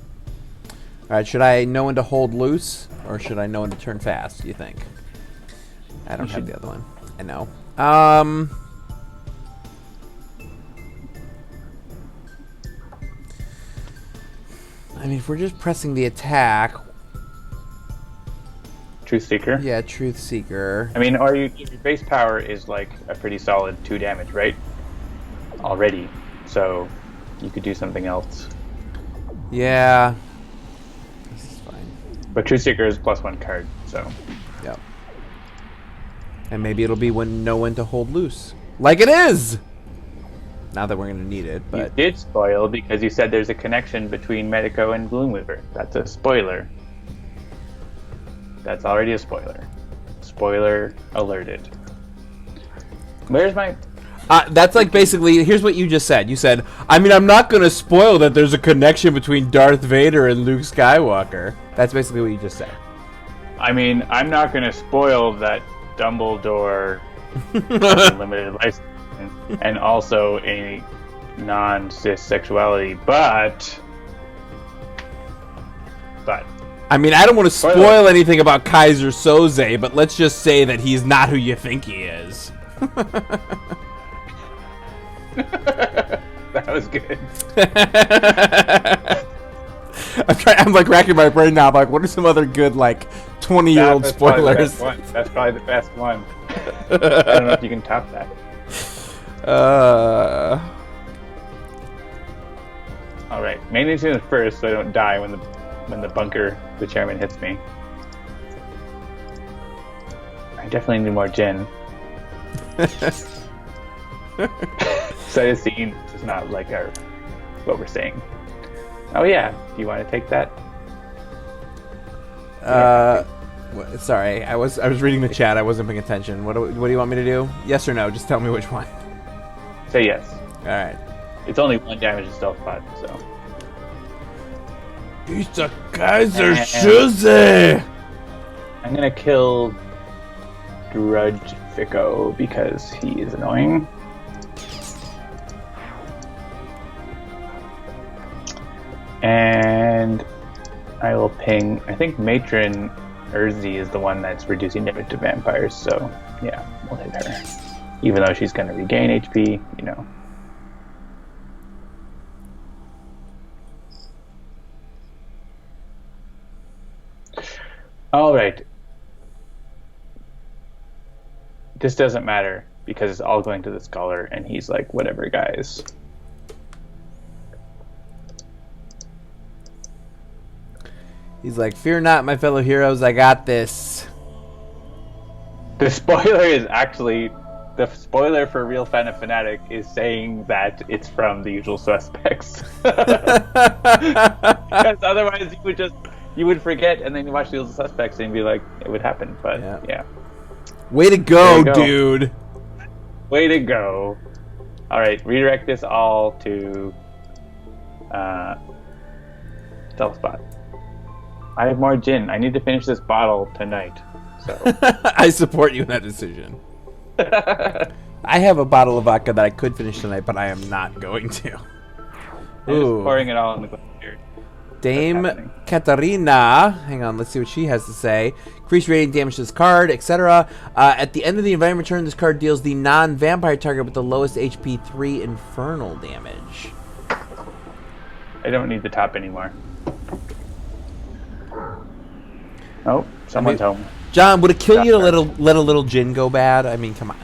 Speaker 2: Alright, should I know when to hold loose, or should I know when to turn fast, do you think? I don't have the other one. I know. I mean, if we're just pressing the attack...
Speaker 1: Truth Seeker.
Speaker 2: Yeah, Truth Seeker.
Speaker 1: I mean, your base power is like a pretty solid 2 damage, right? Already. So you could do something else.
Speaker 2: Yeah. This is fine.
Speaker 1: But Truth Seeker is +1 card, so.
Speaker 2: Yep. And maybe it'll be know when to hold loose. Like it is! Not that we're going to need it, but...
Speaker 1: You did spoil because you said there's a connection between Medico and Gloomweaver. That's a spoiler. That's already a spoiler. Spoiler alerted. Where's my...
Speaker 2: that's like basically, here's what you just said. You said, I mean, I'm not going to spoil that there's a connection between Darth Vader and Luke Skywalker. That's basically what you just said.
Speaker 1: I mean, I'm not going to spoil that Dumbledore has limited license and also a non-cis sexuality, but...
Speaker 2: I mean, I don't want to spoil anything about Kaiser Soze, but let's just say that he's not who you think he is.
Speaker 1: That was good.
Speaker 2: I'm like racking my brain now. I'm like, what are some other good like 20-year-old spoilers?
Speaker 1: That's probably the best one. I don't know if you can top that. All right, Main-Nation is first, so I don't die when the bunker, the chairman, hits me. I definitely need more gin. Set a scene, just not like what we're saying. Oh yeah, do you want to take that?
Speaker 2: Sorry, I was reading the chat. I wasn't paying attention. What do you want me to do? Yes or no? Just tell me which one.
Speaker 1: Say yes.
Speaker 2: All right.
Speaker 1: It's only 1 damage to stealth pot, so.
Speaker 2: He's the Kaiser Soze.
Speaker 1: I'm gonna kill Drudge Fico because he is annoying. And I will ping. I think Matron Urzi is the one that's reducing damage to vampires, so yeah, we'll hit her. Even though she's gonna regain HP, you know. Alright. This doesn't matter because it's all going to the scholar and he's like, whatever, guys.
Speaker 2: He's like, fear not, my fellow heroes, I got this.
Speaker 1: The spoiler is actually, the spoiler for Real Fan of Fanatic is saying that it's from The Usual Suspects. Because otherwise you would forget and then you watch The Usual Suspects and be like, it would happen, but yeah.
Speaker 2: Way to go, dude.
Speaker 1: Way to go. Alright, redirect this all to Stealth Spot. I have more gin. I need to finish this bottle tonight. So
Speaker 2: I support you in that decision. I have a bottle of vodka that I could finish tonight, but I am not going to.
Speaker 1: I'm just pouring it all in the glass here.
Speaker 2: Dame Katarina, hang on, let's see what she has to say. Increase rating, damage to this card, etc. At the end of the environment turn, this card deals the non-vampire target with the lowest HP 3 infernal damage.
Speaker 1: I don't need the top anymore. Oh, someone's home.
Speaker 2: John, would it kill you to let a little gin go bad? I mean, come on.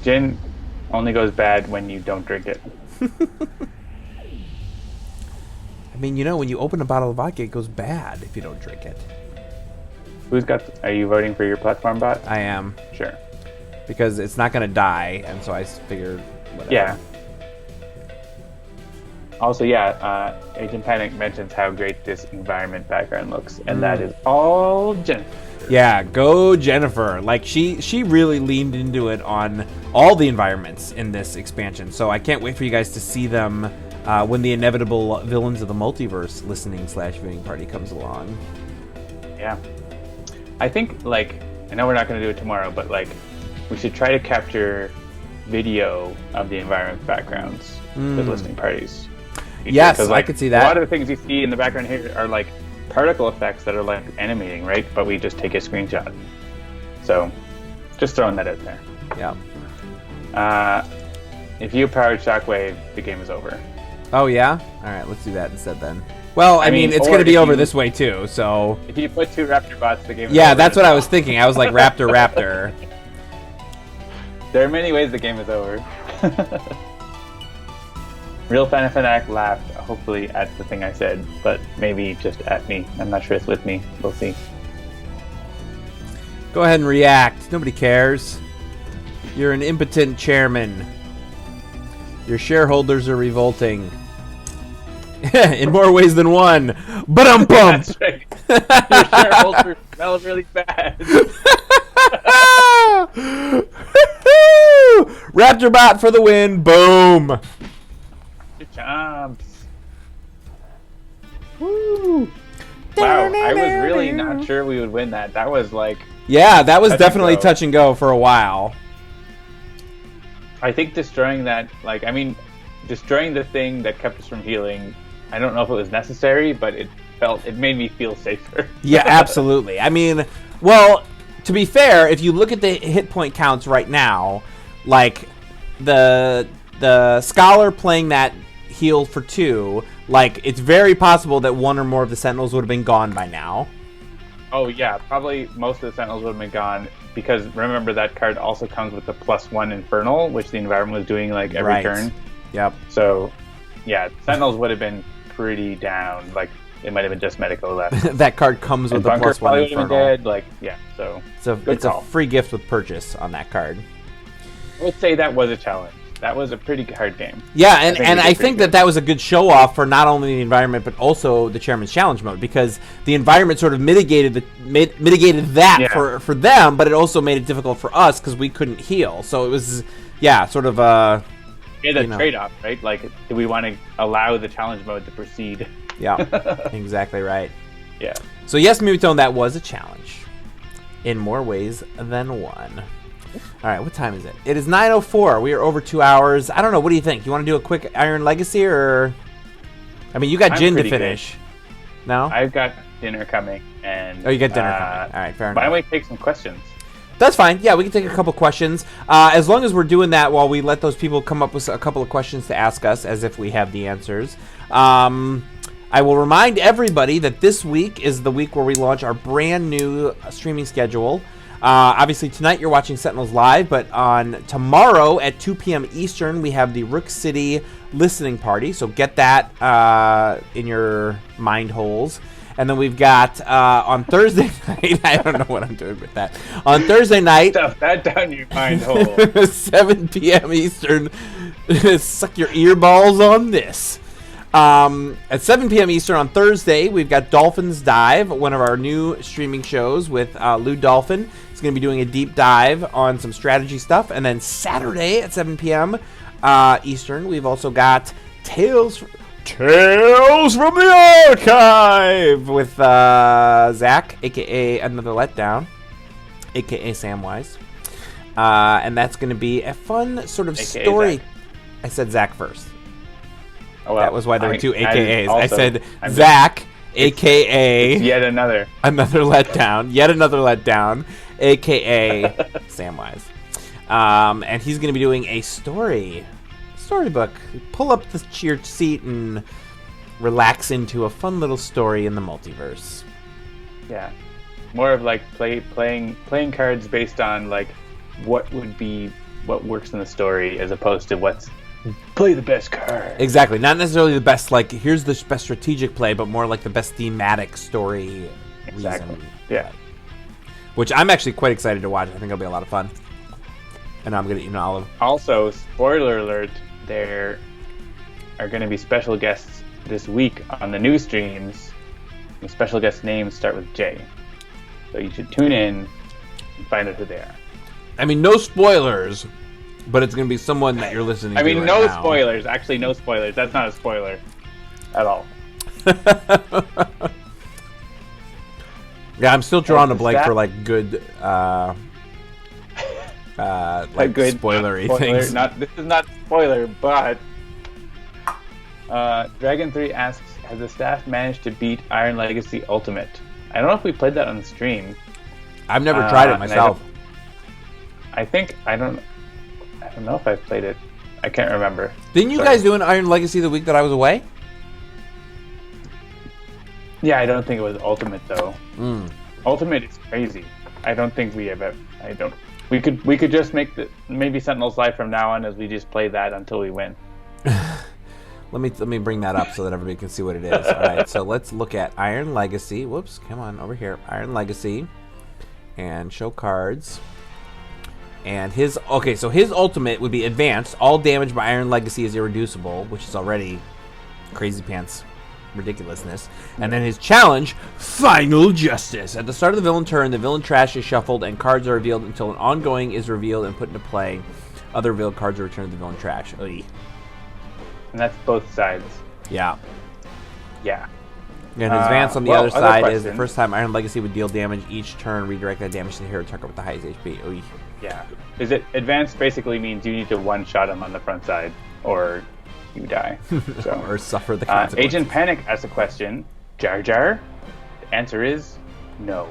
Speaker 1: Gin only goes bad when you don't drink it.
Speaker 2: I mean, you know, when you open a bottle of vodka, it goes bad if you don't drink it.
Speaker 1: Are you voting for your platform bot?
Speaker 2: I am.
Speaker 1: Sure.
Speaker 2: Because it's not going to die, and so I figured whatever.
Speaker 1: Yeah. Also, Agent Panic mentions how great this environment background looks, and that is all Jennifer.
Speaker 2: Yeah, go Jennifer. Like, she really leaned into it on all the environments in this expansion, so I can't wait for you guys to see them when the inevitable Villains of the Multiverse listening/viewing party comes along.
Speaker 1: Yeah. I think, I know we're not going to do it tomorrow, but, we should try to capture video of the environment backgrounds with listening parties.
Speaker 2: Yes, I could see that.
Speaker 1: A lot of the things you see in the background here are particle effects that are animating, right? But we just take a screenshot. So, just throwing that out there.
Speaker 2: Yeah.
Speaker 1: If you powered Shockwave, the game is over.
Speaker 2: Oh yeah? Alright, let's do that instead then. Well, I mean it's going to be over this way too, so...
Speaker 1: If you put 2 Raptor bots, the game is over.
Speaker 2: Yeah, that's what I was thinking. I was like, Raptor.
Speaker 1: There are many ways the game is over. Real Fanatic laughed, hopefully, at the thing I said, but maybe just at me. I'm not sure it's with me. We'll see.
Speaker 2: Go ahead and react. Nobody cares. You're an impotent chairman. Your shareholders are revolting. In more ways than one. Ba-dum-bum!
Speaker 1: That's right. Your shareholders smell really bad.
Speaker 2: Raptorbot for the win. Boom!
Speaker 1: Good jobs. Woo! Wow, I was really not sure we would win that. That was
Speaker 2: Yeah, that was definitely touch and go for a while.
Speaker 1: I think destroying that, destroying the thing that kept us from healing, I don't know if it was necessary, but it made me feel safer.
Speaker 2: Yeah, absolutely. I mean, well, to be fair, if you look at the hit point counts right now, the Scholar playing that heal for 2, it's very possible that 1 or more of the Sentinels would have been gone by now.
Speaker 1: Oh yeah, probably most of the Sentinels would have been gone, because remember that card also comes with the +1 Infernal, which the environment was doing every turn.
Speaker 2: Yep.
Speaker 1: So, yeah, Sentinels would have been pretty down. It might have been just Medico left.
Speaker 2: That card comes with the +1 Infernal.
Speaker 1: Dead. So
Speaker 2: it's a free gift with purchase on that card.
Speaker 1: I would say that was a challenge. That was a pretty hard game.
Speaker 2: Yeah, and I think that was a good show off for not only the environment but also the Chairman's Challenge mode, because the environment sort of mitigated that for them, but it also made it difficult for us because we couldn't heal. So it was sort of
Speaker 1: trade-off, right? Do we want to allow the challenge mode to proceed?
Speaker 2: Yeah, exactly right.
Speaker 1: Yeah.
Speaker 2: So yes, Mutone, that was a challenge in more ways than one. All right, what time is it? It is 9:04. We are over 2 hours. I don't know. What do you think? You want to do a quick Iron Legacy, or? I mean, you got gin to finish.
Speaker 1: Good.
Speaker 2: No?
Speaker 1: I've got dinner coming, and
Speaker 2: you got dinner coming. All right, fair enough.
Speaker 1: Why don't we take some questions?
Speaker 2: That's fine. Yeah, we can take a couple questions. As long as we're doing that while we let those people come up with a couple of questions to ask us, as if we have the answers. I will remind everybody that this week is the week where we launch our brand new streaming schedule. Obviously, tonight you're watching Sentinels Live, but on tomorrow at 2 p.m. Eastern, we have the Rook City listening party. So get that in your mind holes. And then we've got on Thursday night, I don't know what I'm doing with that. On Thursday night,
Speaker 1: stuff that down your mind hole.
Speaker 2: 7 p.m. Eastern, suck your earballs on this. At 7 p.m. Eastern on Thursday, we've got Dolphins Dive, one of our new streaming shows with Lou Dolphin. He's going to be doing a deep dive on some strategy stuff. And then Saturday at 7 p.m. Eastern, we've also got Tales from the Archive with Zach, a.k.a. Another Letdown. a.k.a. Samwise. And that's going to be a fun sort of
Speaker 1: AKA
Speaker 2: story.
Speaker 1: Zach.
Speaker 2: I said Zach first.
Speaker 1: Oh, well,
Speaker 2: That was why there were two AKAs.
Speaker 1: Also,
Speaker 2: I said
Speaker 1: I'm
Speaker 2: Zach, a.k.a.
Speaker 1: It's yet another.
Speaker 2: Another letdown. Yet another letdown, a.k.a. Samwise. And he's going to be doing a storybook. Pull up your seat and relax into a fun little story in the multiverse.
Speaker 1: Yeah, more of like playing cards based on like what works in the story as opposed to what's play the best card.
Speaker 2: Exactly, not necessarily the best. Like here's the best strategic play, but more like the best thematic story.
Speaker 1: Exactly.
Speaker 2: Reason.
Speaker 1: Yeah.
Speaker 2: Which I'm actually quite excited to watch. I think it'll be a lot of fun. And I'm gonna eat an olive.
Speaker 1: Also, spoiler alert: there are going to be special guests this week on the new streams. The special guest names start with J, so you should tune in and find out who they are.
Speaker 2: I mean, no spoilers, but it's going to be someone that you're listening to.
Speaker 1: I mean,
Speaker 2: right
Speaker 1: no
Speaker 2: now.
Speaker 1: spoilers. Actually, no spoilers. That's not a spoiler at all.
Speaker 2: Yeah, I'm still drawing a blank
Speaker 1: that-
Speaker 2: for like good, like
Speaker 1: good
Speaker 2: spoilery
Speaker 1: spoiler,
Speaker 2: things.
Speaker 1: This is not spoiler, but Dragon 3 asks, has the staff managed to beat Iron Legacy Ultimate? I don't know if we played that on the stream.
Speaker 2: I've never tried it
Speaker 1: and
Speaker 2: myself.
Speaker 1: I don't know if I've played it. I can't remember.
Speaker 2: Didn't you guys do an Iron Legacy the week that I was away?
Speaker 1: Yeah, I don't think it was Ultimate though.
Speaker 2: Mm.
Speaker 1: Ultimate is crazy. I don't think we have. We could just make maybe Sentinels live from now on as we just play that until we win.
Speaker 2: Let me bring that up so that everybody can see what it is. All right, so let's look at Iron Legacy. Whoops, come on over here. Iron Legacy, and show cards. And his ultimate would be advanced. All damage by Iron Legacy is irreducible, which is already crazy pants ridiculousness. And then his challenge, Final Justice. At the start of the villain turn, the villain trash is shuffled and cards are revealed until an ongoing is revealed and put into play. Other revealed cards are returned to the villain trash. Oy.
Speaker 1: And that's both sides.
Speaker 2: Yeah.
Speaker 1: Yeah.
Speaker 2: And his advance on the
Speaker 1: well,
Speaker 2: other
Speaker 1: other
Speaker 2: side is
Speaker 1: question.
Speaker 2: the first time Iron Legacy would deal damage each turn, redirect that damage to the hero target with the highest HP. Oy.
Speaker 1: Yeah. Is it advanced? Basically means you need to one-shot him on the front side, or you die. So,
Speaker 2: Or suffer the consequences.
Speaker 1: Agent Panic asks a question. Jar Jar? The answer is no.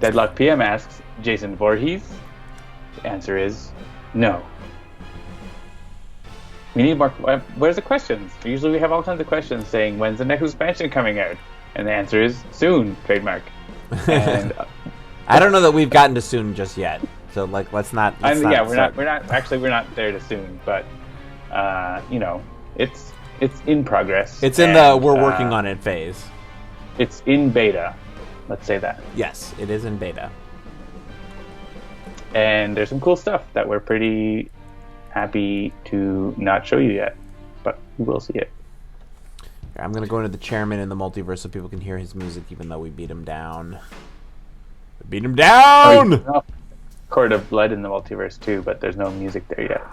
Speaker 1: Deadlock PM asks Jason Voorhees. The answer is no. We need more. Where's the questions? Usually we have all kinds of questions saying, when's the next expansion coming out? And the answer is soon, trademark. And
Speaker 2: I don't know that we've gotten to soon just yet. So like, let's not.
Speaker 1: we're not there to soon, but it's in progress.
Speaker 2: It's in the we're working on it phase.
Speaker 1: It's in beta. Let's say that.
Speaker 2: Yes, it is in beta.
Speaker 1: And there's some cool stuff that we're pretty happy to not show you yet, but you will see it.
Speaker 2: I'm gonna go into the chairman in the multiverse so people can hear his music, even though we beat him down. We beat him down.
Speaker 1: Court of Blood in the multiverse too, but there's no music there yet.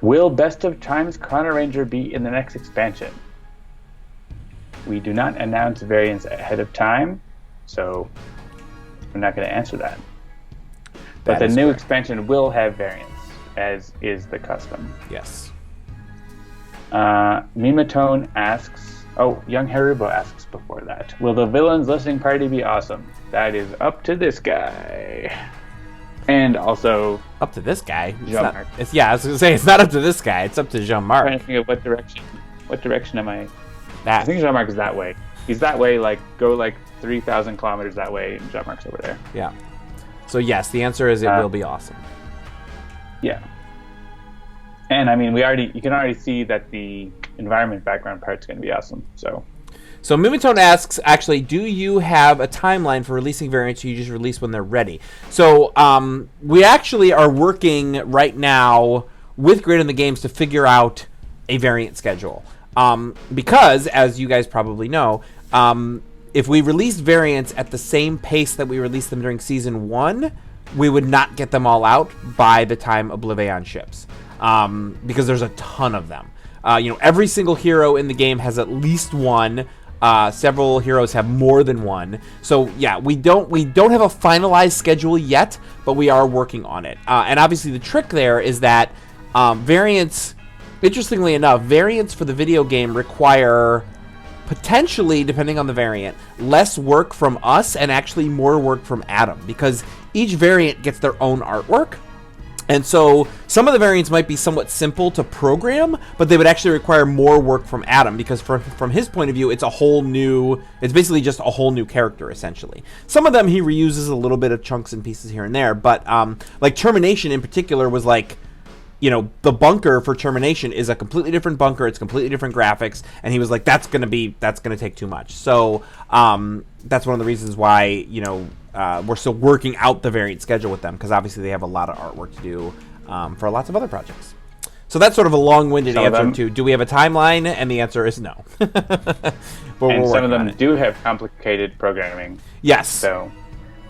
Speaker 1: Will Best of Times Chrono Ranger be in the next expansion? We do not announce variants ahead of time, so we're not going to answer that. But the new expansion will have variants, as is the custom.
Speaker 2: Yes.
Speaker 1: Mimatone asks, Young Harubo asks before that, will the villain's listening party be awesome? That is up to this guy. And also...
Speaker 2: Up to this guy?
Speaker 1: Jean-Marc.
Speaker 2: I was going to say, it's not up to this guy, it's up to Jean-Marc.
Speaker 1: I'm trying to think of what direction am I...
Speaker 2: That.
Speaker 1: I think Jean-Marc is that way. He's that way, go 3,000 kilometers that way, and Jean-Marc's over there.
Speaker 2: Yeah. So yes, the answer is it will be awesome.
Speaker 1: Yeah. And I mean, you can already see that the environment background part's going to be awesome. So
Speaker 2: Mimatone asks, actually, do you have a timeline for releasing variants, or you just release when they're ready? So we actually are working right now with Grid in the Games to figure out a variant schedule. Because, as you guys probably know, if we released variants at the same pace that we released them during Season 1, we would not get them all out by the time Oblivion ships. Because there's a ton of them. Every single hero in the game has at least one. Several heroes have more than one. So yeah, we don't have a finalized schedule yet, but we are working on it. And obviously the trick there is that variants, interestingly enough, variants for the video game require, potentially, depending on the variant, less work from us and actually more work from Adam, because each variant gets their own artwork. And so some of the variants might be somewhat simple to program, but they would actually require more work from Adam, because from his point of view, it's basically just a whole new character, essentially. Some of them he reuses a little bit of chunks and pieces here and there, but like Termi-Nation in particular was like, you know, the bunker for Termi-Nation is a completely different bunker. It's completely different graphics. And he was like, that's going to take too much. So that's one of the reasons why, you know, we're still working out the variant schedule with them, because obviously they have a lot of artwork to do for lots of other projects. So that's sort of a long-winded answer to, do we have a timeline? And the answer is no. But
Speaker 1: and some of them do have complicated programming.
Speaker 2: Yes.
Speaker 1: So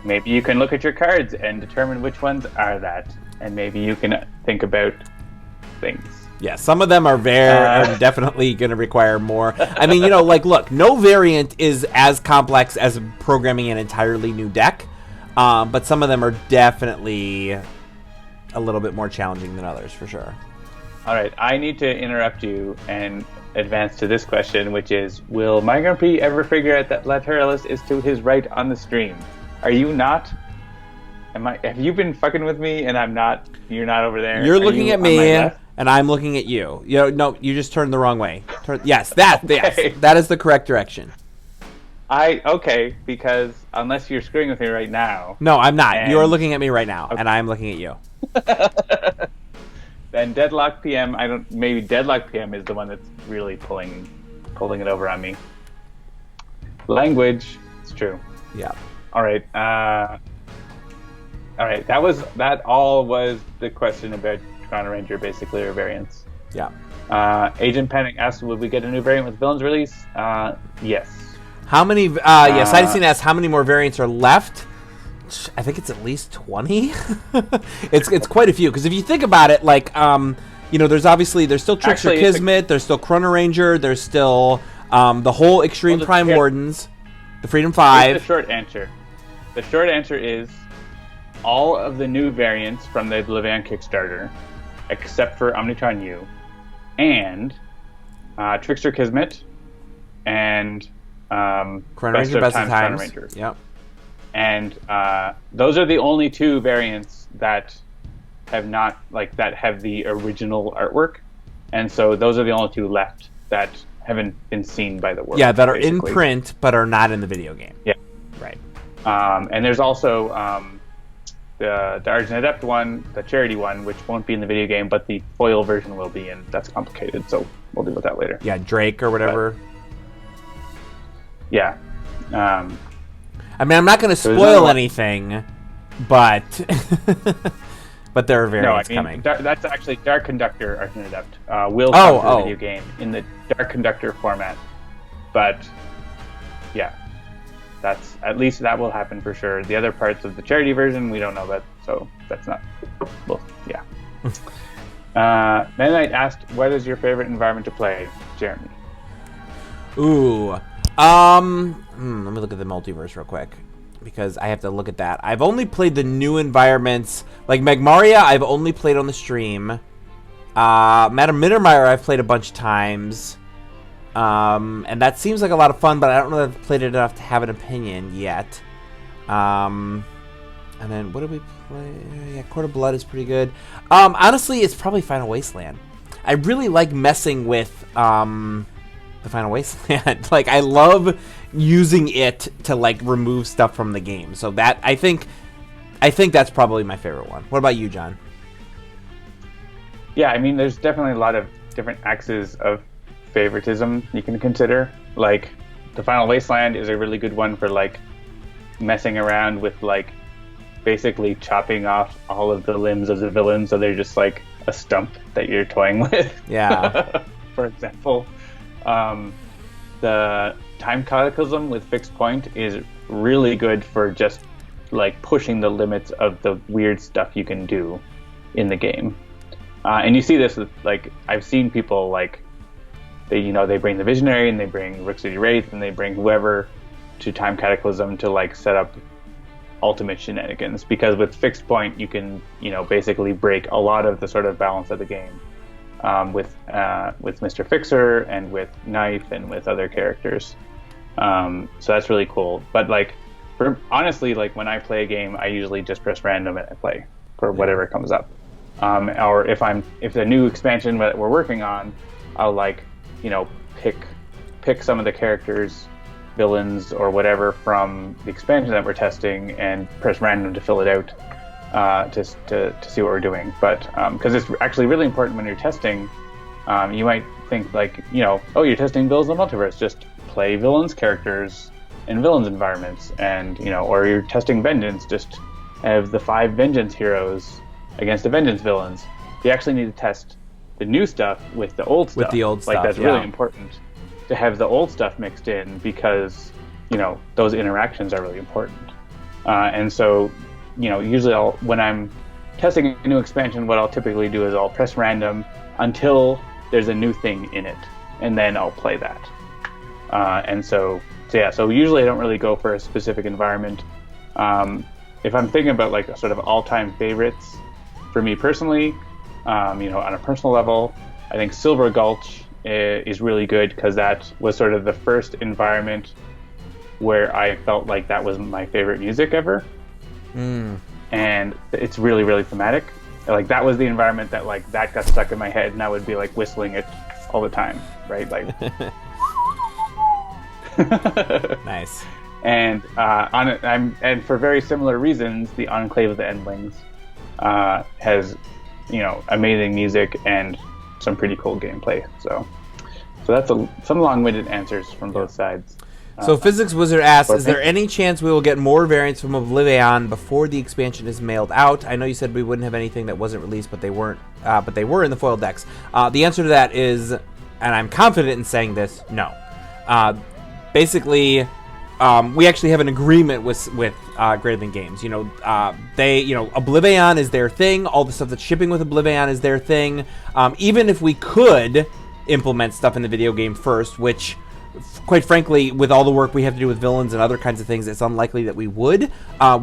Speaker 1: maybe you can look at your cards and determine which ones are that. And maybe you can think about things.
Speaker 2: Yeah, some of them are definitely going to require more. I mean, you know, like, look, no variant is as complex as programming an entirely new deck, but some of them are definitely a little bit more challenging than others, for sure.
Speaker 1: All right, I need to interrupt you and advance to this question, which is, will My Grumpy ever figure out that Lateralus is to his right on the stream? Are you not? Have you been fucking with me and I'm not? You're not over there?
Speaker 2: You're looking at me and I'm looking at you. You know, no, you just turned the wrong way. Yes, yes, that is the correct direction.
Speaker 1: Okay, because unless you're screwing with me right now.
Speaker 2: No, I'm not. You're looking at me right now, and I'm looking at you.
Speaker 1: Then Deadlock PM, maybe Deadlock PM is the one that's really pulling it over on me. Language, it's true.
Speaker 2: Yeah.
Speaker 1: All right. All right. That all was the question about Chrono Ranger, basically, or variants.
Speaker 2: Yeah.
Speaker 1: Agent Panic asked, would we get a new variant with Villains release? Yes.
Speaker 2: How many? Yes, Cytosine asked how many more variants are left. I think it's at least 20. It's quite a few, because if you think about it, like you know, there's still Trickster Kismet, there's still Chrono Ranger, there's still the whole Extreme Prime Wardens, the Freedom 5.
Speaker 1: Here's the short answer. The short answer is all of the new variants from the Oblivion Kickstarter, except for Omnitron U, and Trickster Kismet, and
Speaker 2: Chrono Ranger Best of Times.
Speaker 1: Ranger.
Speaker 2: Yep.
Speaker 1: And those are the only two variants that have not, like, that have the original artwork, and so those are the only two left that haven't been seen by the world.
Speaker 2: Yeah, that are in print but are not in the video game.
Speaker 1: Yeah,
Speaker 2: right.
Speaker 1: And there's also the Argent Adept one, the charity one, which won't be in the video game, but the foil version will be, and that's complicated, so we'll deal with that later.
Speaker 2: Yeah, Drake or whatever.
Speaker 1: But, yeah.
Speaker 2: I mean, I'm not going to spoil anything, but but there are variants coming.
Speaker 1: That's actually Dark Conductor Argent Adept will come to the video game in the Dark Conductor format. But yeah, at least that will happen for sure. The other parts of the charity version we don't know about, so that's not. Well, yeah. Mennonite asked, "What is your favorite environment to play, Jeremy?"
Speaker 2: Ooh. Let me look at the Multiverse real quick, because I have to look at that. I've only played the new environments, like Magmaria. I've only played on the stream. Madame Mittermeier I've played a bunch of times, and that seems like a lot of fun. But I don't know that I've played it enough to have an opinion yet. And then what did we play? Yeah, Court of Blood is pretty good. Honestly, it's probably Final Wasteland. I really like messing with the Final Wasteland. Like, I love using it to, like, remove stuff from the game. So that I think that's probably my favorite one. What about you, John?
Speaker 1: Yeah, I mean, there's definitely a lot of different axes of favoritism you can consider. Like, the Final Wasteland is a really good one for, like, messing around with, like, basically chopping off all of the limbs of the villain, so they're just like a stump that you're toying with.
Speaker 2: Yeah.
Speaker 1: For example. The Time Cataclysm with Fixed Point is really good for just like pushing the limits of the weird stuff you can do in the game. And you see this with, like, I've seen people like they bring the Visionary and they bring Rook City Wraith and they bring whoever to Time Cataclysm to like set up ultimate shenanigans, because with Fixed Point you can basically break a lot of the sort of balance of the game with Mr. Fixer and with K.N.Y.F.E and with other characters. So that's really cool. But like honestly, like when I play a game, I usually just press random and I play for whatever comes up. Or if the new expansion that we're working on, I'll like pick some of the characters, villains or whatever from the expansion that we're testing and press random to fill it out to see what we're doing. But because it's actually really important when you're testing, you might think like oh, you're testing villains in the multiverse, just play villains characters in villains environments, and or you're testing vengeance, just have the 5 vengeance heroes against the vengeance villains. You actually need to test the new stuff with the old stuff.
Speaker 2: With the old stuff,
Speaker 1: like that's really important to have the old stuff mixed in, because those interactions are really important. And so usually when I'm testing a new expansion, what I'll typically do is I'll press random until there's a new thing in it, and then I'll play that. And so usually I don't really go for a specific environment. If I'm thinking about like a sort of all-time favorites for me personally, on a personal level, I think Silver Gulch is really good, because that was sort of the first environment where I felt like that was my favorite music ever. And it's really, really thematic. Like that was the environment that like that got stuck in my head, and I would be like whistling it all the time, right? Like
Speaker 2: nice.
Speaker 1: And and for very similar reasons, the Enclave of the Endlings has amazing music and some pretty cool gameplay. So that's some long-winded answers from both sides.
Speaker 2: So Physics Wizard asks, is there any chance we will get more variants from Oblivion before the expansion is mailed out? I know you said we wouldn't have anything that wasn't released, but they weren't. But they were in the foil decks. The answer to that is, and I'm confident in saying this, no. Basically, we actually have an agreement with Greater Than Games. Oblivion is their thing. All the stuff that's shipping with Oblivion is their thing. Even if we could implement stuff in the video game first, which, quite frankly, with all the work we have to do with villains and other kinds of things, it's unlikely that we would.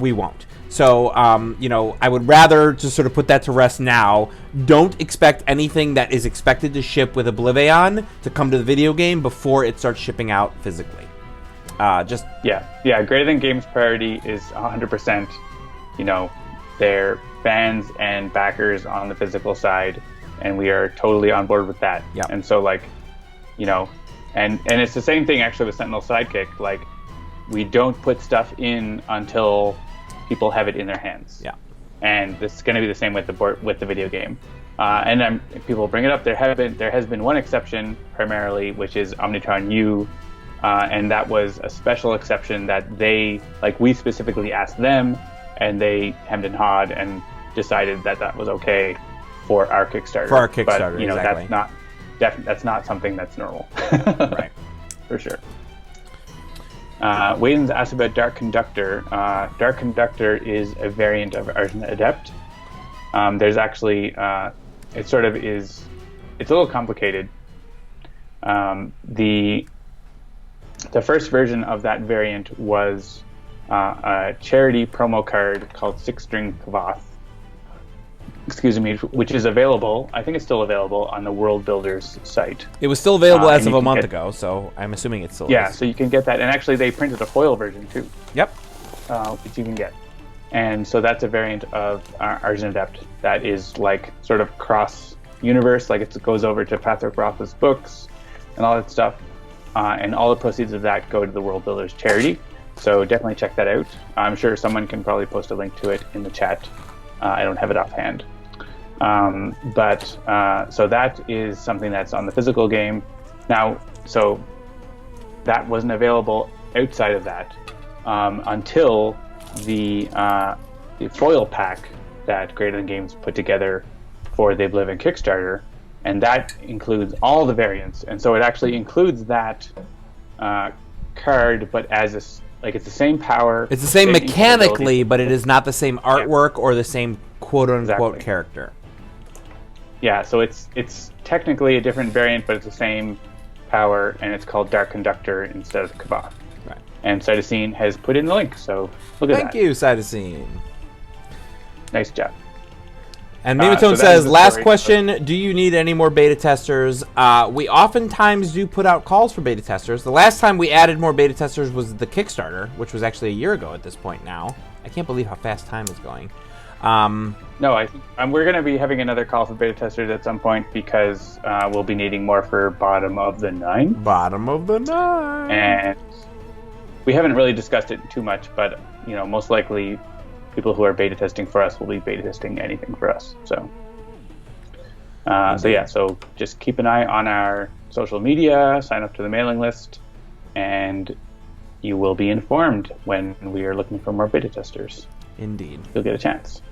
Speaker 2: We won't. So, I would rather just sort of put that to rest now. Don't expect anything that is expected to ship with Oblivion to come to the video game before it starts shipping out physically. Greater
Speaker 1: Than Games' priority is 100%, their fans and backers on the physical side, and we are totally on board with that.
Speaker 2: Yeah.
Speaker 1: And so, and it's the same thing actually with Sentinel Sidekick. Like, we don't put stuff in until people have it in their hands.
Speaker 2: Yeah.
Speaker 1: And this is going to be the same with the video game. And people bring it up. There has been one exception primarily, which is Omnitron U. And that was a special exception that we specifically asked them, and they hemmed and hawed and decided that was okay for our Kickstarter. But,
Speaker 2: exactly.
Speaker 1: That's not something that's normal.
Speaker 2: Right.
Speaker 1: For sure. Wayden's asked about Dark Conductor. Dark Conductor is a variant of Argent Adept. There's actually, it's a little complicated. The first version of that variant was a charity promo card called Six String Kvoth, which is available. I think it's still available on the World Builders site.
Speaker 2: It was still available as of a month ago, so I'm assuming it's still
Speaker 1: is. So you can get that. And actually, they printed a foil version, too.
Speaker 2: Yep.
Speaker 1: Which you can get. And so that's a variant of Argent Adept that is like sort of cross-universe, like it goes over to Patrick Rothfuss's books and all that stuff. And all the proceeds of that go to the World Builders charity. So definitely check that out. I'm sure someone can probably post a link to it in the chat. I don't have it offhand. So that is something that's on the physical game. Now, so that wasn't available outside of that until the foil pack that Greater Than Games put together for the Oblivion Kickstarter. And that includes all the variants. And so it actually includes that card, but as it's the same power.
Speaker 2: It's the same mechanically, but it is not the same artwork or the same quote-unquote character.
Speaker 1: Yeah, so it's technically a different variant, but it's the same power, and it's called Dark Conductor instead of Kavath.
Speaker 2: Right.
Speaker 1: And Cytosine has put in the link, so look at that.
Speaker 2: Thank you, Cytosine.
Speaker 1: Nice job.
Speaker 2: And Mimatone
Speaker 1: so that
Speaker 2: says,
Speaker 1: is the
Speaker 2: last
Speaker 1: story.
Speaker 2: question, do you need any more beta testers? We oftentimes do put out calls for beta testers. The last time we added more beta testers was the Kickstarter, which was actually a year ago at this point now. I can't believe how fast time is going.
Speaker 1: No, I think we're going to be having another call for beta testers at some point because we'll be needing more for Bottom of the Nine.
Speaker 2: Bottom of the Nine.
Speaker 1: And we haven't really discussed it too much, but most likely people who are beta testing for us will be beta testing anything for us. So so just keep an eye on our social media, sign up to the mailing list, and you will be informed when we are looking for more beta testers.
Speaker 2: Indeed.
Speaker 1: You'll get a chance.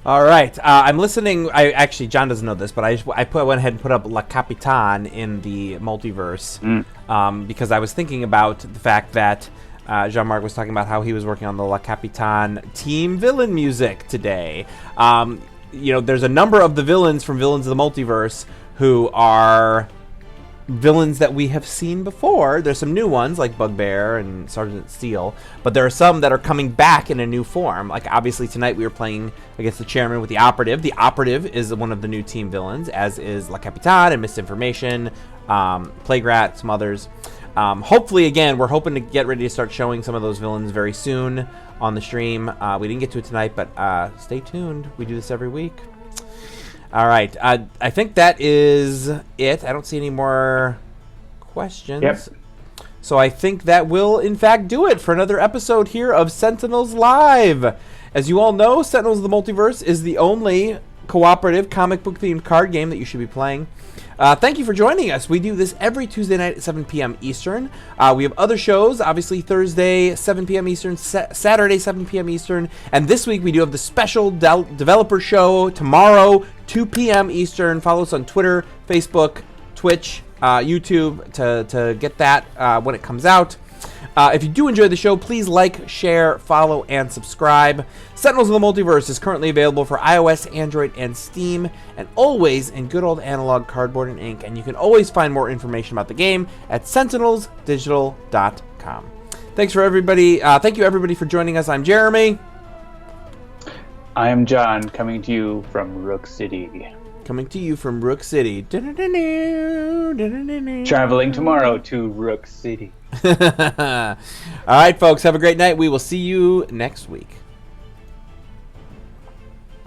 Speaker 2: All right. I'm listening. John doesn't know this, but I went ahead and put up La Capitan in the multiverse because I was thinking about the fact that Jean-Marc was talking about how he was working on the La Capitan team villain music today. There's a number of the villains from Villains of the Multiverse who are villains that we have seen before. There's some new ones like Bugbear and Sergeant Steel, but there are some that are coming back in a new form. Like obviously tonight we were playing against the Chairman with the Operative. The Operative is one of the new team villains, as is La Capitan and Misinformation, Plague Rat, some others. Hopefully, again, we're hoping to get ready to start showing some of those villains very soon on the stream. We didn't get to it tonight, but stay tuned. We do this every week. All right. I think that is it. I don't see any more questions.
Speaker 1: Yep.
Speaker 2: So I think that will, in fact, do it for another episode here of Sentinels Live. As you all know, Sentinels of the Multiverse is the only cooperative comic book themed card game that you should be playing. Thank you for joining us. We do this every Tuesday night at 7 p.m. Eastern. We have other shows, obviously Thursday, 7 p.m. Eastern, Saturday, 7 p.m. Eastern. And this week we do have the special developer show tomorrow, 2 p.m. Eastern. Follow us on Twitter, Facebook, Twitch, YouTube to get that when it comes out. If you do enjoy the show, please like, share, follow, and subscribe. Sentinels of the Multiverse is currently available for iOS, Android, and Steam, and always in good old analog cardboard and ink. And you can always find more information about the game at sentinelsdigital.com. Thanks for everybody. Thank you everybody for joining us. I'm Jeremy.
Speaker 1: I am John, coming to you from Rook City.
Speaker 2: Coming to you from Rook City.
Speaker 1: Traveling tomorrow to Rook City.
Speaker 2: All right, folks. Have a great night. We will see you next week.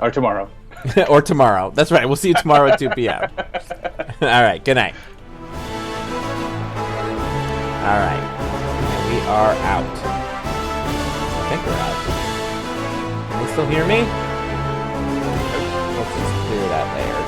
Speaker 1: Or tomorrow.
Speaker 2: Or tomorrow. That's right. We'll see you tomorrow at 2 p.m. All right. Good night. All right. And we are out. I think we're out. Can you still hear me? Let's just clear that layer.